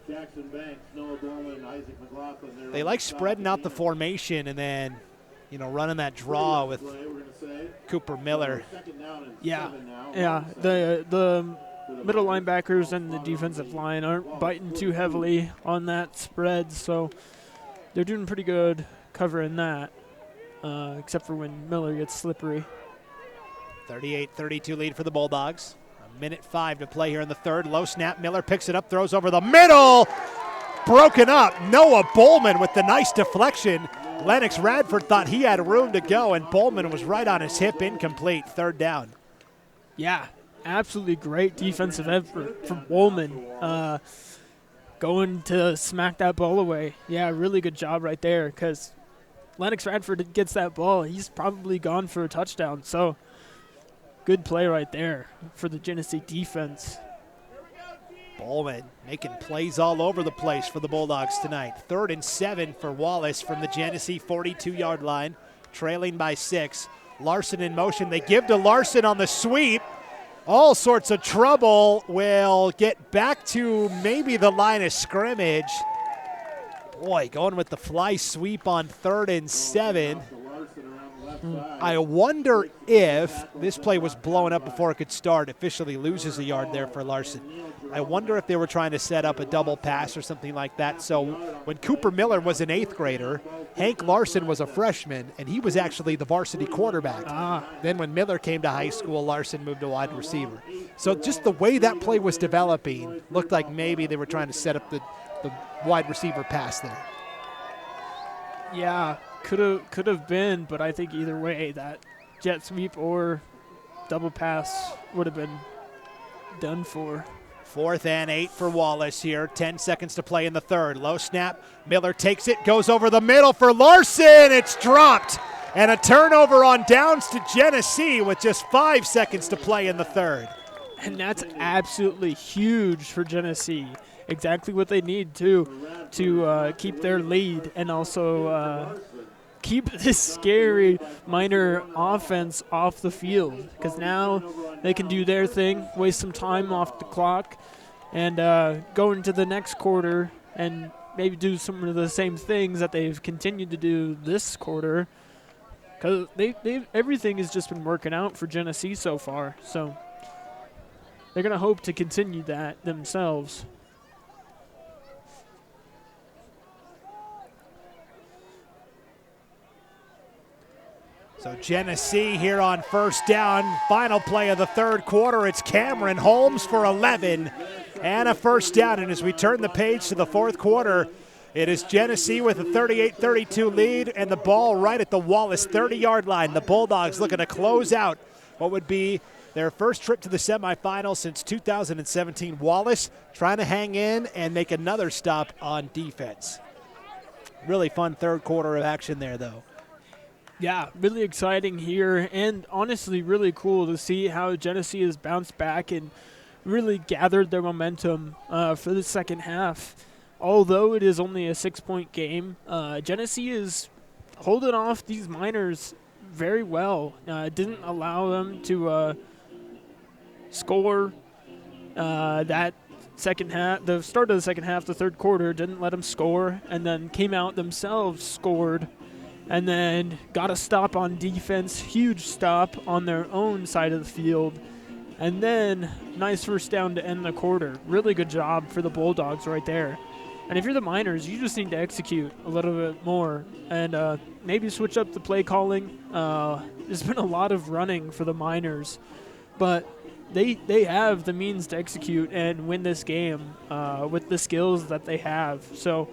Jackson Banks, Noah Bowman, Isaac McLaughlin. They like spreading out the formation and then, running that draw with Cooper Miller. Yeah, the middle linebackers and the defensive line aren't biting too heavily on that spread, so they're doing pretty good covering that, except for when Miller gets slippery. 38-32 lead for the Bulldogs. A minute 5 to play here in the third. Low snap. Miller picks it up, throws over the middle. Broken up. Noah Bowman with the nice deflection. Lennox Radford thought he had room to go, and Bowman was right on his hip, incomplete. 3rd down. Yeah, absolutely great defensive effort from Bowman. Going to smack that ball away. Yeah, really good job right there because Lennox Radford gets that ball. He's probably gone for a touchdown. So good play right there for the Genesee defense. Bowman making plays all over the place for the Bulldogs tonight. 3rd and 7 for Wallace from the Genesee 42-yard line, trailing by 6. Larson in motion. They give to Larson on the sweep. all sorts of trouble, will get back to maybe the line of scrimmage. Boy, going with the fly sweep on 3rd and 7. I wonder if this play was blown up before it could start. Officially loses a yard there for Larson. I wonder if they were trying to set up a double pass or something like that. So when Cooper Miller was an 8th grader, Hank Larson was a freshman, and he was actually the varsity quarterback. Then when Miller came to high school, Larson moved to wide receiver. So just the way that play was developing looked like maybe they were trying to set up the wide receiver pass there. Yeah, could have been, but I think either way, that jet sweep or double pass would have been done for. 4th and 8 for Wallace here. 10 seconds to play in the 3rd. Low snap. Miller takes it, goes over the middle for Larson. It's dropped. And a turnover on downs to Genesee with just 5 seconds to play in the 3rd. And that's absolutely huge for Genesee. Exactly what they need to keep their lead and also keep this scary Miner offense off the field, because now they can do their thing, waste some time off the clock, and go into the next quarter and maybe do some of the same things that they've continued to do this quarter, because everything has just been working out for Genesee so far. So they're going to hope to continue that themselves. So Genesee here on 1st down. Final play of the 3rd quarter. It's Cameron Holmes for 11 and a 1st down. And as we turn the page to the 4th quarter, it is Genesee with a 38-32 lead and the ball right at the Wallace 30-yard line. The Bulldogs looking to close out what would be their first trip to the semifinals since 2017. Wallace trying to hang in and make another stop on defense. Really fun 3rd quarter of action there, though. Yeah, really exciting here, and honestly really cool to see how Genesee has bounced back and really gathered their momentum for the second half. Although it is only a 6-point game, Genesee is holding off these Miners very well. Didn't allow them to score that second half. The start of the second half, the 3rd quarter, didn't let them score, and then came out themselves, scored, and then got a stop on defense, huge stop on their own side of the field, and then nice 1st down to end the quarter. Really good job for the Bulldogs right there. And if you're the Miners, you just need to execute a little bit more and maybe switch up the play calling. There's been a lot of running for the Miners, but they have the means to execute and win this game with the skills that they have. So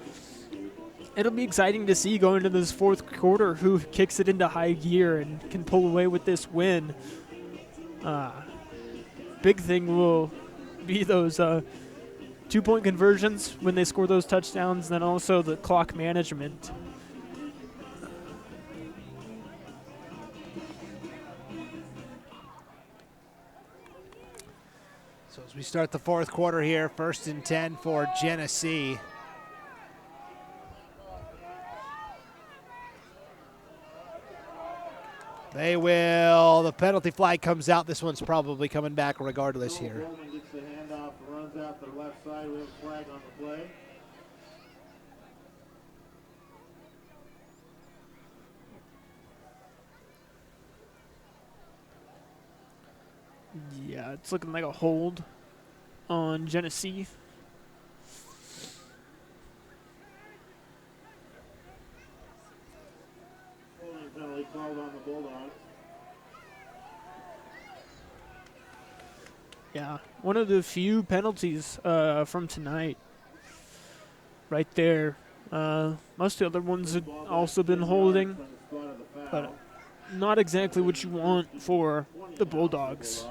it'll be exciting to see going into this 4th quarter who kicks it into high gear and can pull away with this win. Big thing will be those 2-point conversions when they score those touchdowns, then also the clock management. So as we start the 4th quarter here, 1st and 10 for Genesee. They will. The penalty flag comes out. This one's probably coming back regardless here. Coleman gets the handoff, runs out to the left side. We have a flag on the play. Yeah, it's looking like a hold on Genesee. Penalty called on the Bulldogs. Yeah, one of the few penalties from tonight. Right there. Most of the other ones have also been holding, but not exactly what you want for the Bulldogs.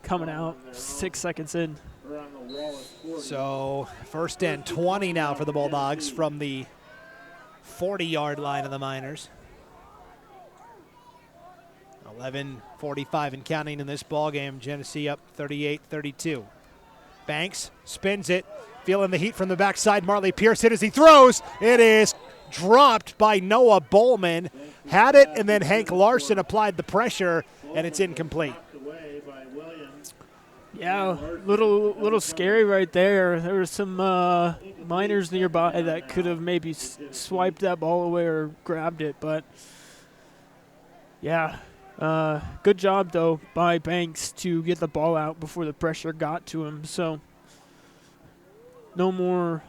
Coming out 6 seconds in. So 1st and 20 now for the Bulldogs from the 40-yard line of the Miners. 11:45 and counting in this ball game. Genesee up 38-32. Banks spins it, feeling the heat from the backside. Marley Pierce hit as he throws. It is dropped by Noah Bowman. Had it, and then Hank Larson applied the pressure, and it's incomplete. Yeah, little scary right there. There were some minors nearby that could have maybe swiped that ball away or grabbed it, but yeah, good job though by Banks to get the ball out before the pressure got to him. So no more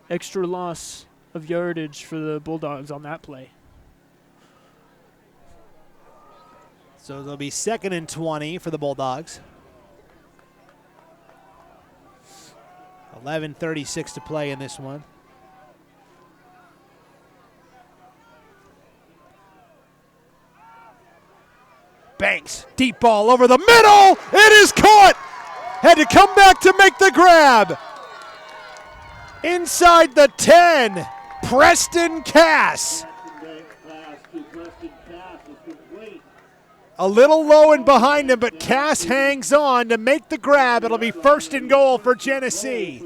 extra loss of yardage for the Bulldogs on that play. So there'll be 2nd and 20 for the Bulldogs. 11:36 to play in this one. Banks, deep ball over the middle. It is caught. Had to come back to make the grab. Inside the 10, Preston Cass. A little low and behind him, but Cass hangs on to make the grab. It'll be 1st and goal for Genesee.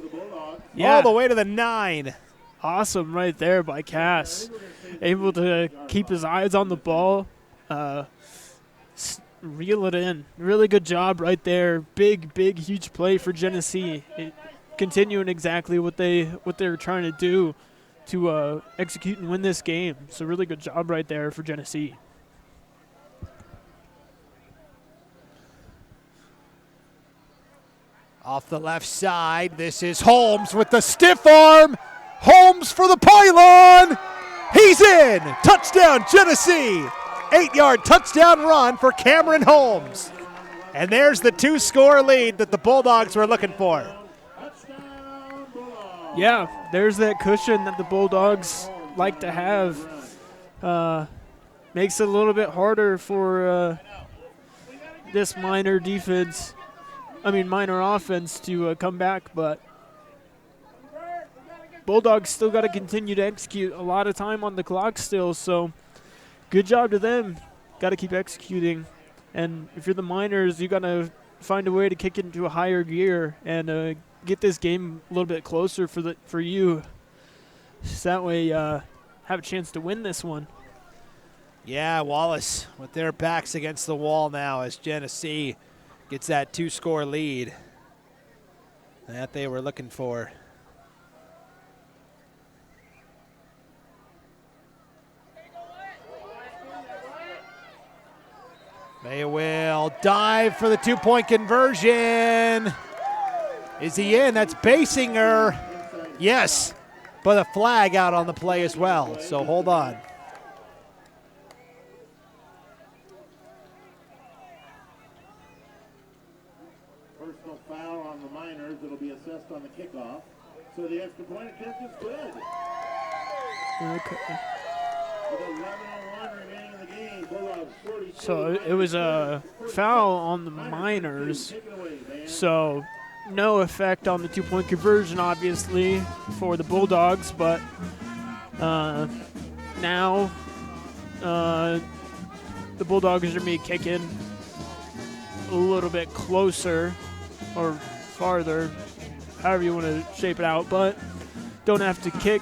Yeah. All the way to the 9. Awesome right there by Cass. Able to keep his eyes on the ball, reel it in. Really good job right there. Big, huge play for Genesee. Continuing exactly what they're trying to do to execute and win this game. So really good job right there for Genesee. Off the left side, this is Holmes with the stiff arm. Holmes for the pylon. He's in. Touchdown, Genesee. 8-yard touchdown run for Cameron Holmes. And there's the 2-score lead that the Bulldogs were looking for. Yeah, there's that cushion that the Bulldogs like to have. Makes it a little bit harder for this minor offense to come back, but Bulldogs still got to continue to execute. A lot of time on the clock still, so good job to them. Got to keep executing, and if you're the Miners, you got to find a way to kick it into a higher gear and get this game a little bit closer for you, so that way have a chance to win this one. Yeah, Wallace with their backs against the wall now as Genesee gets that 2-score lead that they were looking for. They will dive for the 2-point conversion. Is he in? That's Basinger. Yes, but a flag out on the play as well, so hold on. Personal foul on the Miners. It'll be assessed on the kickoff. So the extra point attempt is good. Okay. With 11:01 remaining in the game, Bulldogs 42. So it was a foul on the Miners, so no effect on the 2-point conversion, obviously, for the Bulldogs, but now the Bulldogs are going to be kicking a little bit closer or farther, however you want to shape it out, but don't have to kick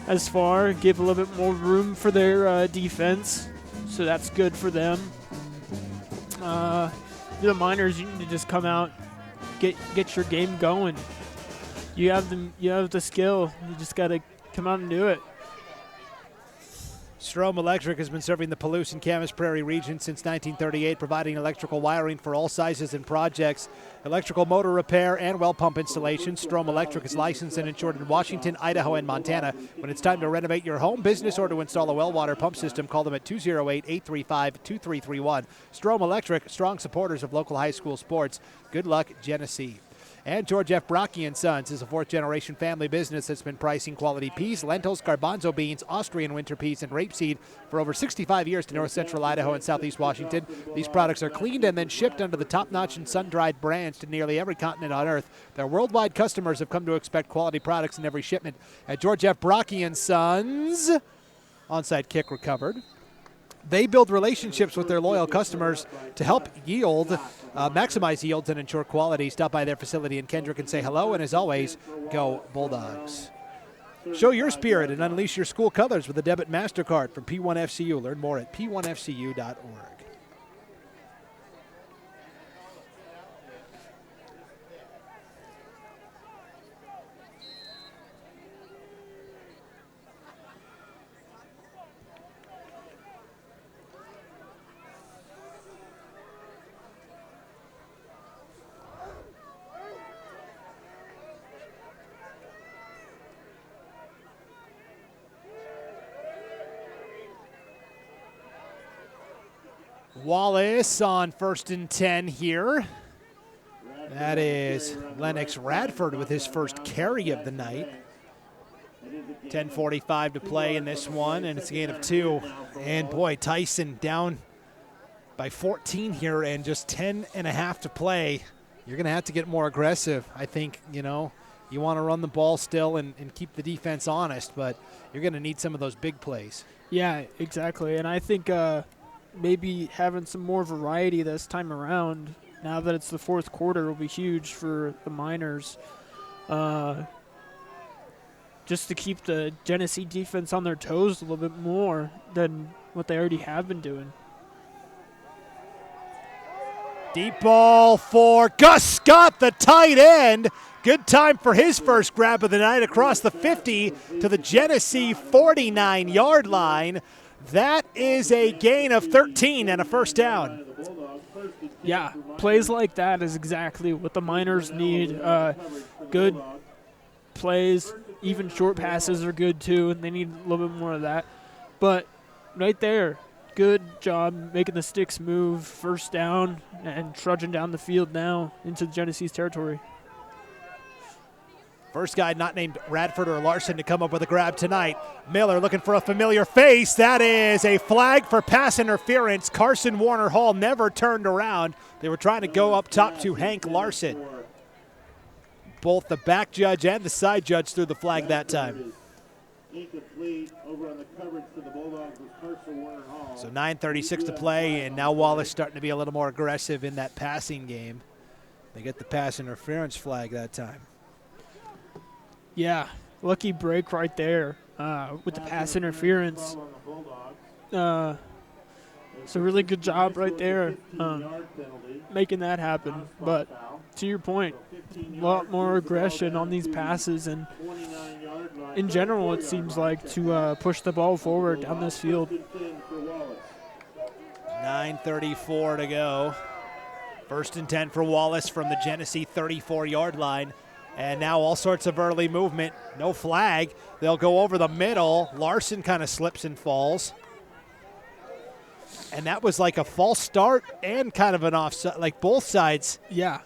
as far, give a little bit more room for their defense, so that's good for them. The Miners, you need to just come out, get your game going. You have the skill. You just got to come out and do it. Strom Electric has been serving the Palouse and Camas Prairie region since 1938, providing electrical wiring for all sizes and projects, electrical motor repair, and well pump installation. Strom Electric is licensed and insured in Washington, Idaho, and Montana. When it's time to renovate your home, business, or to install a well water pump system, call them at 208-835-2331. Strom Electric, strong supporters of local high school sports. Good luck, Genesee. And George F. Brocky & Sons is a 4th-generation family business that's been pricing quality peas, lentils, garbanzo beans, Austrian winter peas, and rapeseed for over 65 years to north central Idaho and southeast Washington. These products are cleaned and then shipped under the top-notch and sun-dried brands to nearly every continent on Earth. Their worldwide customers have come to expect quality products in every shipment. At George F. Brocky & Sons, onside kick recovered. They build relationships with their loyal customers to help maximize yields and ensure quality. Stop by their facility in Kendrick and say hello, and as always, go Bulldogs. Show your spirit and unleash your school colors with a debit MasterCard from P1FCU. Learn more at p1fcu.org. Wallace on 1st and 10 here. That is Lennox Radford with his first carry of the night. 10:45 to play in this one, and it's a gain of 2. And boy, Tyson down by 14 here and just 10.5 to play. You're going to have to get more aggressive. I think, you want to run the ball still and keep the defense honest, but you're going to need some of those big plays. Yeah, exactly. And I think maybe having some more variety this time around, now that it's the fourth quarter, will be huge for the Miners. Just to keep the Genesee defense on their toes a little bit more than what they already have been doing. Deep ball for Gus Scott, the tight end. Good time for his first grab of the night across the 50 to the Genesee 49-yard line. That is a gain of 13 and a first down. Yeah, plays like that is exactly what the Miners need. Good plays, even short passes are good too, and they need a little bit more of that. But right there, good job making the sticks move, first down, and trudging down the field now into Genesee's territory. First guy not named Radford or Larson to come up with a grab tonight. Miller looking for a familiar face. That is a flag for pass interference. Carson Warner Hall never turned around. They were trying to go up top to Hank Larson. Both the back judge and the side judge threw the flag that time. So 9:36 to play, and now Wallace starting to be a little more aggressive in that passing game. They get the pass interference flag that time. Yeah, lucky break right there with the pass interference. So really good job right there making that happen. But to your point, a lot more aggression on these passes, and in general it seems like to push the ball forward down this field. 9:34 to go. 1st and 10 for Wallace from the Genesee 34-yard line. And now all sorts of early movement. No flag. They'll go over the middle. Larson kind of slips and falls. And that was like a false start and kind of an offside, like both sides. Yeah.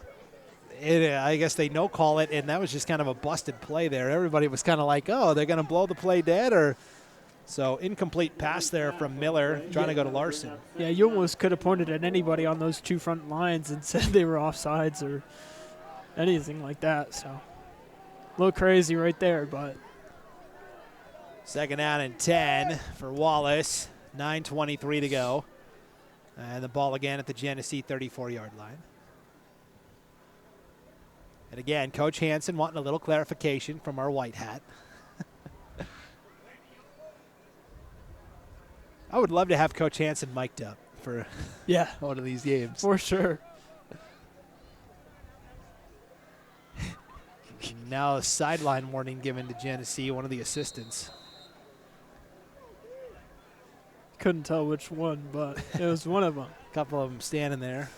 I guess they no-call it, and that was just kind of a busted play there. Everybody was kind of like, oh, they're going to blow the play dead, or so incomplete pass there from Miller trying to go to Larson. Yeah, you almost could have pointed at anybody on those two front lines and said they were offsides or anything like that. So a little crazy right there, but. 2nd down and 10 for Wallace. 9:23 to go. And the ball again at the Genesee 34-yard line. And again, Coach Hansen wanting a little clarification from our white hat. I would love to have Coach Hansen mic'd up for one of these games. For sure. Now a sideline warning given to Genesee, one of the assistants. Couldn't tell which one, but it was one of them. A couple of them standing there.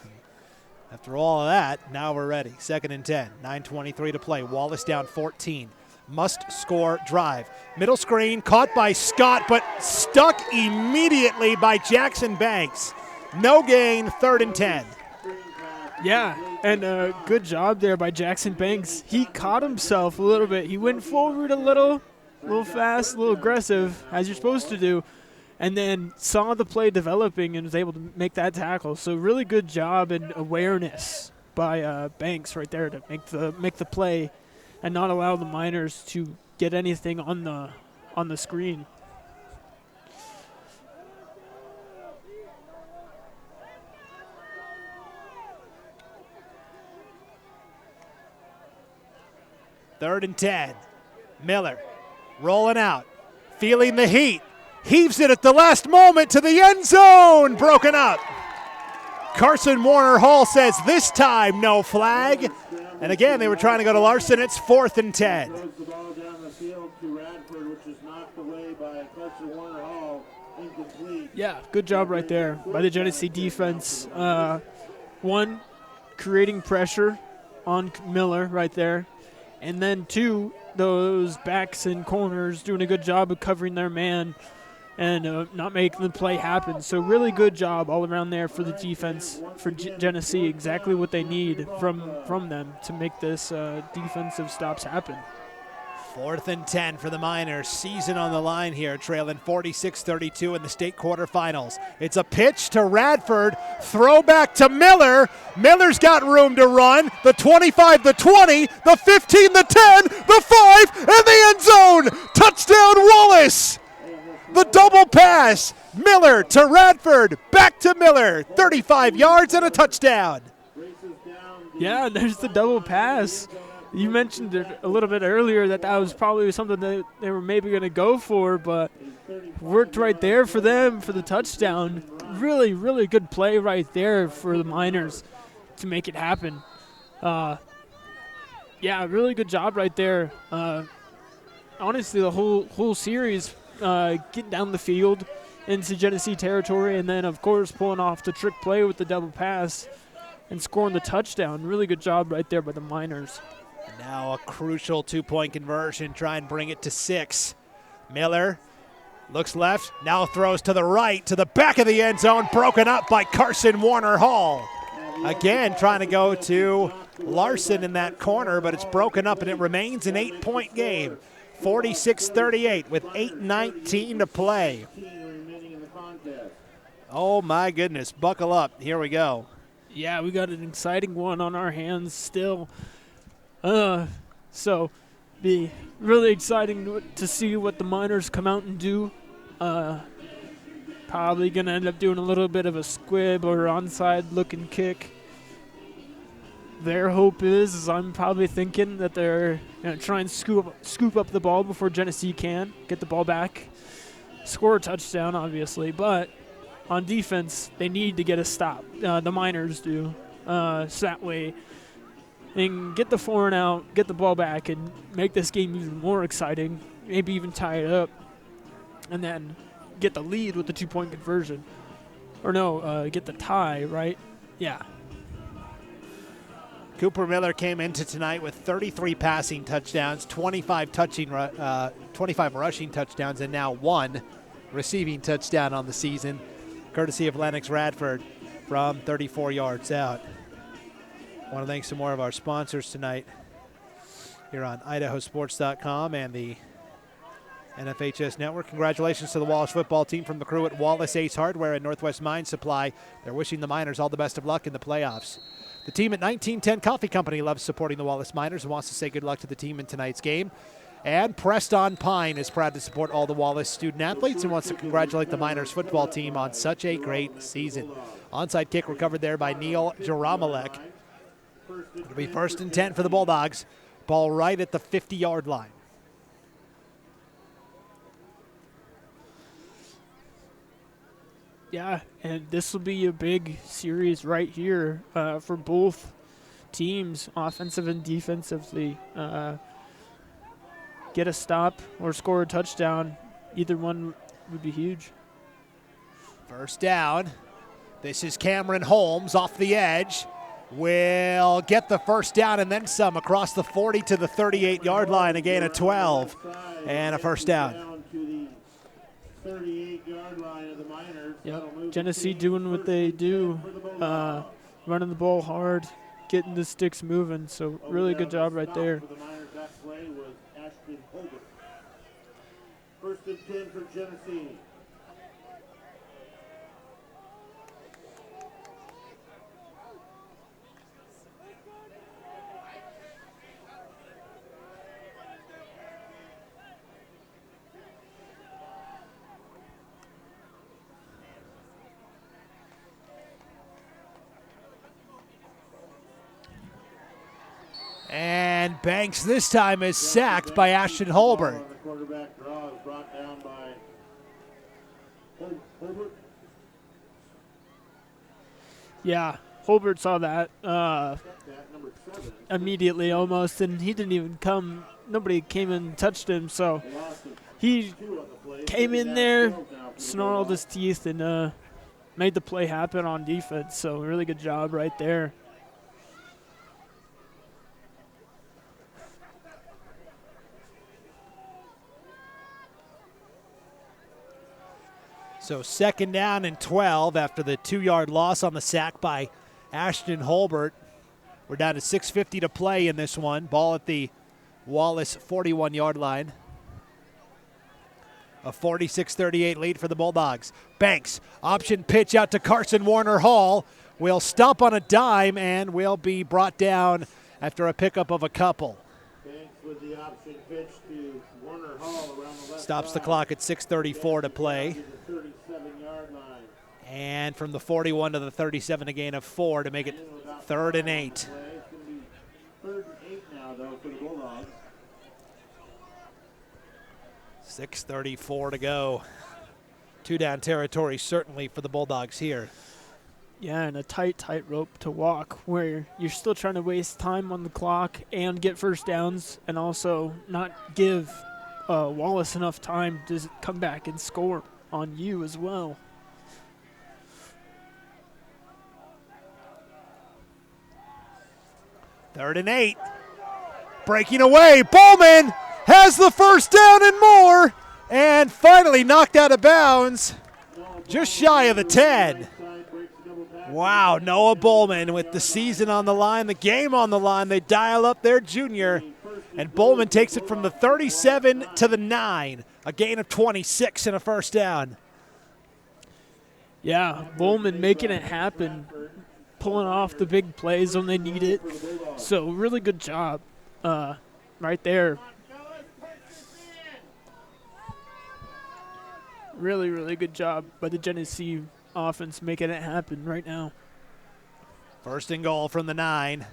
After all of that, now we're ready. 2nd and 10, 9:23 to play. Wallace down 14. Must score drive. Middle screen caught by Scott, but stuck immediately by Jackson Banks. No gain, 3rd and 10. Yeah, and good job there by Jackson Banks. He caught himself a little bit. He went forward a little fast, a little aggressive, as you're supposed to do, and then saw the play developing and was able to make that tackle. So really good job and awareness by Banks right there to make the play and not allow the Miners to get anything on the screen. Third and 10. Miller rolling out, feeling the heat. Heaves it at the last moment to the end zone. Broken up. Carson Warner Hall says this time no flag. And again, they were trying to go to Larson. It's 4th and 10. Throws the ball down the field to Radford, which is knocked away by Carson Warner Hall. Incomplete. Yeah, good job right there by the Genesee defense. One, creating pressure on Miller right there. And then 2, those backs and corners doing a good job of covering their man and not making the play happen. So really good job all around there for the defense for Genesee. Exactly what they need from them to make this defensive stops happen. 4th and 10 for the Miners. Season on the line here, trailing 46-32 in the state quarterfinals. It's a pitch to Radford, throwback to Miller. Miller's got room to run. The 25, the 20, the 15, the 10, the 5, and the end zone. Touchdown Wallace. The double pass. Miller to Radford, back to Miller. 35 yards and a touchdown. Yeah, there's the double pass. You mentioned it a little bit earlier that was probably something that they were maybe going to go for, but worked right there for them for the touchdown. Really, really good play right there for the Miners to make it happen. Yeah, really good job right there. Honestly, the whole series, getting down the field into Genesee territory, and then, of course, pulling off the trick play with the double pass and scoring the touchdown. Really good job right there by the Miners. Now a crucial 2-point conversion. Try and bring it to 6. Miller looks left, now throws to the right, to the back of the end zone, broken up by Carson Warner Hall. Again, trying to go to Larson in that corner, but it's broken up, and it remains an 8-point game. 46-38 with 8:19 to play. Oh, my goodness. Buckle up. Here we go. Yeah, we got an exciting one on our hands still. So be really exciting to see what the Miners come out and do. Probably going to end up doing a little bit of a squib or onside looking kick. Their hope is I'm probably thinking that they're going to try and scoop up the ball before Genesee can get the ball back, score a touchdown, obviously. But on defense, they need to get a stop. The Miners do. So that way, and get the 4 and out, get the ball back, and make this game even more exciting, maybe even tie it up, and then get the lead with the 2-point conversion. Or no, get the tie, right? Yeah. Cooper Miller came into tonight with 33 passing touchdowns, 25 rushing touchdowns, and now 1 receiving touchdown on the season, courtesy of Lennox Radford from 34 yards out. I want to thank some more of our sponsors tonight here on IdahoSports.com and the NFHS Network. Congratulations to the Wallace football team from the crew at Wallace Ace Hardware and Northwest Mine Supply. They're wishing the Miners all the best of luck in the playoffs. The team at 1910 Coffee Company loves supporting the Wallace Miners and wants to say good luck to the team in tonight's game. And Pressed on Pine is proud to support all the Wallace student athletes and wants to congratulate the Miners football team on such a great season. Onside kick recovered there by Neil Jaramalek. It'll be 1st and 10 for the Bulldogs. Ball right at the 50-yard line. Yeah, and this will be a big series right here for both teams, offensive and defensively. Get a stop or score a touchdown. Either one would be huge. First down. This is Cameron Holmes off the edge. Will get the first down and then some across the 40 to the 38-yard line. A gain of 12 and a first down. Yep, Genesee doing what they do, running the ball hard, getting the sticks moving. So really good job right there. 1st and 10 for Genesee. And Banks this time is sacked by Ashton Holbert. The quarterback draw is brought down by Holbert. Yeah, Holbert saw that immediately almost, and he didn't even come. Nobody came and touched him, so he came in there, snarled his teeth, and made the play happen on defense. So really good job right there. So 2nd down and 12 after the 2-yard loss on the sack by Ashton Holbert. We're down to 6:50 to play in this one. Ball at the Wallace 41-yard line. A 46-38 lead for the Bulldogs. Banks, option pitch out to Carson Warner Hall. Will stop on a dime and will be brought down after a pickup of a couple. Banks with the option pitch to Warner Hall around the left Stops the side. clock at 6:34 to play. To the 37-yard line. And from the 41 to the 37, a gain of 4 to make it 3rd and 8. It's going to be 3rd and 8 now, though, for the Bulldogs. 6:34 to go. 2-down territory certainly for the Bulldogs here. Yeah, and a tight rope to walk where you're still trying to waste time on the clock and get first downs and also not give Wallace enough time to come back and score on you as well. Third and 8. Breaking away. Bowman has the first down and more. And finally knocked out of bounds. Just shy of the 10. Wow, Noah Bowman with the season on the line, the game on the line. They dial up their junior. And Bowman takes it from the 37 to the 9. A gain of 26 and a first down. Yeah, Bowman making it happen, pulling off the big plays when they need it. So really good job right there. Really, really good job by the Genesee offense making it happen right now. First and goal from the 9.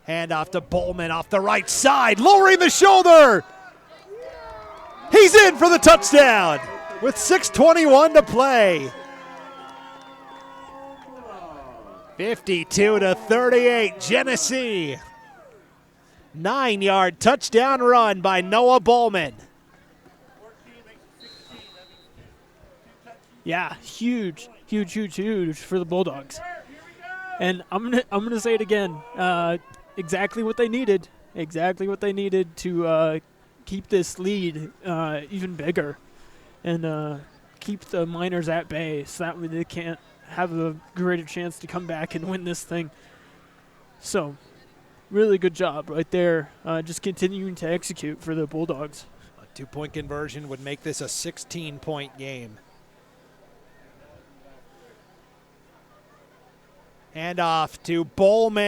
Hand off to Bowman off the right side, lowering the shoulder. He's in for the touchdown with 6:21 to play. 52 to 38, Genesee. 9-yard touchdown run by Noah Bowman. Yeah, huge for the Bulldogs. And I'm gonna say it again. Exactly what they needed. Exactly what they needed to keep this lead even bigger and keep the Miners at bay so that way they can't have a greater chance to come back and win this thing. So, really good job right there. Just continuing to execute for the Bulldogs. A 2-point conversion would make this a 16-point game. Hand off to Bowman.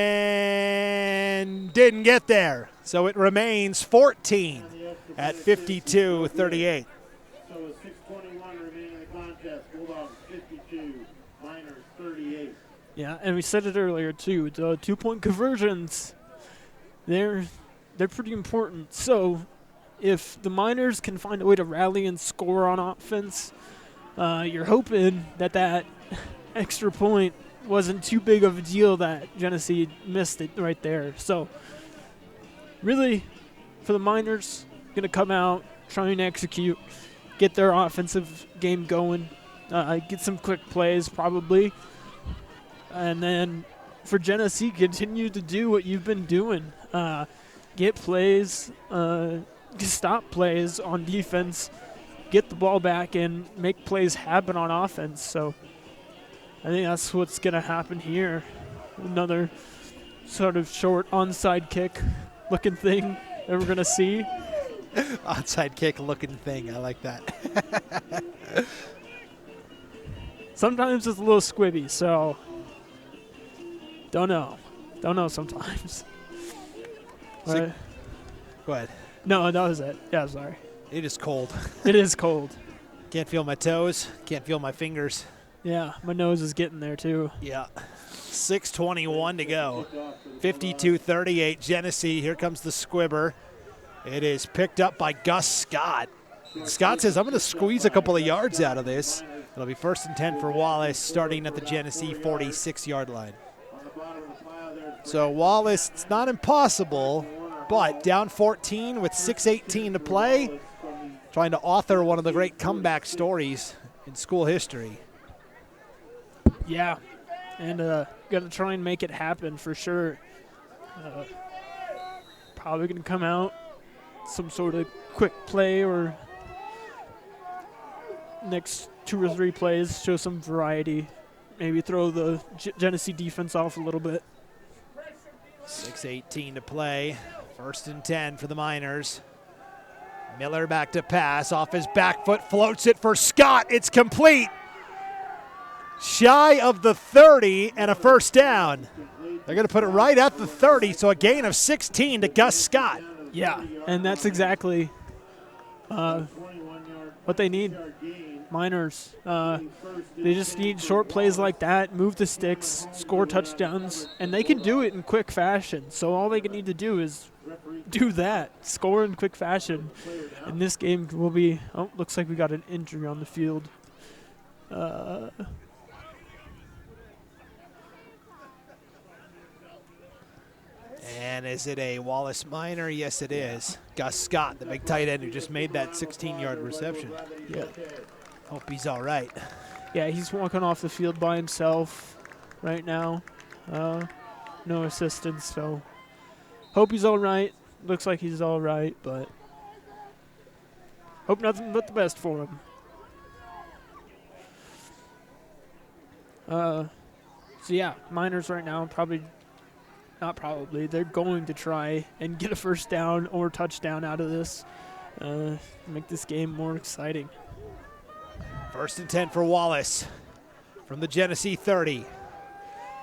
Didn't get there. So it remains 14 at 52-38. So with 6:21 remaining in the contest, Bulldogs 52, Miners 38. Yeah, and we said it earlier too. The 2-point conversions, they're pretty important. So if the Miners can find a way to rally and score on offense, you're hoping that extra point wasn't too big of a deal that Genesee missed it right there. So really, for the Miners, going to come out, try and execute, get their offensive game going, get some quick plays probably. And then for Genesee, continue to do what you've been doing. Get plays, stop plays on defense, get the ball back, and make plays happen on offense. So I think that's what's going to happen here. Another sort of short onside kick looking thing that we're going to see. Onside kick looking thing. I like that. Sometimes it's a little squibby, so don't know. Don't know sometimes. Go ahead. No, that was it. Yeah, sorry. It is cold. It is cold. Can't feel my toes. Can't feel my fingers. Yeah, my nose is getting there too. Yeah. 6:21 to go. 52-38 Genesee. Here comes the squibber. It is picked up by Gus Scott. Scott says, I'm going to squeeze a couple of yards out of this. It'll be 1st and 10 for Wallace, starting at the Genesee 46-yard line. So Wallace, it's not impossible, but down 14 with 6:18 to play, trying to author one of the great comeback stories in school history. Yeah, and got to try and make it happen for sure. Probably going to come out some sort of quick play or next 2 or 3 plays, show some variety, maybe throw the Genesee defense off a little bit. 6:18 to play. 1st and 10 for the Miners. Miller back to pass. Off his back foot, floats it for Scott. It's complete. Shy of the 30 and a first down. They're going to put it right at the 30, so a gain of 16 to Gus Scott. Yeah, and that's exactly what they need. Miners. They just need short plays like that, move the sticks, score touchdowns, and they can do it in quick fashion. So all they need to do is do that, score in quick fashion. And this game will be, oh, looks like we got an injury on the field. And is it a Wallace Miner? Yes, it is. Gus Scott, the big tight end who just made that 16-yard reception. Yeah. Hope he's all right. Yeah, he's walking off the field by himself right now. No assistance, so hope he's all right. Looks like he's all right, but hope nothing but the best for him. So yeah, Miners right now they're going to try and get a first down or touchdown out of this, make this game more exciting. 1st and 10 for Wallace from the Genesee 30.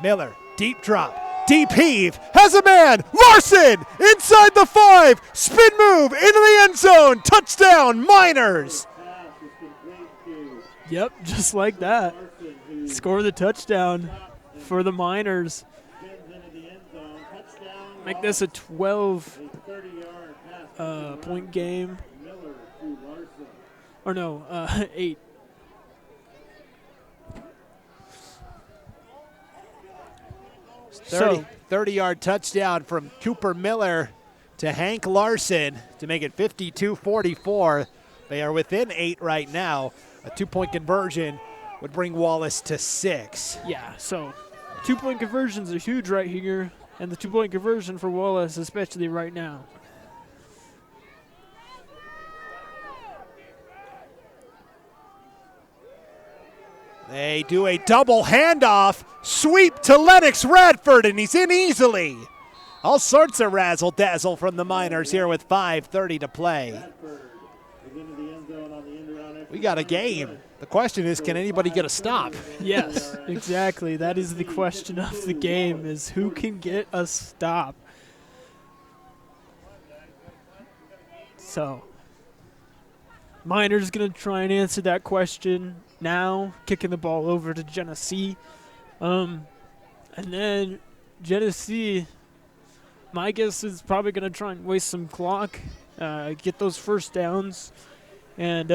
Miller, deep drop, deep heave, has a man, Larson, inside the 5, spin move, into the end zone, touchdown, Miners. Yep, just like that. Score the touchdown for the Miners. Make this a 12-point game. Or no, 8. So 30-yard touchdown from Cooper Miller to Hank Larson to make it 52-44. They are within 8 right now. A 2-point conversion would bring Wallace to 6. Yeah, so 2-point conversions are huge right here, and the 2-point conversion for Wallace, especially right now. They do a double handoff, sweep to Lennox Radford, and he's in easily. All sorts of razzle-dazzle from the Miners here with 5:30 to play. We got a game. The question is, can anybody get a stop? Yes, exactly. That is the question of the game, is who can get a stop. So, Miners going to try and answer that question now, kicking the ball over to Genesee. And then Genesee, my guess is probably going to try and waste some clock, get those first downs, and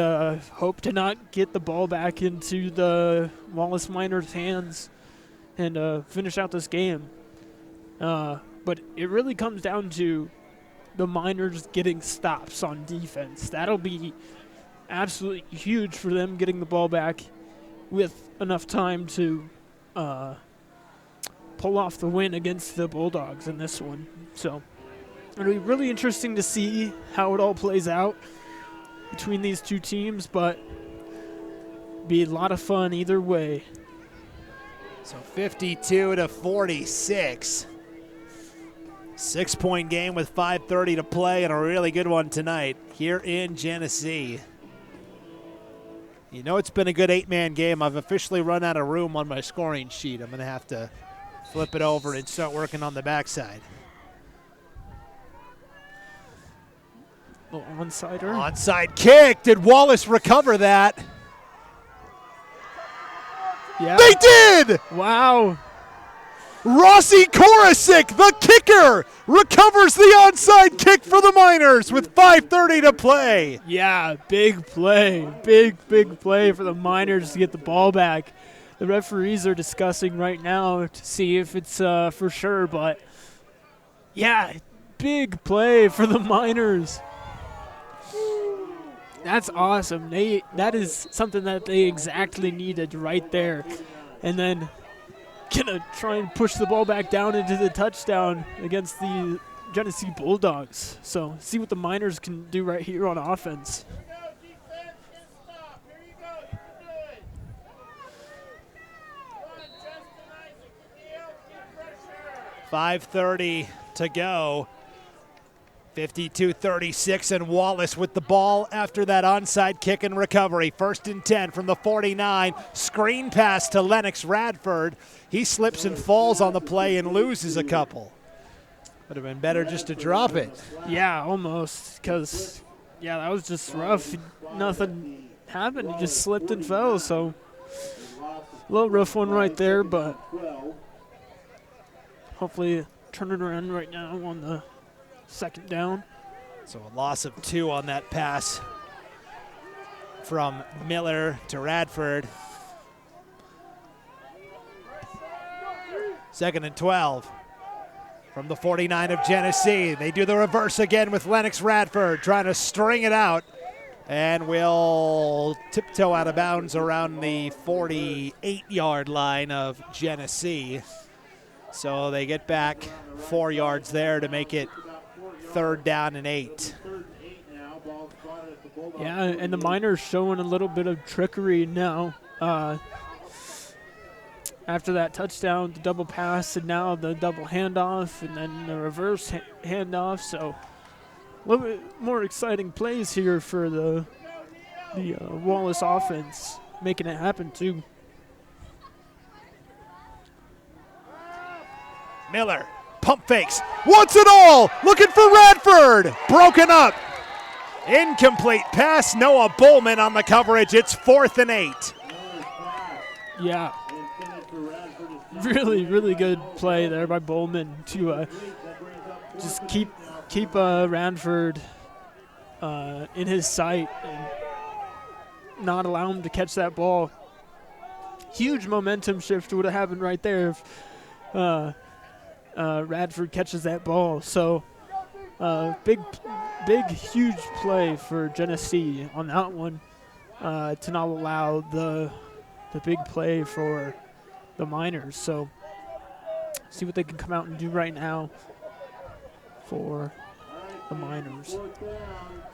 hope to not get the ball back into the Wallace Miners' hands and finish out this game. But it really comes down to the Miners getting stops on defense. That'll be absolutely huge for them, getting the ball back with enough time to pull off the win against the Bulldogs in this one. So it'll be really interesting to see how it all plays out between these two teams, but be a lot of fun either way. So 52-46. 6-point game with 5:30 to play, and a really good one tonight here in Genesee. You know it's been a good 8-man game. I've officially run out of room on my scoring sheet. I'm going to have to flip it over and start working on the backside. Onside kick. Did Wallace recover that? Yeah. They did! Wow. Rossi Korosik, the kicker, recovers the onside kick for the Miners with 5:30 to play. Yeah, big play. Big play for the Miners to get the ball back. The referees are discussing right now to see if it's for sure, but yeah, big play for the Miners. That's awesome. That is something that they exactly needed right there. And then gonna try and push the ball back down into the touchdown against the Genesee Bulldogs. So see what the Miners can do right here on offense. 5:30 to go. 52-36, and Wallace with the ball after that onside kick and recovery. 1st and 10 from the 49. Screen pass to Lennox Radford. He slips and falls on the play and loses a couple. Would have been better just to drop it. Yeah, almost, because, yeah, that was just rough. Nothing happened. He just slipped and fell, so a little rough one right there, but hopefully turn it around right now on the 2nd down. So a loss of 2 on that pass from Miller to Radford. 2nd and 12 from the 49 of Genesee. They do the reverse again with Lennox Radford trying to string it out, and will tiptoe out of bounds around the 48-yard line of Genesee. So they get back 4 yards there to make it 3rd down and 8. Yeah, and the Miners showing a little bit of trickery now. After that touchdown, the double pass, and now the double handoff, and then the reverse handoff. So a little bit more exciting plays here for the Wallace offense, making it happen too. Miller, pump fakes, wants it all, looking for Radford, broken up. Incomplete pass, Noah Bowman on the coverage. It's 4th and 8. Yeah. Really, really good play there by Bowman to just keep Radford in his sight and not allow him to catch that ball. Huge momentum shift would have happened right there if Radford catches that ball. So big, huge play for Genesee on that one to not allow the big play for the Miners. So see what they can come out and do right now for the Miners.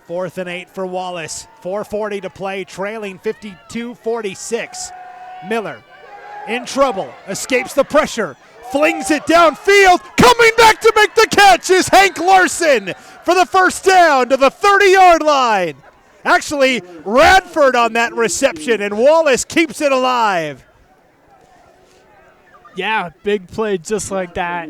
4th and 8 for Wallace. 4:40 to play, trailing 52-46. Miller in trouble, escapes the pressure, flings it downfield. Coming back to make the catch is Hank Larson for the 1st down to the 30-yard line. Actually, Radford on that reception, and Wallace keeps it alive. Yeah, big play just like that.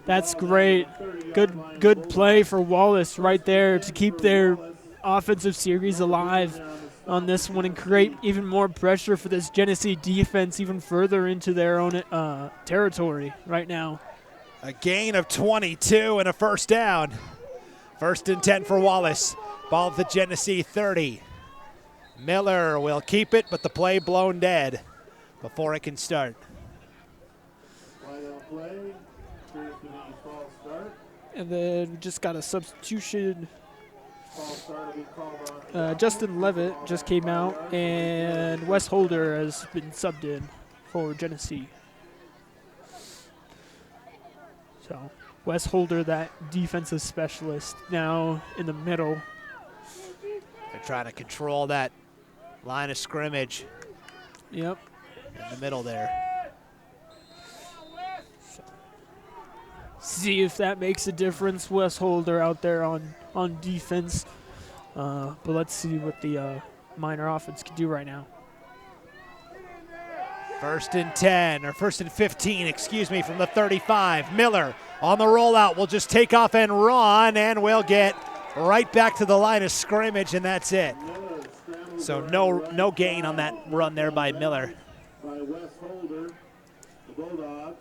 That's great. Good play for Wallace right there to keep their offensive series alive on this one and create even more pressure for this Genesee defense even further into their own territory right now. A gain of 22 and a 1st down. 1st and 10 for Wallace. Ball at the Genesee 30. Miller will keep it, but the play blown dead before it can start. And then we just got a substitution. Justin Levitt just came out, and Wes Holder has been subbed in for Genesee. So Wes Holder, that defensive specialist, now in the middle. They're trying to control that line of scrimmage. Yep. In the middle there. See if that makes a difference. Wes Holder out there on defense. But let's see what the Miner offense can do right now. 1st and 10, or 1st and 15, excuse me, from the 35. Miller on the rollout will just take off and run, and we'll get right back to the line of scrimmage, and that's it. So no gain on that run there by Miller. By Wes Holder, the Bulldogs.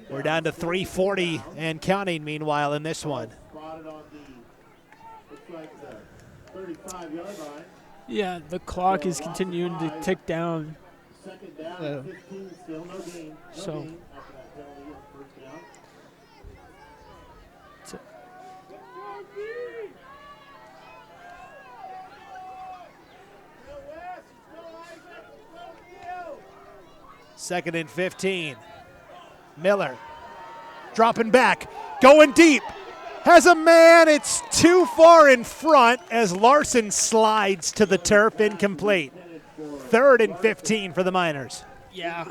We're down to 3:40 and counting, meanwhile, in this one. Spotted on the, looks like the 35-yard line. Yeah, the clock is continuing to tick down. 2nd down, 15 still, no gain. No So. gain after that penalty on 1st down. Second and 15. Miller dropping back, going deep, has a man. It's too far in front as Larson slides to the turf, incomplete. 3rd and 15 for the Miners. Yeah.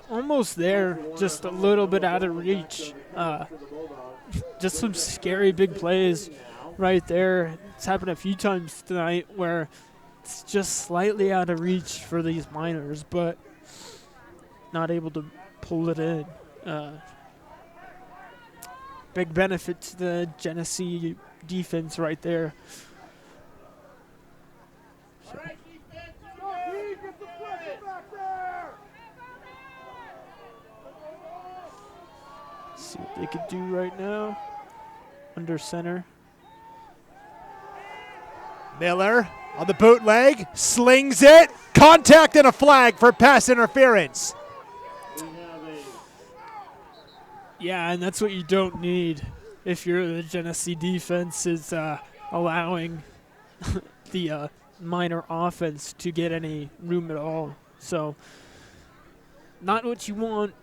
Almost there, just a little bit out of reach. Just some scary big plays right there. It's happened a few times tonight where it's just slightly out of reach for these Miners, but not able to pull it in. Big benefit to the Genesee defense right there. So. See what they could do right now. Under center. Miller on the bootleg, slings it. Contact and a flag for pass interference. Yeah, and that's what you don't need if you're the Genesee defense, is allowing the Miner offense to get any room at all. So not what you want,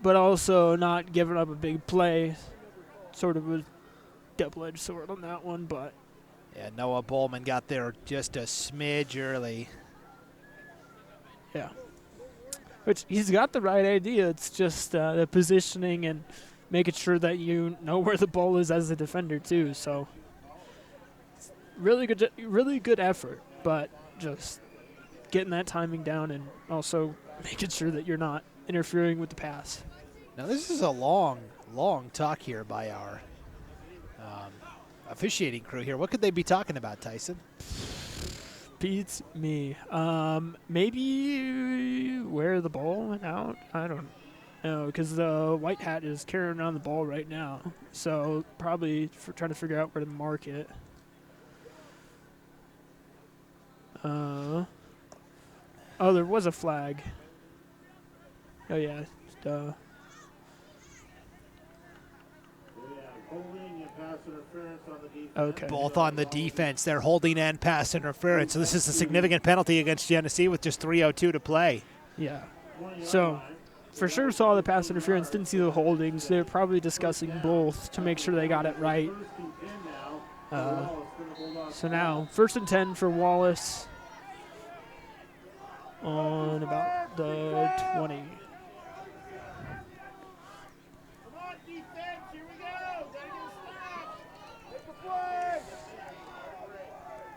but also not giving up a big play. Sort of a double-edged sword on that one, but. Yeah, Noah Bowman got there just a smidge early. Yeah. Which he's got the right idea. It's just the positioning and making sure that you know where the ball is as a defender too. So really good effort, but just getting that timing down and also making sure that you're not interfering with the pass. Now this is a long talk here by our officiating crew here. What could they be talking about, Tyson? Beats me. Maybe where the ball went out? I don't know, because the white hat is carrying around the ball right now. So probably trying to figure out where to mark it. Oh, there was a flag. Oh, yeah. Okay. Both on the defense. They're holding and pass interference. So this is a significant penalty against Genesee with just 3:02 to play. Yeah. So for sure saw the pass interference, didn't see the holdings. They're probably discussing both to make sure they got it right. So now 1st and 10 for Wallace on about the 20.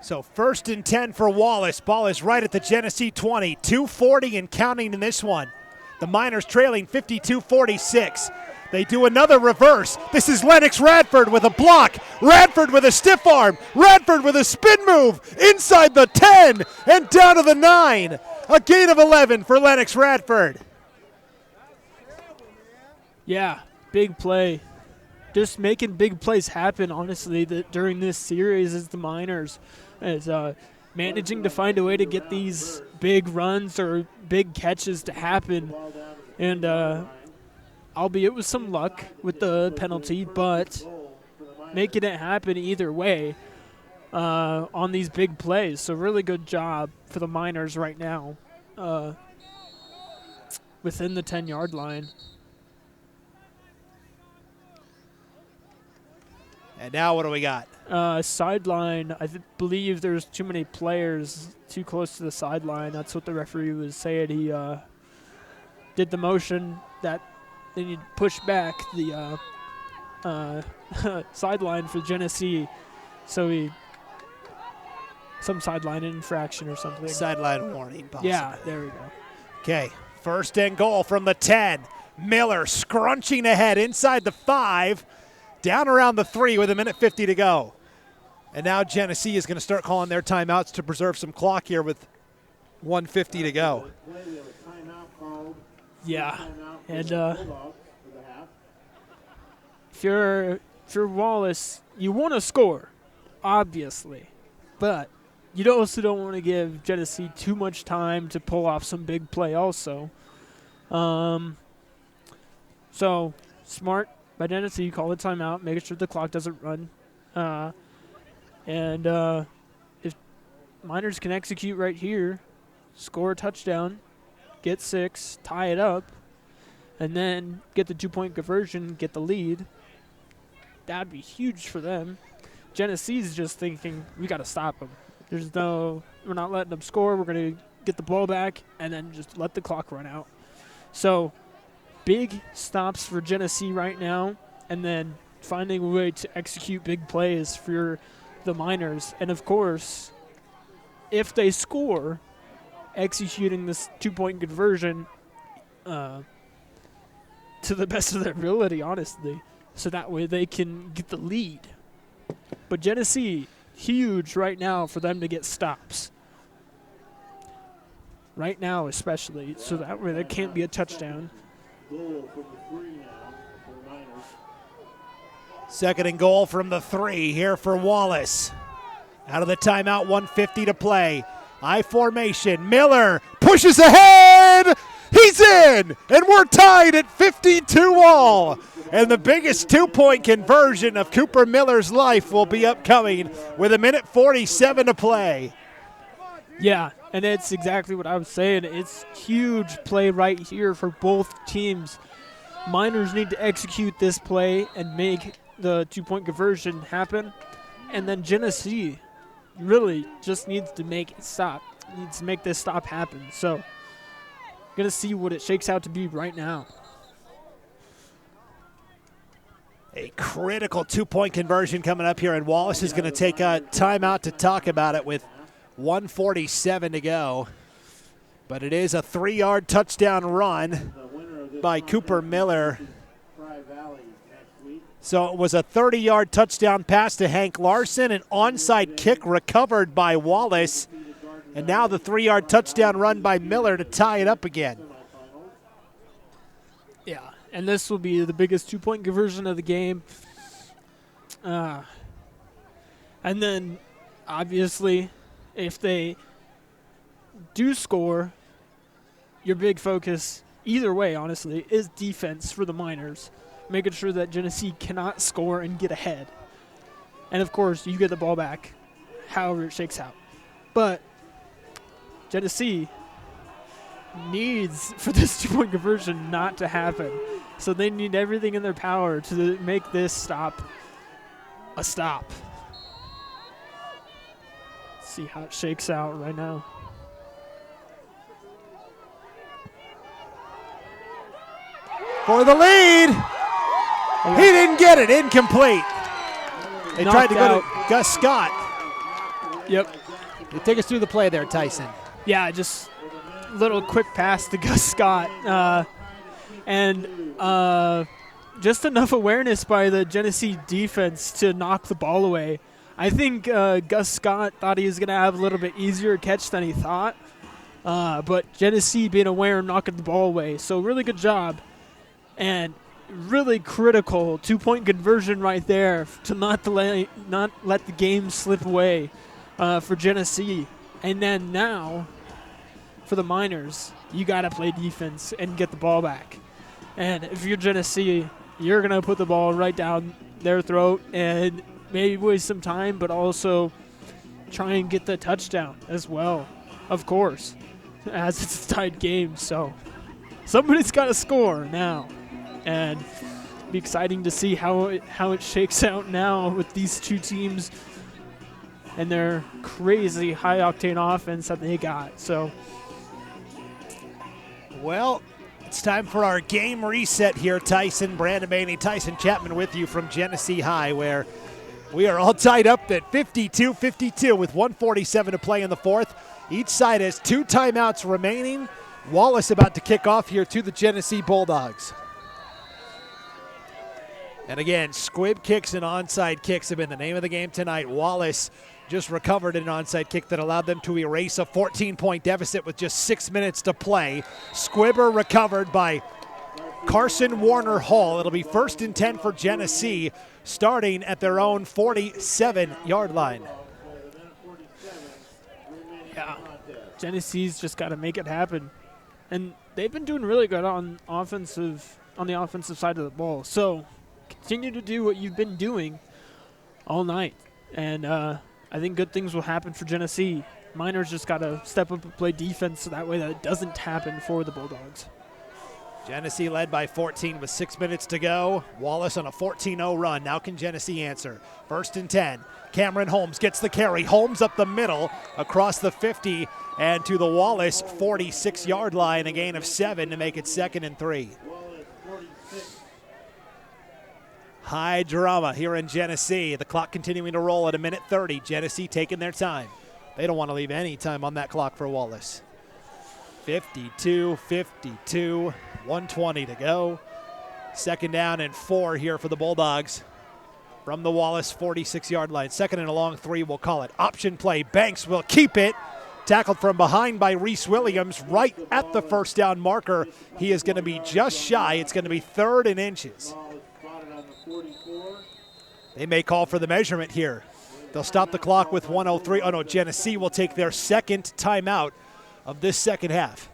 So 1st and 10 for Wallace. Ball is right at the Genesee 20. 2:40 and counting in this one. The Miners trailing 52-46. They do another reverse. This is Lennox Radford with a block. Radford with a stiff arm. Radford with a spin move inside the 10 and down to the 9. A gain of 11 for Lennox Radford. Yeah, big play. Just making big plays happen, honestly, during this series is the Miners. Is managing to find a way to get these big runs or big catches to happen. And albeit with some luck with the penalty, but making it happen either way on these big plays. So really good job for the Miners right now within the 10-yard line. And now what do we got? Sideline. I believe there's too many players too close to the sideline. That's what the referee was saying. He did the motion that they need to push back the sideline for Genesee. So some sideline infraction or something. Sideline warning, possibly. Yeah, there we go. Okay, 1st and goal from the 10. Miller scrunching ahead inside the 5. Down around the 3 with 1:50 to go. And now Genesee is going to start calling their timeouts to preserve some clock here with 1:50 to go. Yeah, and if you're Wallace, you want to score, obviously, but you also don't want to give Genesee too much time to pull off some big play also. So smart by Genesee, call the timeout, making sure the clock doesn't run. And if Miners can execute right here, score a touchdown, get 6, tie it up, and then get the 2-point conversion, get the lead, that'd be huge for them. Genesee's just thinking, we got to stop them. We're not letting them score. We're going to get the ball back and then just let the clock run out. So big stops for Genesee right now, and then finding a way to execute big plays for the Miners. And, of course, if they score, executing this two-point conversion to the best of their ability, honestly, so that way they can get the lead. But Genesee, huge right now for them to get stops. Right now especially, so that way there can't be a touchdown. Second and goal from the 3 here for Wallace. Out of the timeout, 1:50 to play. I formation, Miller pushes ahead! He's in! And we're tied at 52 all. And the biggest two-point conversion of Cooper Miller's life will be upcoming with 1:47 to play. Yeah, and it's exactly what I was saying. It's huge play right here for both teams. Miners need to execute this play and make the two-point conversion happen. And then Genesee really just needs to make it stop. Needs to make this stop happen. So, going to see what it shakes out to be right now. A critical two-point conversion coming up here, and Wallace is going to take a timeout to talk about it with 1:47 to go. But it is a 3-yard touchdown run by Cooper Miller. So it was a 30-yard touchdown pass to Hank Larson, an onside kick recovered by Wallace, and now the 3-yard touchdown run by Miller to tie it up again. Yeah, and this will be the biggest two-point conversion of the game. And then, obviously, if they do score, your big focus, either way, honestly, is defense for the Miners, making sure that Genesee cannot score and get ahead. And, of course, you get the ball back however it shakes out. But Genesee needs for this two-point conversion not to happen. So they need everything in their power to make this stop a stop. Let's see how it shakes out right now. For the lead. He didn't get it. Incomplete. They tried to go to Gus Scott. Yep. Take us through the play there, Tyson. Yeah, just a little quick pass to Gus Scott. And just enough awareness by the Genesee defense to knock the ball away. I think Gus Scott thought he was going to have a little bit easier catch than he thought. But Genesee being aware and knocking the ball away. So really good job. And really critical two-point conversion right there to not let the game slip away for Genesee. And then now, for the Miners, you got to play defense and get the ball back. And if you're Genesee, you're going to put the ball right down their throat and maybe waste some time, but also try and get the touchdown as well, of course, as it's a tied game. So somebody's got to score now. And it'll be exciting to see how it shakes out now with these two teams and their crazy high-octane offense that they got. So, well, it's time for our game reset here, Tyson. Brandon Maney, Tyson Chapman with you from Genesee High, where we are all tied up at 52-52 with 1:47 to play in the fourth. Each side has 2 timeouts remaining. Wallace about to kick off here to the Genesee Bulldogs. And again, squib kicks and onside kicks have been the name of the game tonight. Wallace just recovered an onside kick that allowed them to erase a 14-point deficit with just 6 minutes to play. Squibber recovered by Carson Warner Hall. It'll be 1st and 10 for Genesee, starting at their own 47-yard line. Yeah, Genesee's just got to make it happen. And they've been doing really good on the offensive side of the ball. So continue to do what you've been doing all night. And I think good things will happen for Genesee. Miners just got to step up and play defense so that way that it doesn't happen for the Bulldogs. Genesee led by 14 with 6 minutes to go. Wallace on a 14-0 run. Now can Genesee answer? 1st and 10. Cameron Holmes gets the carry. Holmes up the middle across the 50 and to the Wallace 46-yard line. A gain of 7 to make it 2nd and 3. High drama here in Genesee. The clock continuing to roll at 1:30. Genesee taking their time. They don't want to leave any time on that clock for Wallace. 52-52, 1:20 to go. 2nd down and 4 here for the Bulldogs from the Wallace 46-yard line. 2nd and a long 3, we'll call it. Option play, Banks will keep it. Tackled from behind by Reese Williams right at the 1st down marker. He is going to be just shy. It's going to be 3rd and inches. They may call for the measurement here. They'll stop the clock with 1:03. Oh no, Genesee will take their 2nd timeout of this 2nd half.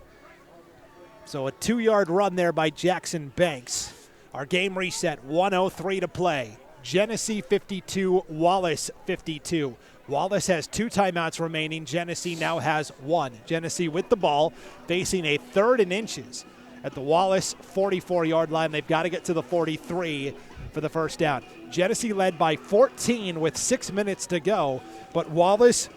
So a 2-yard run there by Jackson Banks. Our game reset, 1:03 to play. Genesee 52, Wallace 52. Wallace has 2 timeouts remaining. Genesee now has 1. Genesee with the ball, facing a 3rd and inches at the Wallace 44-yard line. They've got to get to the 43 for the 1st down. Genesee led by 14 with 6 minutes to go, but Wallace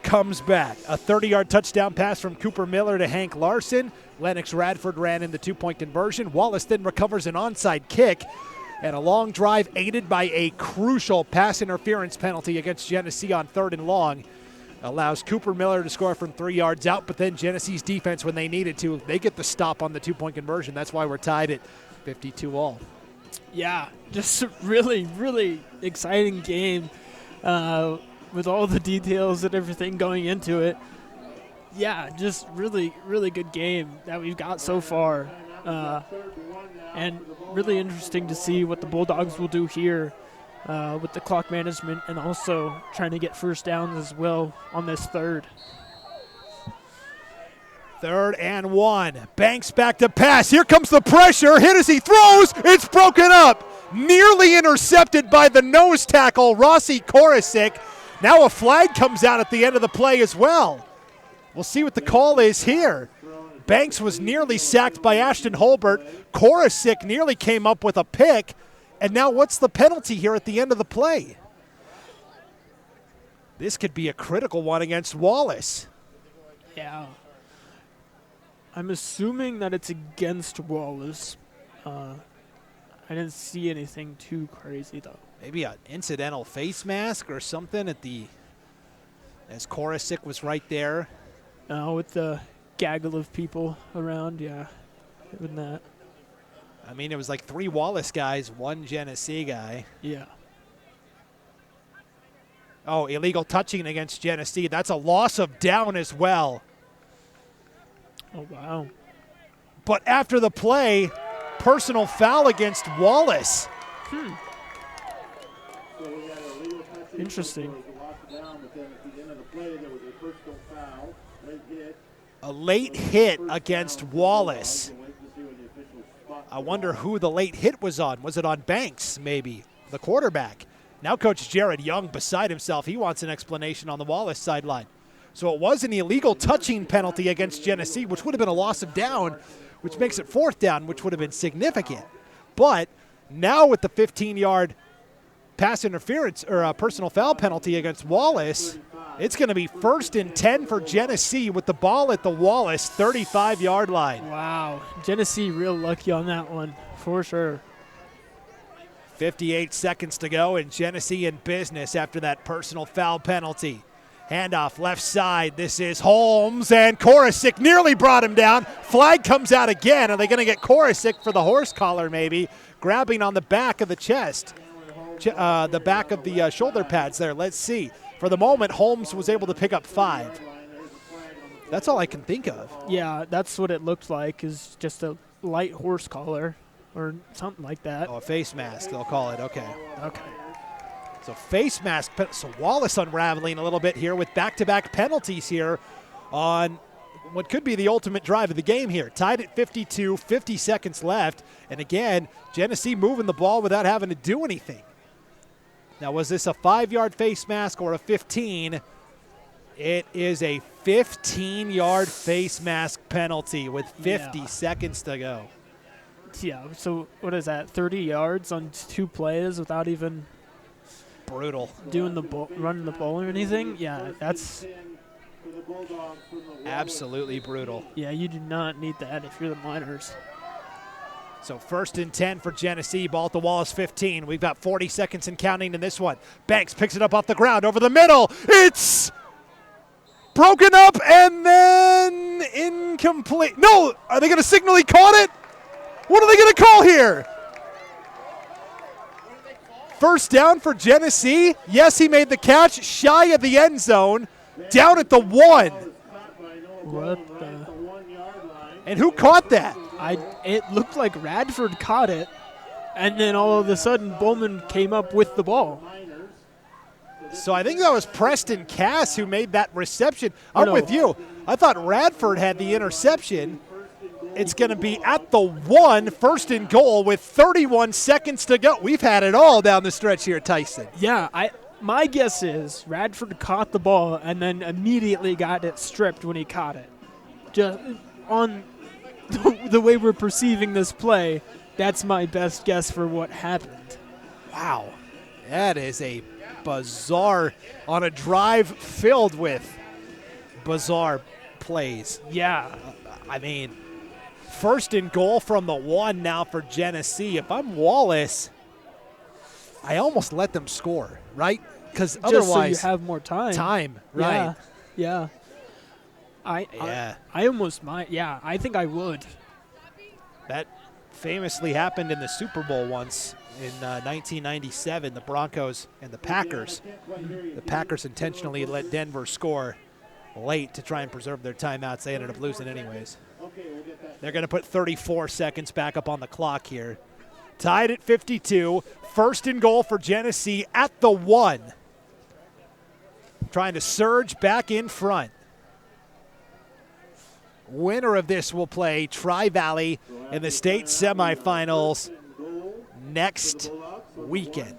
comes back. A 30-yard touchdown pass from Cooper Miller to Hank Larson. Lennox Radford ran in the 2-point conversion. Wallace then recovers an onside kick, and a long drive aided by a crucial pass interference penalty against Genesee on 3rd and long allows Cooper Miller to score from 3 yards out, but then Genesee's defense, when they needed to, they get the stop on the 2-point conversion. That's why we're tied at 52 all. Yeah, just a really, really exciting game with all the details and everything going into it. Yeah, just really, really good game that we've got so far. And really interesting to see what the Bulldogs will do here with the clock management and also trying to get 1st downs as well on this 3rd. 3rd and 1. Banks back to pass. Here comes the pressure. Hit as he throws. It's broken up. Nearly intercepted by the nose tackle, Rossi Korosik. Now a flag comes out at the end of the play as well. We'll see what the call is here. Banks was nearly sacked by Ashton Holbert. Korosik nearly came up with a pick. And now what's the penalty here at the end of the play? This could be a critical one against Wallace. Yeah. I'm assuming that it's against Wallace. I didn't see anything too crazy, though. Maybe an incidental face mask or something at the, as Korosik was right there. With the gaggle of people around, yeah, given that. I mean, it was like 3 Wallace guys, 1 Genesee guy. Yeah. Oh, illegal touching against Genesee. That's a loss of down as well. Oh, wow. But after the play, personal foul against Wallace. Interesting. A late hit against Wallace. I wonder who the late hit was on. Was it on Banks, maybe, the quarterback? Now Coach Jared Young beside himself. He wants an explanation on the Wallace sideline. So it was an illegal touching penalty against Genesee, which would have been a loss of down, which makes it 4th down, which would have been significant. But now with the 15-yard pass interference or a personal foul penalty against Wallace, it's going to be 1st and 10 for Genesee with the ball at the Wallace 35-yard line. Wow. Genesee real lucky on that one, for sure. 58 seconds to go, and Genesee in business after that personal foul penalty. Handoff left side. This is Holmes, and Korosik nearly brought him down. Flag comes out again. Are they going to get Korosik for the horse collar maybe? Grabbing on the back of the chest, the back of the shoulder pads there. Let's see. For the moment, Holmes was able to pick up 5. That's all I can think of. Yeah, that's what it looked like, is just a light horse collar or something like that. Oh, a face mask, they'll call it. Okay. So face mask. So Wallace unraveling a little bit here with back-to-back penalties here on what could be the ultimate drive of the game here. Tied at 52, 50 seconds left. And again, Genesee moving the ball without having to do anything. Now, was this a 5-yard face mask or a 15? It is a 15-yard face mask penalty with 50 seconds to go. Yeah, so what is that, 30 yards on 2 plays without even brutal doing the running the ball or anything? Yeah, that's absolutely brutal. Yeah, you do not need that if you're the Miners. So 1st and 10 for Genesee. Ball at the Wallace 15. We've got 40 seconds and counting in this one. Banks picks it up off the ground over the middle. It's broken up and then incomplete. No, are they going to signal he caught it? What are they going to call here? First down for Genesee. Yes, he made the catch shy of the end zone, down at the 1. What the? And who caught that? It looked like Radford caught it, and then all of a sudden Bowman came up with the ball. So I think that was Preston Cass who made that reception. I'm with you. I thought Radford had the interception. It's going to be at the 1, 1st and goal with 31 seconds to go. We've had it all down the stretch here, Tyson. Yeah, my guess is Radford caught the ball and then immediately got it stripped when he caught it. Just on the way we're perceiving this play, that's my best guess for what happened. Wow. That is a bizarre, on a drive filled with bizarre plays. Yeah. I mean, 1st and goal from the 1 now for Genesee. If I'm Wallace, I almost let them score, right? Because otherwise, so you have more time. Time, right? Yeah. I almost might. Yeah, I think I would. That famously happened in the Super Bowl once in 1997. The Broncos and the Packers. The Packers intentionally let Denver score late to try and preserve their timeouts. They ended up losing anyways. They're going to put 34 seconds back up on the clock here. Tied at 52. 1st and goal for Genesee at the 1. Trying to surge back in front. Winner of this will play Tri-Valley in the state semifinals next weekend.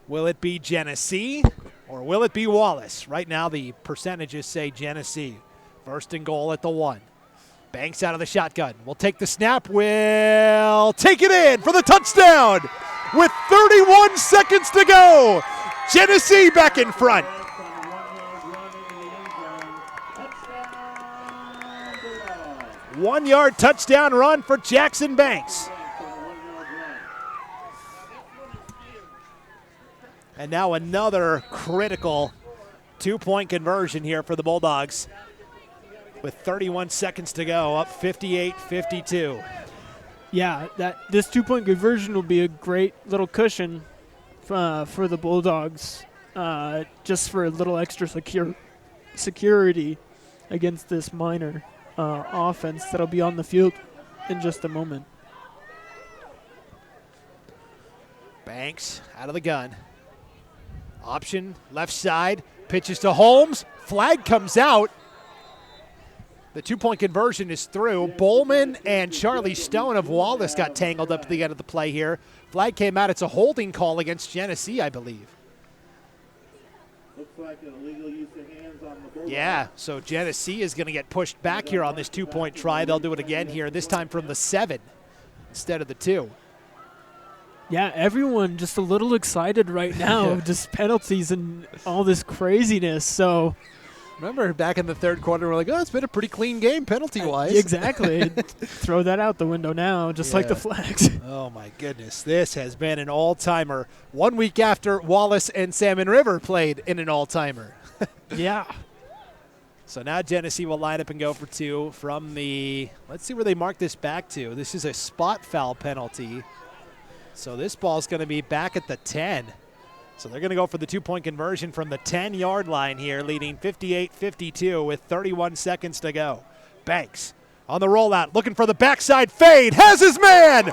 Will it be Genesee or will it be Wallace? Right now the percentages say Genesee. 1st and goal at the 1. Banks out of the shotgun. Will take the snap. Will take it in for the touchdown with 31 seconds to go. Genesee back in front. 1-yard touchdown run for Jackson Banks. And now another critical 2-point conversion here for the Bulldogs with 31 seconds to go, up 58-52. Yeah, this 2-point conversion will be a great little cushion for the Bulldogs, just for a little extra security against this Miner offense that'll be on the field in just a moment. Banks out of the gun. Option left side, pitches to Holmes. Flag comes out. The 2-point conversion is through. Bowman and Charlie Stone of Wallace got tangled up at the end of the play here. Flag came out. It's a holding call against Genesee, I believe. Looks like an illegal use of hands on the Bulldogs. Yeah, so Genesee is going to get pushed back here on this 2-point try. They'll do it again here, this time from the 7 instead of the 2. Yeah, everyone just a little excited right now, just penalties and all this craziness. So, remember back in the 3rd quarter, we're like, oh, it's been a pretty clean game penalty-wise. Exactly. Throw that out the window now, just like the flags. Oh, my goodness. This has been an all-timer. 1 week after Wallace and Salmon River played in an all-timer. Yeah. So now Genesee will line up and go for 2 from the, let's see where they mark this back to. This is a spot foul penalty. So this ball's going to be back at the 10. So they're going to go for the 2-point conversion from the 10-yard line here, leading 58-52 with 31 seconds to go. Banks on the rollout, looking for the backside fade, has his man!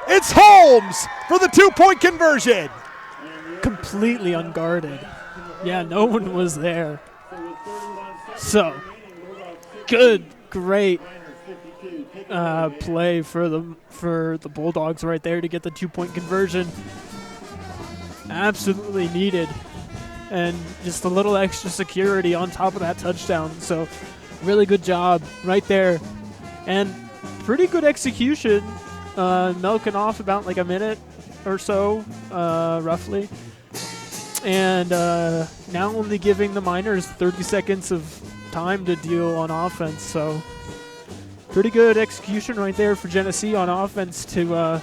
It's Holmes for the 2-point conversion. Completely unguarded. Yeah, no one was there. So, great play for the Bulldogs right there to get the 2-point conversion. Absolutely needed, and just a little extra security on top of that touchdown. So really good job right there. And pretty good execution, milking off about like a minute or so, roughly. And now only giving the Miners 30 seconds of time to deal on offense. So pretty good execution right there for Genesee on offense to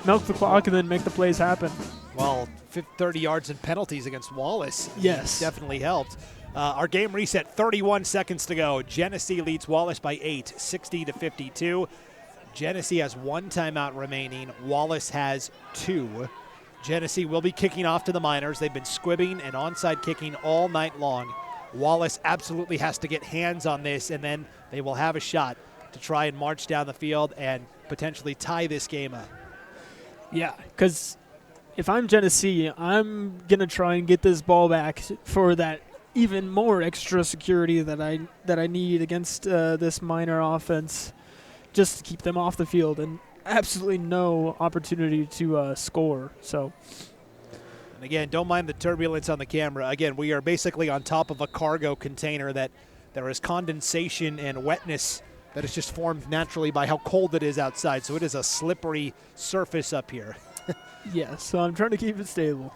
milk the clock and then make the plays happen. Well, 30 yards and penalties against Wallace. Yes. Definitely helped. Our game reset, 31 seconds to go. Genesee leads Wallace by 8, 60-52. Genesee has 1 timeout remaining. Wallace has 2. Genesee will be kicking off to the Miners. They've been squibbing and onside kicking all night long. Wallace absolutely has to get hands on this, and then they will have a shot to try and march down the field and potentially tie this game up. Yeah, because if I'm Genesee, I'm going to try and get this ball back for that even more extra security that I need against this Miner offense, just to keep them off the field and absolutely no opportunity to score. So, and again, don't mind the turbulence on the camera. Again, we are basically on top of a cargo container that there is condensation and wetness that is just formed naturally by how cold it is outside. So it is a slippery surface up here. Yeah, so I'm trying to keep it stable.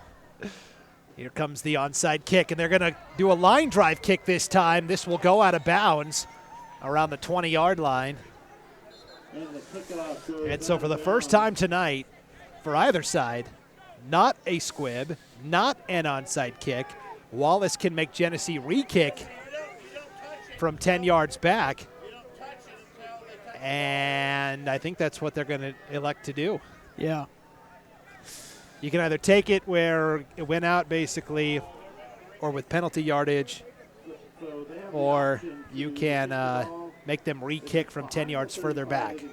Here comes the onside kick, and they're going to do a line drive kick this time. This will go out of bounds around the 20-yard line. And so for the first time tonight, for either side, not a squib, not an onside kick. Wallace can make Genesee re-kick from 10 yards back. And I think that's what they're going to elect to do. Yeah. You can either take it where it went out basically, or with penalty yardage, or you can make them re-kick from 10 yards further back.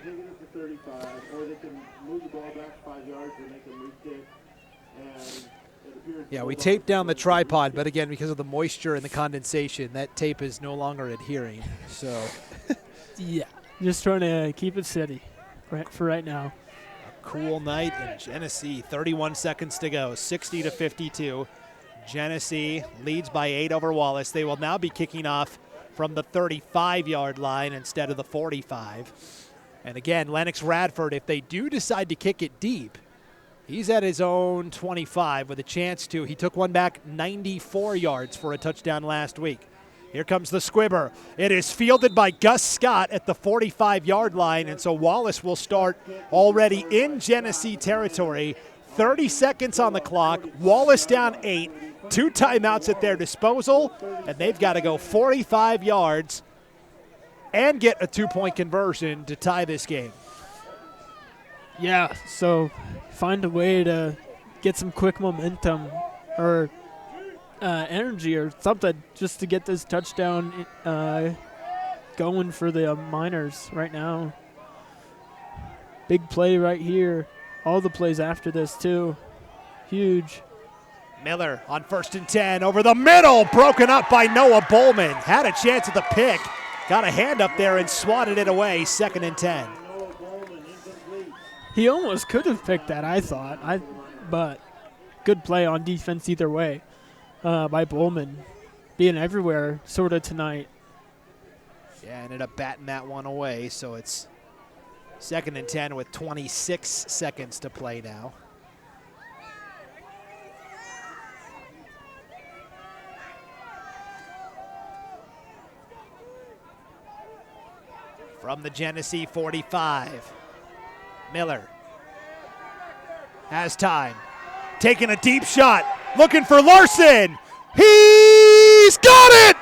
Yeah, we taped down the tripod, but again, because of the moisture and the condensation, that tape is no longer adhering. So, yeah, just trying to keep it steady for right now. Cool night in Genesee. 31 seconds to go, 60-52. Genesee leads by 8 over Wallace. They will now be kicking off from the 35-yard line instead of the 45. And again, Lennox Radford, if they do decide to kick it deep, he's at his own 25 with a chance to. He took one back 94 yards for a touchdown last week. Here comes the squibber. It is fielded by Gus Scott at the 45-yard line, and so Wallace will start already in Genesee territory. 30 seconds on the clock. Wallace down 8. 2 timeouts at their disposal, and they've got to go 45 yards and get a 2-point conversion to tie this game. Yeah, so find a way to get some quick momentum or energy or something just to get this touchdown going for the Miners right now. Big play right here. All the plays after this, too. Huge. Miller on 1st and 10 over the middle, broken up by Noah Bowman. Had a chance at the pick. Got a hand up there and swatted it away. 2nd and 10. He almost could have picked that, I thought. But good play on defense either way by Bowman. Being everywhere sort of tonight. Yeah, ended up batting that one away, so it's 2nd and 10 with 26 seconds to play now. From the Genesee 45, Miller has time. Taking a deep shot, looking for Larson. He's got it!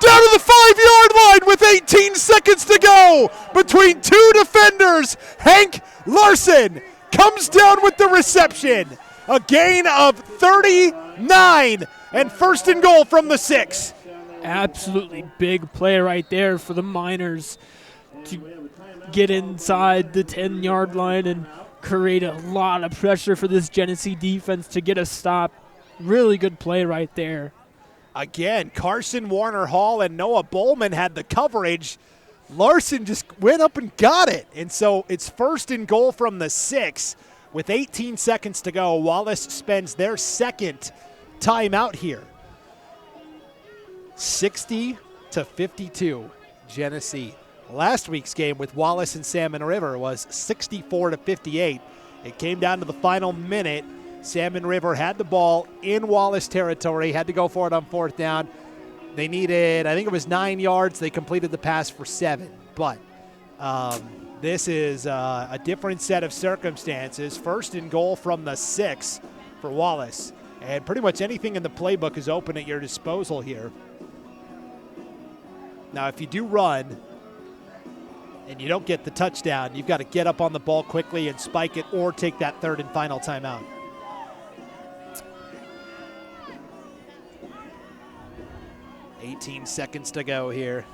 Down to the 5-yard line with 18 seconds to go between 2 defenders. Hank Larson comes down with the reception. A gain of 39 and 1st and goal from the 6. Absolutely big play right there for the Miners to get inside the 10-yard line and create a lot of pressure for this Genesee defense to get a stop. Really good play right there. Again, Carson Warner Hall and Noah Bowman had the coverage. Larson just went up and got it. And so it's 1st and goal from the 6 with 18 seconds to go. Wallace spends their 2nd timeout here. 60-52, Genesee Last week's game with Wallace and Salmon River was 64-58. It came down to the final minute. Salmon River had the ball in Wallace territory, had to go for it on 4th down. They needed, I think it was 9 yards. They completed the pass for 7. But this is a different set of circumstances. 1st and goal from the 6 for Wallace. And pretty much anything in the playbook is open at your disposal here. Now, if you do run and you don't get the touchdown, you've got to get up on the ball quickly and spike it or take that 3rd and final timeout. Seconds to go here.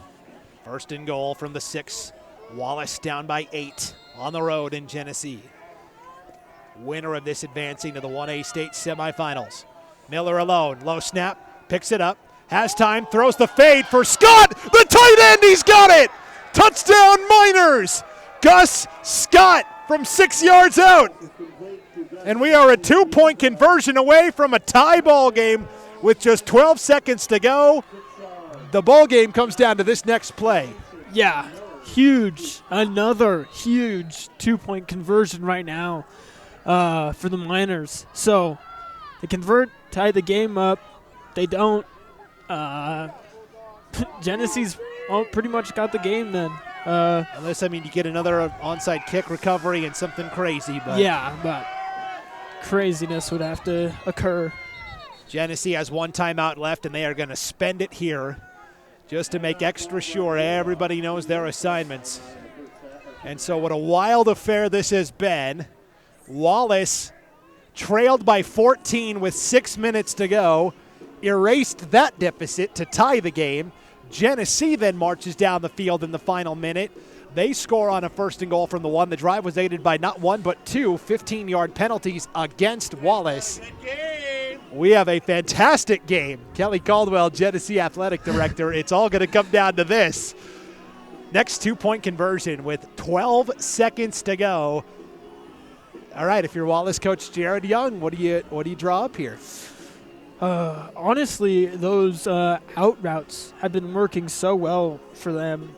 1st and goal from the 6. Wallace down by 8 on the road in Genesee. Winner of this advancing to the 1A state semifinals. Miller alone, low snap, picks it up, has time, throws the fade for Scott, the tight end, he's got it! Touchdown Miners! Gus Scott from 6 yards out. And we are a 2-point conversion away from a tie ball game with just 12 seconds to go. The ball game comes down to this next play. Yeah, huge. Another huge 2-point conversion right now for the Miners. So they convert, tie the game up. They don't. Genesee's pretty much got the game then. Unless, you get another onside kick recovery and something crazy. But yeah, but craziness would have to occur. Genesee has 1 timeout left, and they are going to spend it here just to make extra sure everybody knows their assignments. And so what a wild affair this has been. Wallace trailed by 14 with 6 minutes to go, erased that deficit to tie the game. Genesee then marches down the field in the final minute. They score on a 1st and goal from the 1. The drive was aided by not 1 but 2 15-yard penalties against Wallace. We have a fantastic game. Kelly Caldwell, Genesee Athletic Director. It's all going to come down to this. Next 2-point conversion with 12 seconds to go. All right, if you're Wallace coach Jared Young, what do you draw up here? Honestly, those out routes have been working so well for them.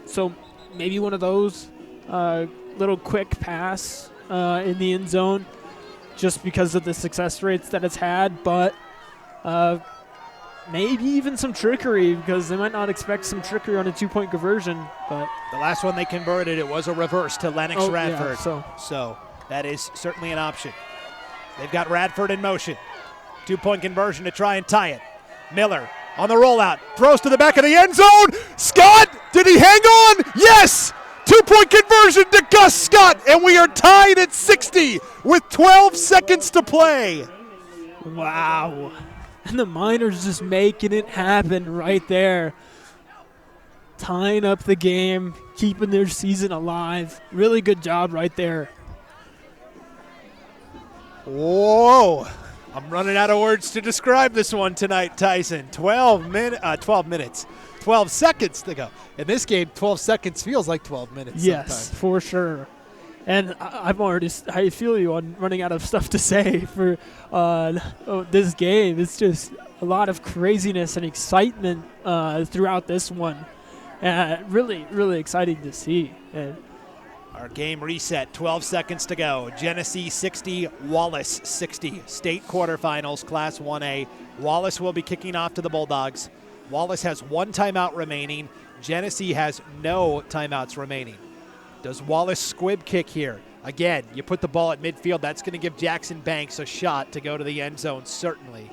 So maybe one of those little quick pass in the end zone, just because of the success rates that it's had, but maybe even some trickery, because they might not expect some trickery on a 2-point conversion. But the last one they converted, it was a reverse to Lennox Radford. Yeah, so that is certainly an option. They've got Radford in motion. 2-point conversion to try and tie it. Miller on the rollout, throws to the back of the end zone. Scott, did he hang on? Yes! 2-point conversion to Gus Scott, and we are tied at 60 with 12 seconds to play. Wow. And the Miners just making it happen right there. Tying up the game, keeping their season alive. Really good job right there. Whoa. I'm running out of words to describe this one tonight, Tyson. 12 minutes. 12 seconds to go. In this game, 12 seconds feels like 12 minutes. Yes, sometimes. For sure. And I feel you on running out of stuff to say for this game. It's just a lot of craziness and excitement throughout this one. Really, really exciting to see. And our game reset, 12 seconds to go. Genesee 60, Wallace 60. State quarterfinals, Class 1A. Wallace will be kicking off to the Bulldogs. Wallace has 1 timeout remaining. Genesee has no timeouts remaining. Does Wallace squib kick here? Again, you put the ball at midfield. That's going to give Jackson Banks a shot to go to the end zone, certainly.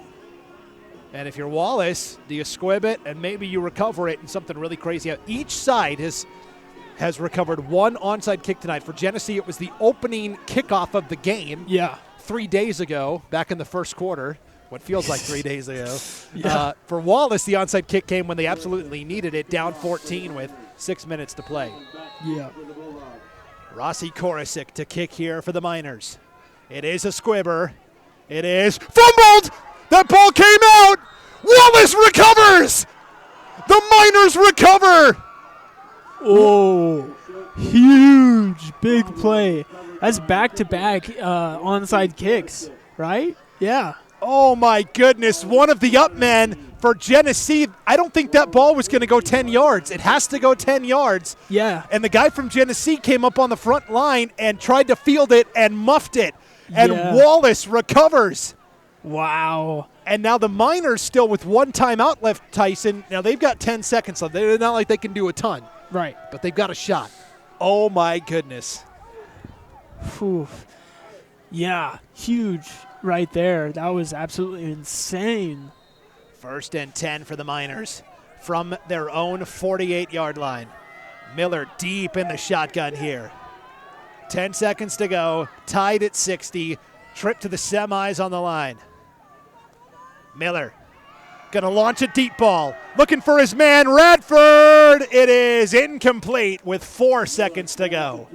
And if you're Wallace, do you squib it and maybe you recover it and something really crazy? Each side has recovered 1 onside kick tonight. For Genesee, it was the opening kickoff of the game. Yeah. 3 days ago, back in the first quarter. What feels like 3 days ago. Yeah. For Wallace, the onside kick came when they absolutely needed it, down 14 with 6 minutes to play. Yeah. Rossi Korosik to kick here for the Miners. It is a squibber. It is fumbled! That ball came out! Wallace recovers! The Miners recover! Oh, huge, big play. That's back-to-back onside kicks, right? Yeah. Oh, my goodness. One of the up men for Genesee, I don't think that ball was going to go 10 yards. It has to go 10 yards. Yeah. And the guy from Genesee came up on the front line and tried to field it and muffed it. And Wallace recovers. Wow. And now the Miners still with one timeout left, Tyson. Now they've got 10 seconds left. They're not like they can do a ton. Right. But they've got a shot. Oh, my goodness. Whew. Yeah, huge right there. That was absolutely insane. 1st and 10 for the Miners from their own 48-yard line. Miller deep in the shotgun here. 10 seconds to go, tied at 60, trip to the semis on the line. Miller gonna launch a deep ball, looking for his man, Radford. It is incomplete with 4 seconds to go.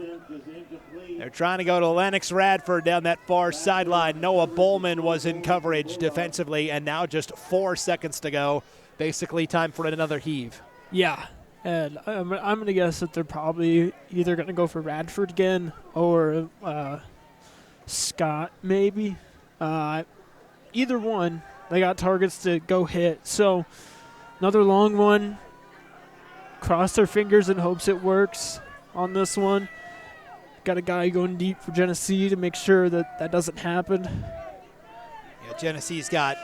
They're trying to go to Lennox Radford down that far sideline. Noah Bowman was in coverage defensively, and now just 4 seconds to go. Basically time for another heave. Yeah, and I'm going to guess that they're probably either going to go for Radford again or Scott maybe. Either one, they got targets to go hit. So another long one. Cross their fingers in hopes it works on this one. Got a guy going deep for Genesee to make sure that that doesn't happen. Yeah, Genesee's got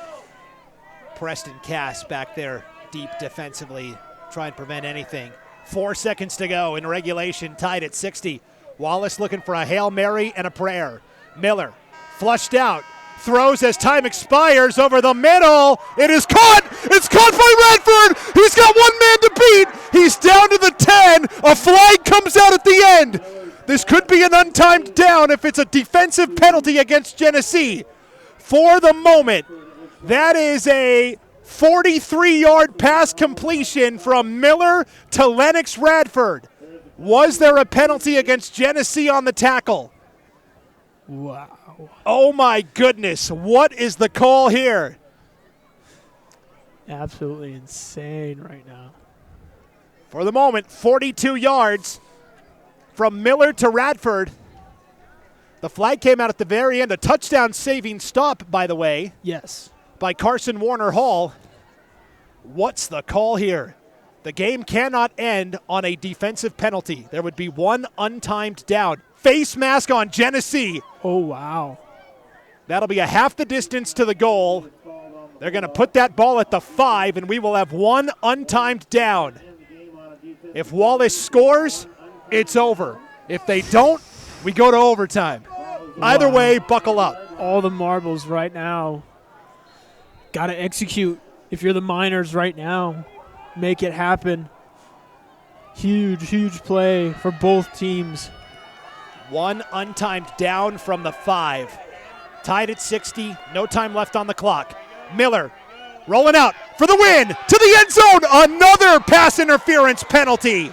Preston Cass back there deep defensively, trying to prevent anything. 4 seconds to go in regulation, tied at 60. Wallace looking for a Hail Mary and a prayer. Miller flushed out, throws as time expires over the middle. It is caught. It's caught by Radford. He's got one man to beat. He's down to the 10. A flag comes out at the end. This could be an untimed down if it's a defensive penalty against Genesee. For the moment, that is a 43-yard pass completion from Miller to Lennox Radford. Was there a penalty against Genesee on the tackle? Wow. Oh, my goodness. What is the call here? Absolutely insane right now. For the moment, 42 yards. From Miller to Radford. The flag came out at the very end. A touchdown-saving stop, by the way. Yes. By Carson Warner Hall. What's the call here? The game cannot end on a defensive penalty. There would be one untimed down. Face mask on Genesee. Oh, wow. That'll be a half the distance to the goal. They're going to put that ball at the 5, and we will have one untimed down. If Wallace scores, it's over. If they don't, we go to overtime. Either way, buckle up. All the marbles right now. Got to execute. If you're the Miners right now, make it happen. Huge, huge play for both teams. One untimed down from the 5. Tied at 60, no time left on the clock. Miller rolling out for the win to the end zone. Another pass interference penalty.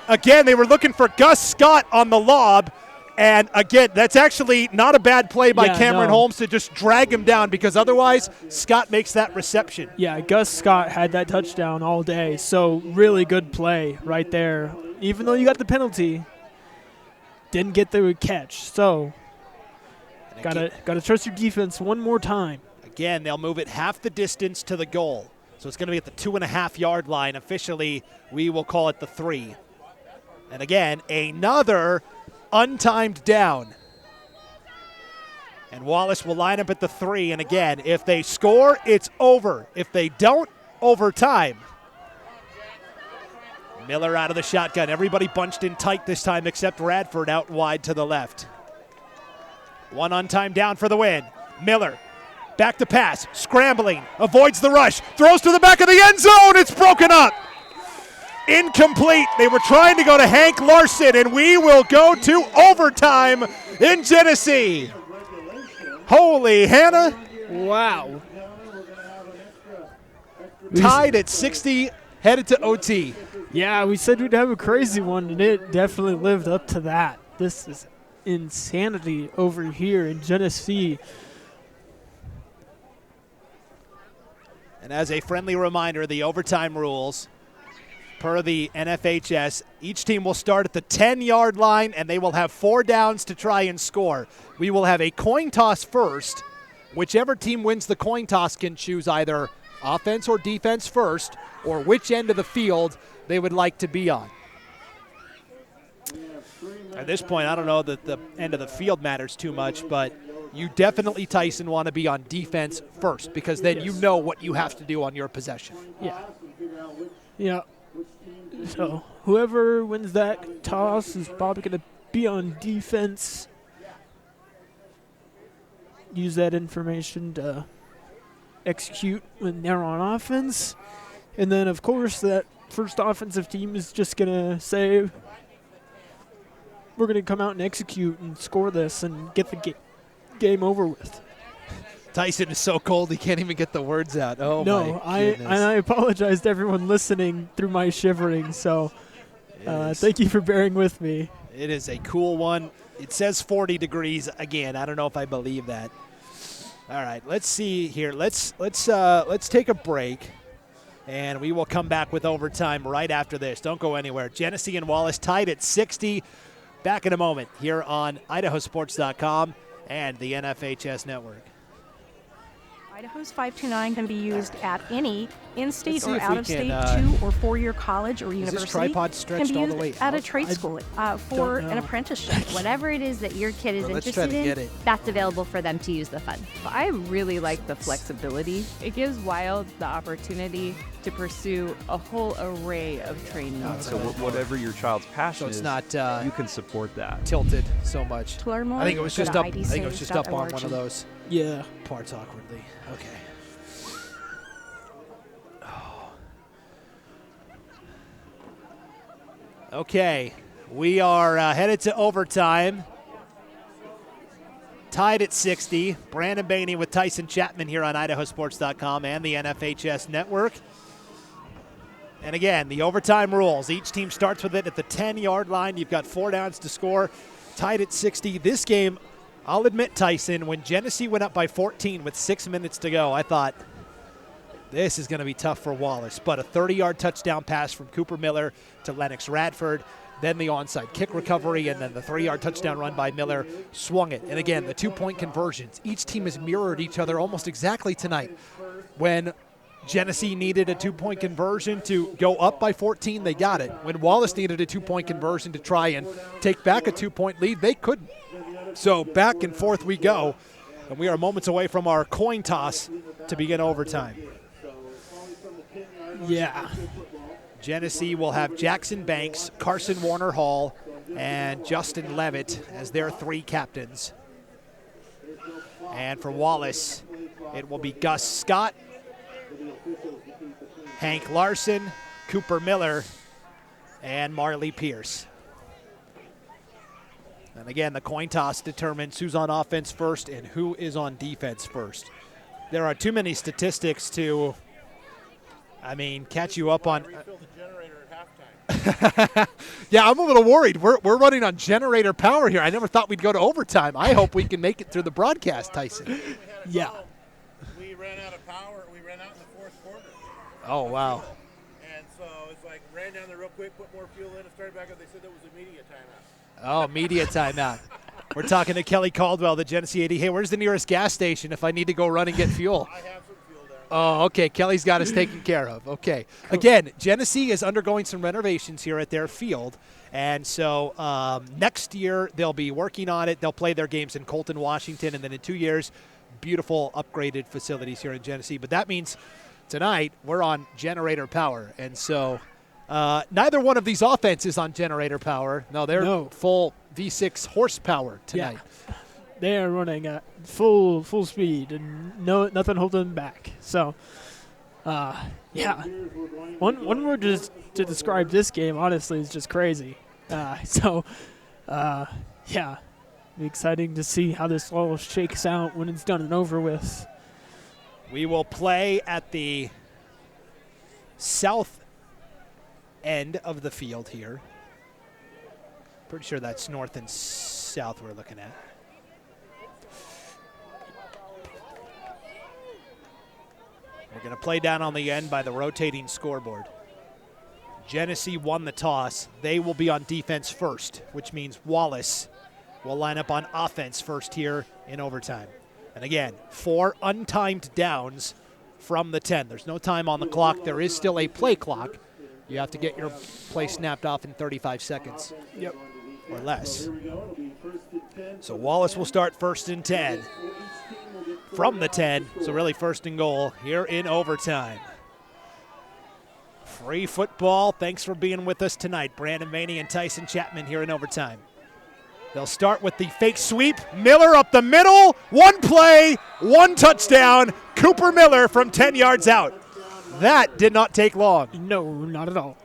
Again, they were looking for Gus Scott on the lob. And again, that's actually not a bad play by Cameron Holmes to just drag him down, because otherwise Scott makes that reception. Yeah, Gus Scott had that touchdown all day. So really good play right there. Even though you got the penalty, didn't get the catch. So gotta trust your defense one more time. Again, they'll move it half the distance to the goal. So it's going to be at the 2.5-yard line. Officially, we will call it the 3. And again, another untimed down. And Wallace will line up at the 3. And again, if they score, it's over. If they don't, overtime. Miller out of the shotgun. Everybody bunched in tight this time except Radford out wide to the left. One untimed down for the win. Miller. Back to pass, scrambling, avoids the rush, throws to the back of the end zone. It's broken up. Incomplete. They were trying to go to Hank Larson, and we will go to overtime in Genesee. Holy Hannah. Wow. Tied at 60, headed to OT. Yeah, we said we'd have a crazy one, and it definitely lived up to that. This is insanity over here in Genesee. And as a friendly reminder, the overtime rules, per the NFHS, each team will start at the 10-yard line, and they will have 4 downs to try and score. We will have a coin toss first. Whichever team wins the coin toss can choose either offense or defense first, or which end of the field they would like to be on. At this point, I don't know that the end of the field matters too much, but you definitely, Tyson, want to be on defense first because then you know what you have to do on your possession. Yeah. Yeah. So whoever wins that toss is probably going to be on defense. Use that information to execute when they're on offense. And then, of course, that first offensive team is just going to say, we're going to come out and execute and score this and get the game over with. Tyson is so cold he can't even get the words out. Oh, no, my goodness. I apologize to everyone listening through my shivering, so thank you for bearing with me. It is a cool one. It says 40 degrees again. I don't know if I believe that. All right, let's see here. Let's take a break, and we will come back with overtime right after this. Don't go anywhere. Genesee and Wallace tied at 60. Back in a moment here on IdahoSports.com and the NFHS Network. Idaho's 529 can be used at any in-state or we out-of-state can, 2 or 4-year college or university. Is this tripod stretched all the way at a out? trade school for an apprenticeship. Whatever it is that your kid is Let's try interested to get in, it. that's available for them to use the fund. I really like the flexibility. It gives Wild the opportunity to pursue a whole array of training. So whatever your child's passion it's is, not you can support that. Tilted so much. To learn more, I think it was go just to up. I think it was just up on idsaves.org. one of those. Yeah. Parts awkwardly. Okay. Okay, we are headed to overtime. Tied at 60. Brandon Bainey with Tyson Chapman here on IdahoSports.com and the NFHS Network. And again, the overtime rules. Each team starts with it at the 10-yard line. You've got 4 downs to score. Tied at 60. This game, I'll admit, Tyson, when Genesee went up by 14 with 6 minutes to go, I thought, this is going to be tough for Wallace. But a 30-yard touchdown pass from Cooper Miller to Lennox Radford, then the onside kick recovery, and then the 3-yard touchdown run by Miller swung it. And again, the 2-point conversions. Each team has mirrored each other almost exactly tonight. When Genesee needed a 2-point conversion to go up by 14, they got it. When Wallace needed a 2-point conversion to try and take back a 2-point lead, they couldn't. So back and forth we go, and we are moments away from our coin toss to begin overtime. Yeah. Genesee will have Jackson Banks, Carson Warner Hall, and Justin Levitt as their 3 captains. And for Wallace, it will be Gus Scott, Hank Larson, Cooper Miller, and Marley Pierce. And again, the coin toss determines who's on offense first and who is on defense first. There are too many statistics to, catch you up on. Yeah, I'm a little worried. We're running on generator power here. I never thought we'd go to overtime. I hope we can make it through the broadcast, Tyson. Yeah. We ran out of power. We ran out in the 4th quarter. Oh, wow. And so it's like ran down there real quick, put more fuel in, and started back up. They said that was a media timeout. Oh, media timeout. We're talking to Kelly Caldwell, the Genesee AD. Hey, where's the nearest gas station if I need to go run and get fuel? I have some fuel down there. Oh, okay. Kelly's got us taken care of. Okay. Again, Genesee is undergoing some renovations here at their field. And so next year they'll be working on it. They'll play their games in Colton, Washington. And then in 2 years, beautiful upgraded facilities here in Genesee. But that means tonight we're on generator power. And so neither one of these offenses on generator power. No, they're full V6 horsepower tonight. Yeah. They are running at full speed and nothing holding them back. So, yeah. One word just to describe this game, honestly, is just crazy. Yeah. Be exciting to see how this all shakes out when it's done and over with. We will play at the south end of the field here. Pretty sure that's north and south we're looking at. We're going to play down on the end by the rotating scoreboard. Genesee won the toss. They will be on defense first, which means Wallace will line up on offense first here in overtime. And again, 4 untimed downs from the 10. There's no time on the clock. There is still a play clock. You have to get your play snapped off in 35 seconds. Yep. Or less. So Wallace will start first and 10 from the 10. So really first and goal here in overtime. Free football. Thanks for being with us tonight. Brandon Maney and Tyson Chapman here in overtime. They'll start with the fake sweep. Miller up the middle. One play, one touchdown. Cooper Miller from 10 yards out. That did not take long. No, not at all.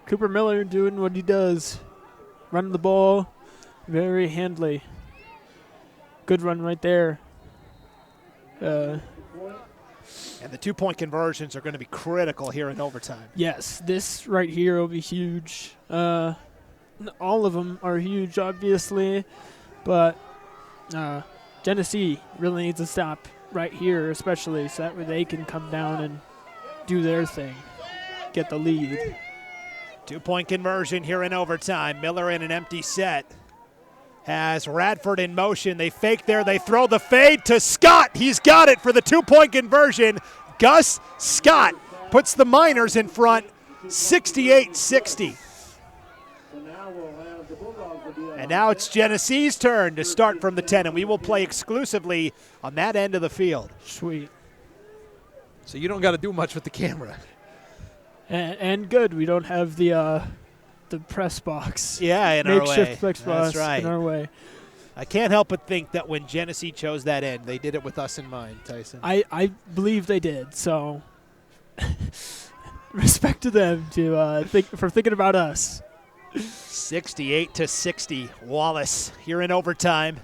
Cooper Miller doing what he does. Running the ball. Very handily. Good run right there. And the 2-point conversions are going to be critical here in overtime. Yes, this right here will be huge. All of them are huge, obviously, but Genesee really needs to stop right here, especially so that way they can come down and do their thing, get the lead. 2-point conversion here in overtime. Miller in an empty set. Has Radford in motion. They fake there. They throw the fade to Scott. He's got it for the 2-point conversion. Gus Scott puts the Miners in front, 68-60. And now it's Genesee's turn to start from the 10, and we will play exclusively on that end of the field. Sweet. So you don't got to do much with the camera. And good, we don't have the press box. Yeah, in our way. Makeshift press box. That's right. In our way. I can't help but think that when Genesee chose that end, they did it with us in mind, Tyson. I believe they did, so respect to them for thinking about us. 68-60, Wallace here in overtime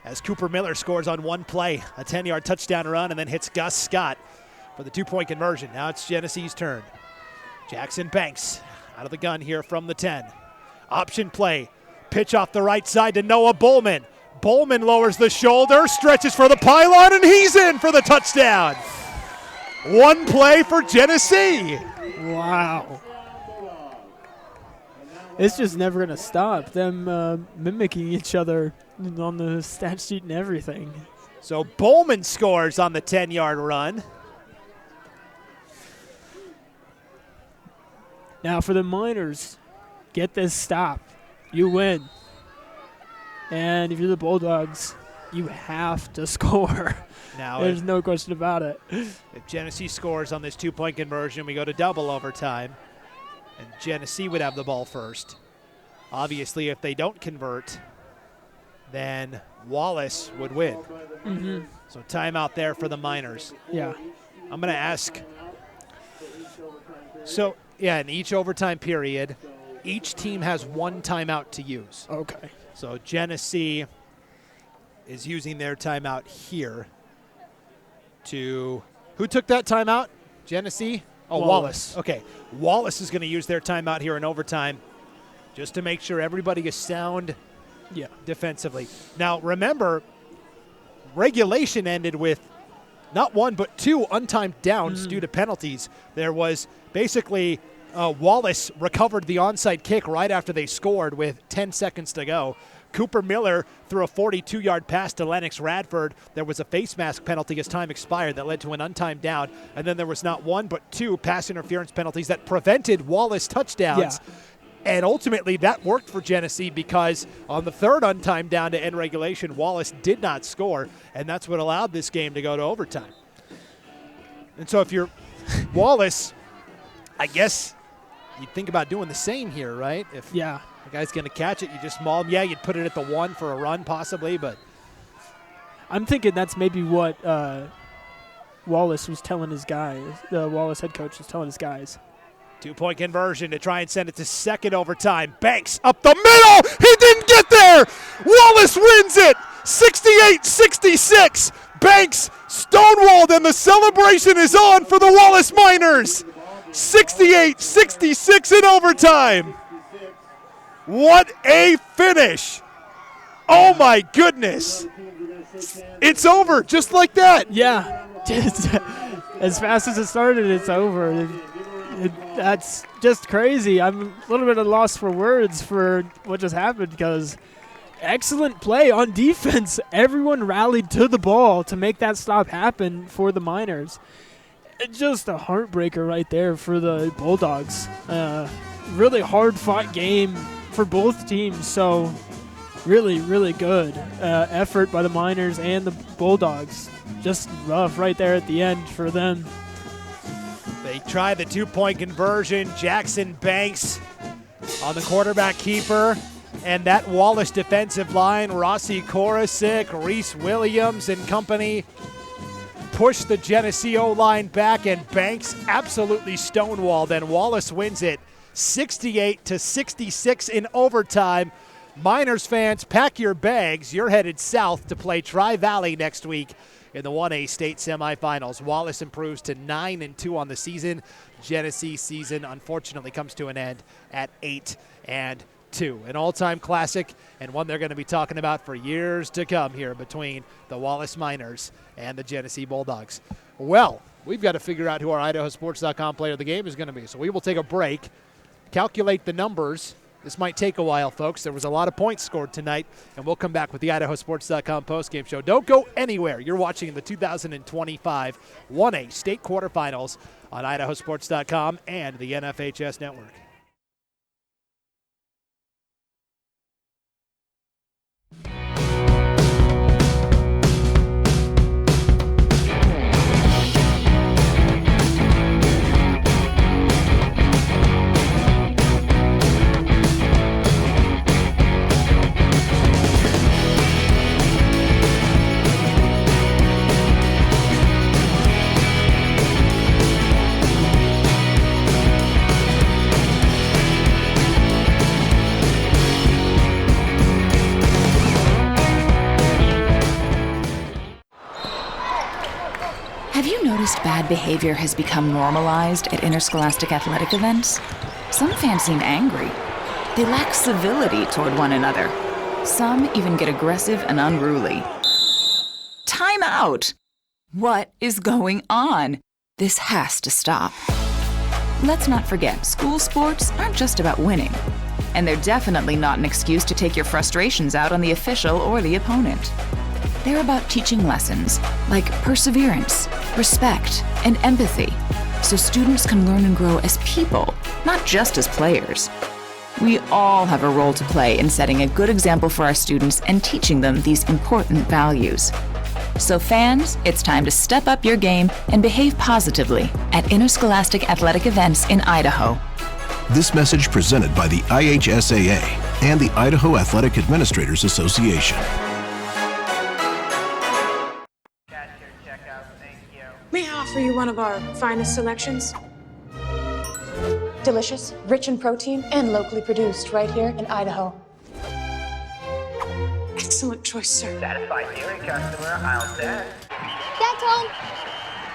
as Cooper Miller scores on one play, a 10-yard touchdown run, and then hits Gus Scott for the 2-point conversion. Now it's Genesee's turn. Jackson Banks out of the gun here from the 10. Option play. Pitch off the right side to Noah Bowman. Bowman lowers the shoulder, stretches for the pylon, and he's in for the touchdown. One play for Genesee. Wow. It's just never going to stop, them mimicking each other on the stat sheet and everything. So Bowman scores on the 10-yard run. Now for the Miners, get this stop. You win. And if you're the Bulldogs, you have to score. Now there's no question about it. If Genesee scores on this 2-point conversion, we go to double overtime. And Genesee would have the ball first. Obviously, if they don't convert, then Wallace would win. Mm-hmm. So timeout there for the Miners. Yeah. I'm going to ask. So, yeah, in each overtime period, each team has one timeout to use. Okay. So Genesee is using their timeout here to – who took that timeout? Genesee? Oh, Wallace. Okay. Wallace is going to use their timeout here in overtime just to make sure everybody is sound defensively. Now, remember, regulation ended with not one but two untimed downs due to penalties. There was basically Wallace recovered the onside kick right after they scored with 10 seconds to go. Cooper Miller threw a 42-yard pass to Lennox Radford. There was a face mask penalty as time expired that led to an untimed down. And then there was not one but two pass interference penalties that prevented Wallace touchdowns. Yeah. And ultimately that worked for Genesee because on the third untimed down to end regulation, Wallace did not score. And that's what allowed this game to go to overtime. And so if you're Wallace, I guess you'd think about doing the same here, right? If the guy's going to catch it, you just maul him. Yeah, you'd put it at the 1 for a run possibly, but I'm thinking that's maybe what Wallace was telling his guys. The Wallace head coach was telling his guys. 2-point conversion to try and send it to second overtime. Banks up the middle. He didn't get there. Wallace wins it. 68-66. Banks stonewalled, and the celebration is on for the Wallace Miners. 68-66 in overtime. What a finish. Oh, my goodness. It's over just like that. Yeah. As fast as it started, it's over. That's just crazy. I'm a little bit at a loss for words for what just happened because excellent play on defense. Everyone rallied to the ball to make that stop happen for the Miners. Just a heartbreaker right there for the Bulldogs. Really hard-fought game for both teams, so really, really good effort by the Miners and the Bulldogs. Just rough right there at the end for them. They try the two-point conversion. Jackson Banks on the quarterback keeper. And that Wallace defensive line, Rossi Korosik, Reese Williams and company, push the Genesee O-line back, and Banks absolutely stonewalled, and Wallace wins it 68-66 in overtime. Miners fans, pack your bags. You're headed south to play Tri-Valley next week in the 1A state semifinals. Wallace improves to 9-2 on the season. Genesee season unfortunately comes to an end at 8-2. An all-time classic, and one they're going to be talking about for years to come here between the Wallace Miners and the Genesee Bulldogs. Well, we've got to figure out who our IdahoSports.com player of the game is going to be, so we will take a break, calculate the numbers. This might take a while, folks. There was a lot of points scored tonight, and we'll come back with the IdahoSports.com postgame show. Don't go anywhere. You're watching the 2025 1A state quarterfinals on IdahoSports.com and the NFHS Network. Have you noticed bad behavior has become normalized at interscholastic athletic events? Some fans seem angry. They lack civility toward one another. Some even get aggressive and unruly. Time out! What is going on? This has to stop. Let's not forget, school sports aren't just about winning. And they're definitely not an excuse to take your frustrations out on the official or the opponent. They're about teaching lessons like perseverance, respect, and empathy, so students can learn and grow as people, not just as players. We all have a role to play in setting a good example for our students and teaching them these important values. So fans, it's time to step up your game and behave positively at interscholastic athletic events in Idaho. This message presented by the IHSAA and the Idaho Athletic Administrators Association. May I offer you one of our finest selections? Delicious, rich in protein, and locally produced right here in Idaho. Excellent choice, sir. Satisfied viewing customer, I'll send. Dad's home.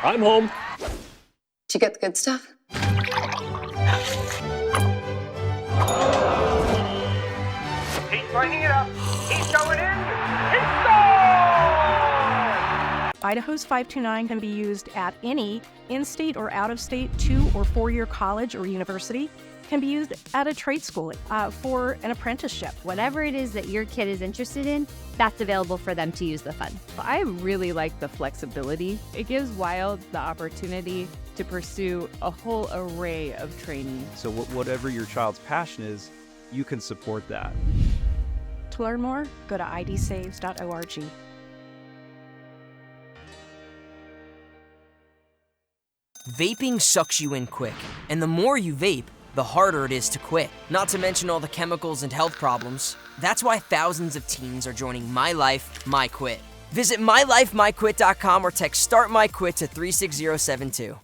I'm home. Did you get the good stuff? He's lining it up. He's going in. He scores! Idaho's 529 can be used at any in-state or out-of-state 2- or 4-year college or university. Can be used at a trade school for an apprenticeship. Whatever it is that your kid is interested in, that's available for them to use the fund. I really like the flexibility. It gives Wild the opportunity to pursue a whole array of training. So whatever your child's passion is, you can support that. To learn more, go to idsaves.org. Vaping sucks you in quick, and the more you vape, the harder it is to quit. Not to mention all the chemicals and health problems. That's why thousands of teens are joining My Life, My Quit. Visit mylifemyquit.com or text Start My Quit to 36072.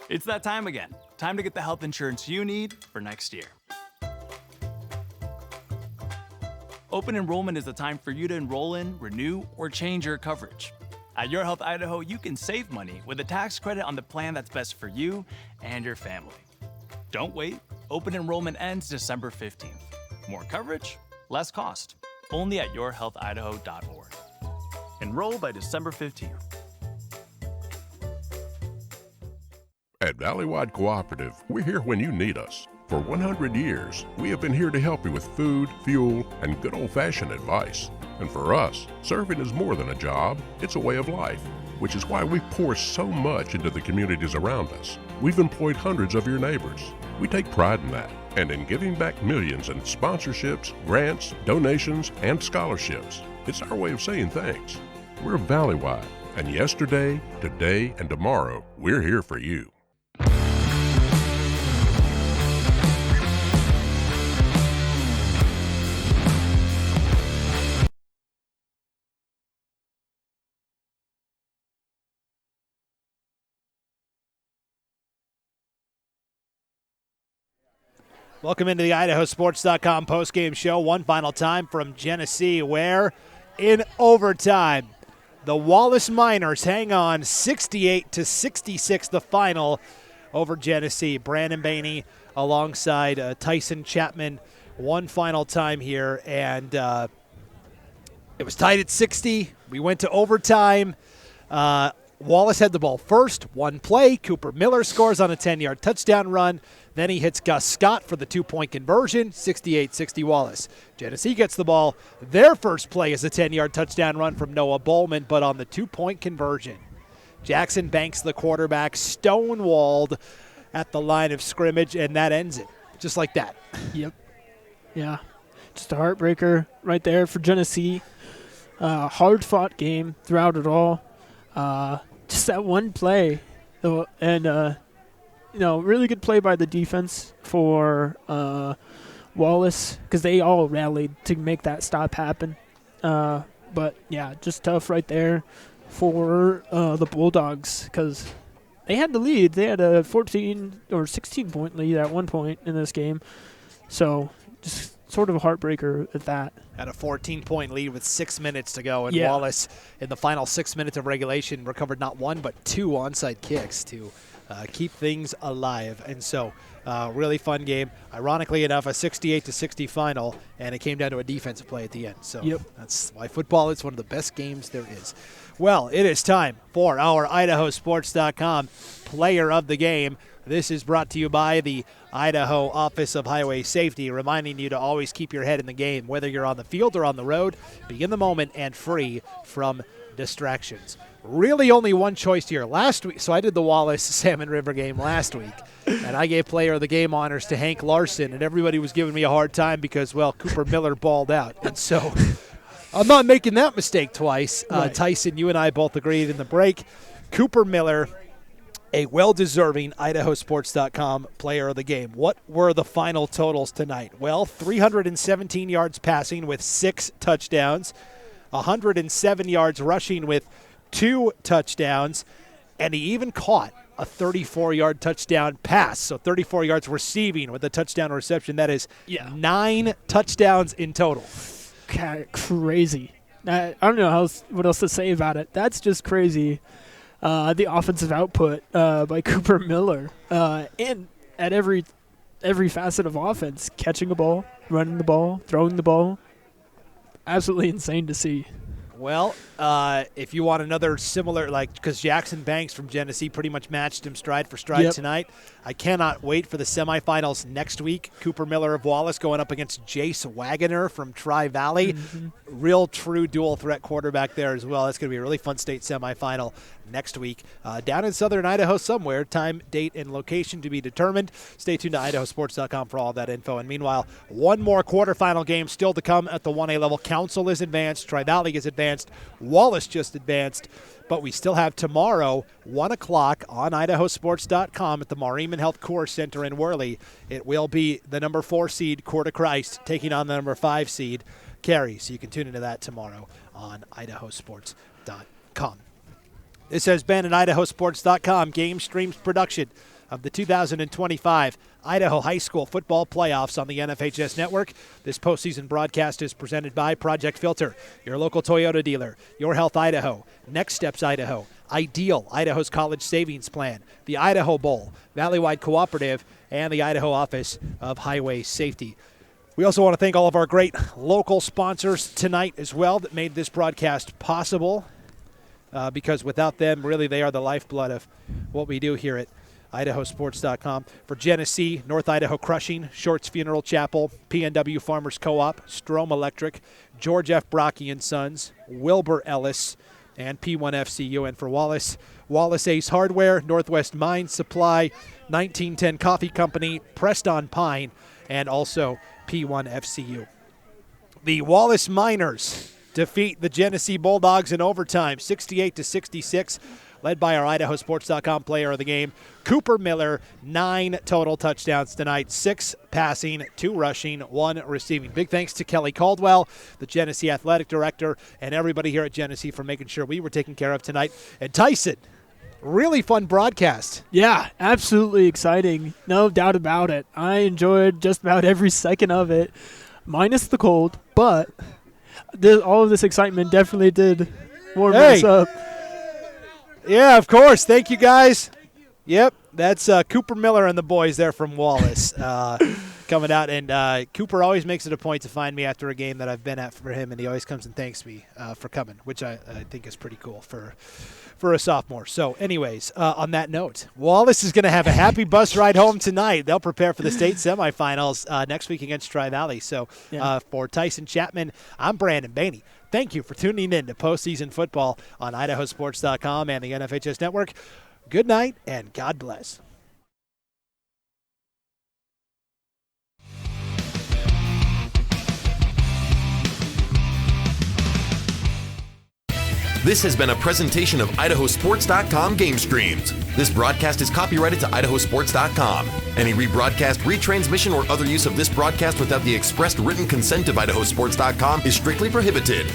It's that time again. Time to get the health insurance you need for next year. Open enrollment is the time for you to enroll in, renew, or change your coverage. At Your Health Idaho, you can save money with a tax credit on the plan that's best for you and your family. Don't wait. Open enrollment ends December 15th. More coverage, less cost. Only at yourhealthidaho.org. Enroll by December 15th. At Valleywide Cooperative, we're here when you need us. For 100 years, we have been here to help you with food, fuel, and good old-fashioned advice. And for us, serving is more than a job, it's a way of life, which is why we pour so much into the communities around us. We've employed hundreds of your neighbors. We take pride in that, and in giving back millions in sponsorships, grants, donations, and scholarships. It's our way of saying thanks. We're Valleywide, and yesterday, today, and tomorrow, we're here for you. Welcome into the IdahoSports.com postgame show. One final time from Genesee, where in overtime, the Wallace Miners hang on 68-66, the final over Genesee. Brandon Bainey alongside Tyson Chapman one final time here, and it was tied at 60. We went to overtime. Wallace had the ball first, one play. Cooper Miller scores on a 10-yard touchdown run. Then he hits Gus Scott for the two-point conversion, 68-60 Wallace. Genesee gets the ball. Their first play is a 10-yard touchdown run from Noah Bowman, but on the two-point conversion, Jackson Banks, the quarterback, stonewalled at the line of scrimmage, and that ends it, just like that. Yep. Yeah. Just a heartbreaker right there for Genesee. Hard-fought game throughout it all. Just that one play, and really good play by the defense for Wallace, because they all rallied to make that stop happen. But yeah, just tough right there for the Bulldogs, because they had the lead. They had a 14 or 16-point lead at one point in this game. So just sort of a heartbreaker at that. Had a 14-point lead with 6 minutes to go, and Wallace, in the final 6 minutes of regulation, recovered not one but two onside kicks to keep things alive. And so, really fun game. Ironically enough, a 68-60 final, and it came down to a defensive play at the end. So that's why football is one of the best games there is. Well, it is time for our IdahoSports.com player of the game. This is brought to you by the Idaho Office of Highway Safety, reminding you to always keep your head in the game, whether you're on the field or on the road. Be in the moment and free from distractions. Really only one choice here. Last week, so I did the Wallace Salmon River game last week, and I gave player of the game honors to Hank Larson, and everybody was giving me a hard time because, well, Cooper Miller balled out. And so I'm not making that mistake twice. Right. Tyson, you and I both agreed in the break. Cooper Miller, a well-deserving IdahoSports.com player of the game. What were the final totals tonight? Well, 317 yards passing with 6 touchdowns, 107 yards rushing with 2 touchdowns, and he even caught a 34-yard touchdown pass. So 34 yards receiving with a touchdown reception. That is 9 touchdowns in total. God, crazy. I don't know what else to say about it. That's just crazy. The offensive output by Cooper Miller, and at every facet of offense, catching a ball, running the ball, throwing the ball. Absolutely insane to see. Well, if you want another similar, because Jackson Banks from Genesee pretty much matched him stride for stride tonight. I cannot wait for the semifinals next week. Cooper Miller of Wallace going up against Jace Wagoner from Tri-Valley. Mm-hmm. Real true dual threat quarterback there as well. That's going to be a really fun state semifinal next week down in southern Idaho somewhere. Time, date, and location to be determined. Stay tuned to IdahoSports.com for all of that info. And meanwhile, one more quarterfinal game still to come at the 1A level. Council is advanced. Tri-Valley is advanced. Wallace just advanced. But we still have tomorrow, 1 o'clock on IdahoSports.com at the Mariman Health Core Center in Worley. It will be the number 4 seed, Coeur de Christ, taking on the number 5 seed, Cary. So you can tune into that tomorrow on IdahoSports.com. This has been an IdahoSports.com GameStreams production of the 2025 Idaho High School Football Playoffs on the NFHS Network. This postseason broadcast is presented by Project Filter, your local Toyota dealer, Your Health Idaho, Next Steps Idaho, Ideal, Idaho's College Savings Plan, the Idaho Bowl, Valleywide Cooperative, and the Idaho Office of Highway Safety. We also want to thank all of our great local sponsors tonight as well that made this broadcast possible, because without them, really, they are the lifeblood of what we do here at IdahoSports.com. For Genesee, North Idaho Crushing, Shorts Funeral Chapel, PNW Farmers Co-op, Strom Electric, George F. Brocky and Sons, Wilbur Ellis, and P1 FCU. And for Wallace, Wallace Ace Hardware, Northwest Mine Supply, 1910 Coffee Company, Pressed on Pine, and also P1 FCU. The Wallace Miners defeat the Genesee Bulldogs in overtime, 68-66, led by our IdahoSports.com player of the game, Cooper Miller. 9 total touchdowns tonight, 6 passing, 2 rushing, 1 receiving. Big thanks to Kelly Caldwell, the Genesee athletic director, and everybody here at Genesee for making sure we were taken care of tonight. And Tyson, really fun broadcast. Yeah, absolutely exciting. No doubt about it. I enjoyed just about every second of it, minus the cold, but all of this excitement definitely did warm us up. Yeah, of course. Thank you, guys. Yep, that's Cooper Miller and the boys there from Wallace coming out. And Cooper always makes it a point to find me after a game that I've been at for him, and he always comes and thanks me for coming, which I think is pretty cool for a sophomore. So anyways, on that note, Wallace is going to have a happy bus ride home tonight. They'll prepare for the state semifinals next week against Tri-Valley. So for Tyson Chapman, I'm Brandon Bainey. Thank you for tuning in to postseason football on IdahoSports.com and the NFHS Network. Good night and God bless. This has been a presentation of IdahoSports.com GameStreams. This broadcast is copyrighted to IdahoSports.com. Any rebroadcast, retransmission, or other use of this broadcast without the expressed written consent of IdahoSports.com is strictly prohibited.